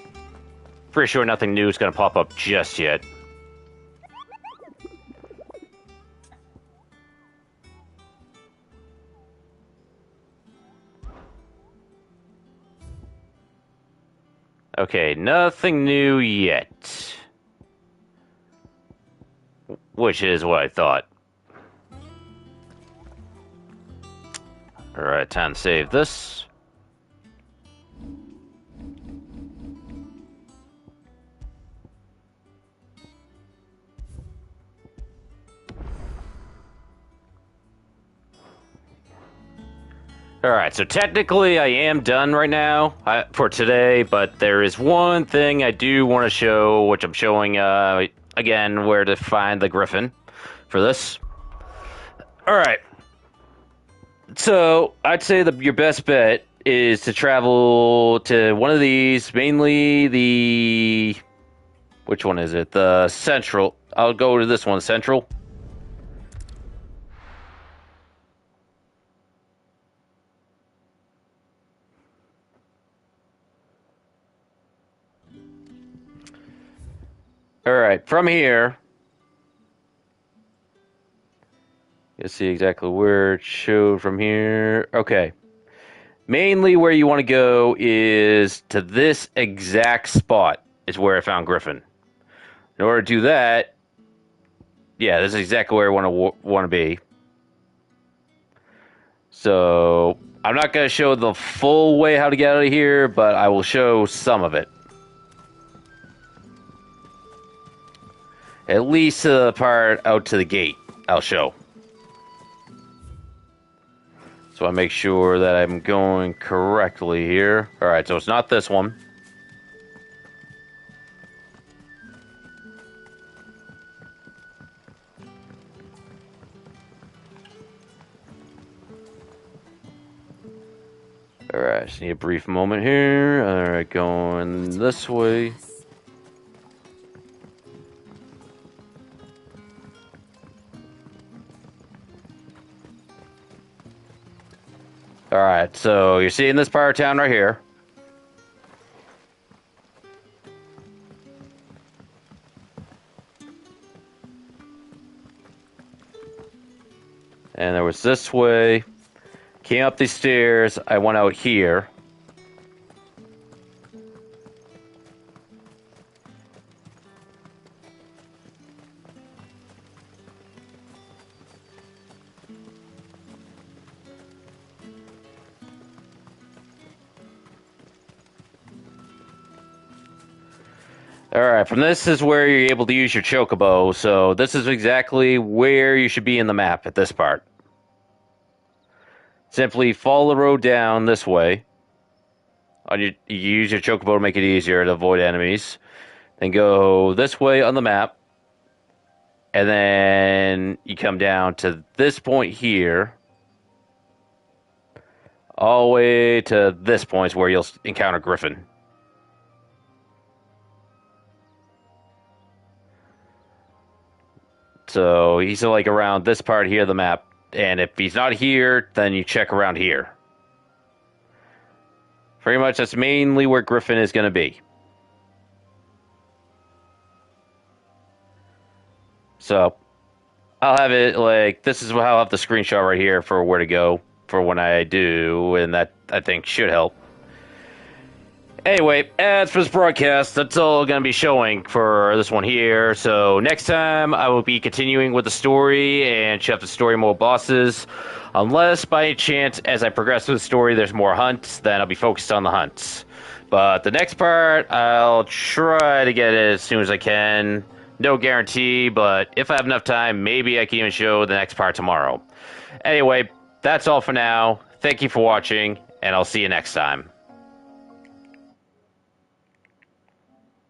Pretty sure nothing new is going to pop up just yet. Okay, nothing new yet. Which is what I thought. Alright, time to save this. Alright, so technically I am done right now for today, but there is one thing I do want to show, which I'm showing, again, where to find the griffin for this. Alright. So, I'd say your best bet is to travel to one of these, mainly the... Which one is it? The Central. I'll go to this one, Central. Alright, from here... You'll see exactly where it showed from here. Okay. Mainly where you want to go is to this exact spot is where I found Griffin. In order to do that, yeah, this is exactly where I want to be. So, I'm not going to show the full way how to get out of here, but I will show some of it. At least the part out to the gate, I'll show. So I make sure that I'm going correctly here. Alright, so it's not this one. Alright, just need a brief moment here. Alright, going this way. Alright, so you're seeing this part of town right here. And there was this way. Came up these stairs. I went out here. Alright, from this is where you're able to use your chocobo, so this is exactly where you should be in the map at this part. Simply follow the road down this way. You use your chocobo to make it easier to avoid enemies. Then go this way on the map. And then you come down to this point here. All the way to this point is where you'll encounter Griffin. So he's like around this part here of the map. And if he's not here, then you check around here. Pretty much that's mainly where Griffin is going to be. So I'll have it like, this is how I'll have the screenshot right here for where to go for when I do. And that I think should help. Anyway, as for this broadcast, that's all I'm going to be showing for this one here. So next time, I will be continuing with the story and check the story mode bosses. Unless, by any chance, as I progress with the story, there's more hunts, then I'll be focused on the hunts. But the next part, I'll try to get it as soon as I can. No guarantee, but if I have enough time, maybe I can even show the next part tomorrow. Anyway, that's all for now. Thank you for watching, and I'll see you next time.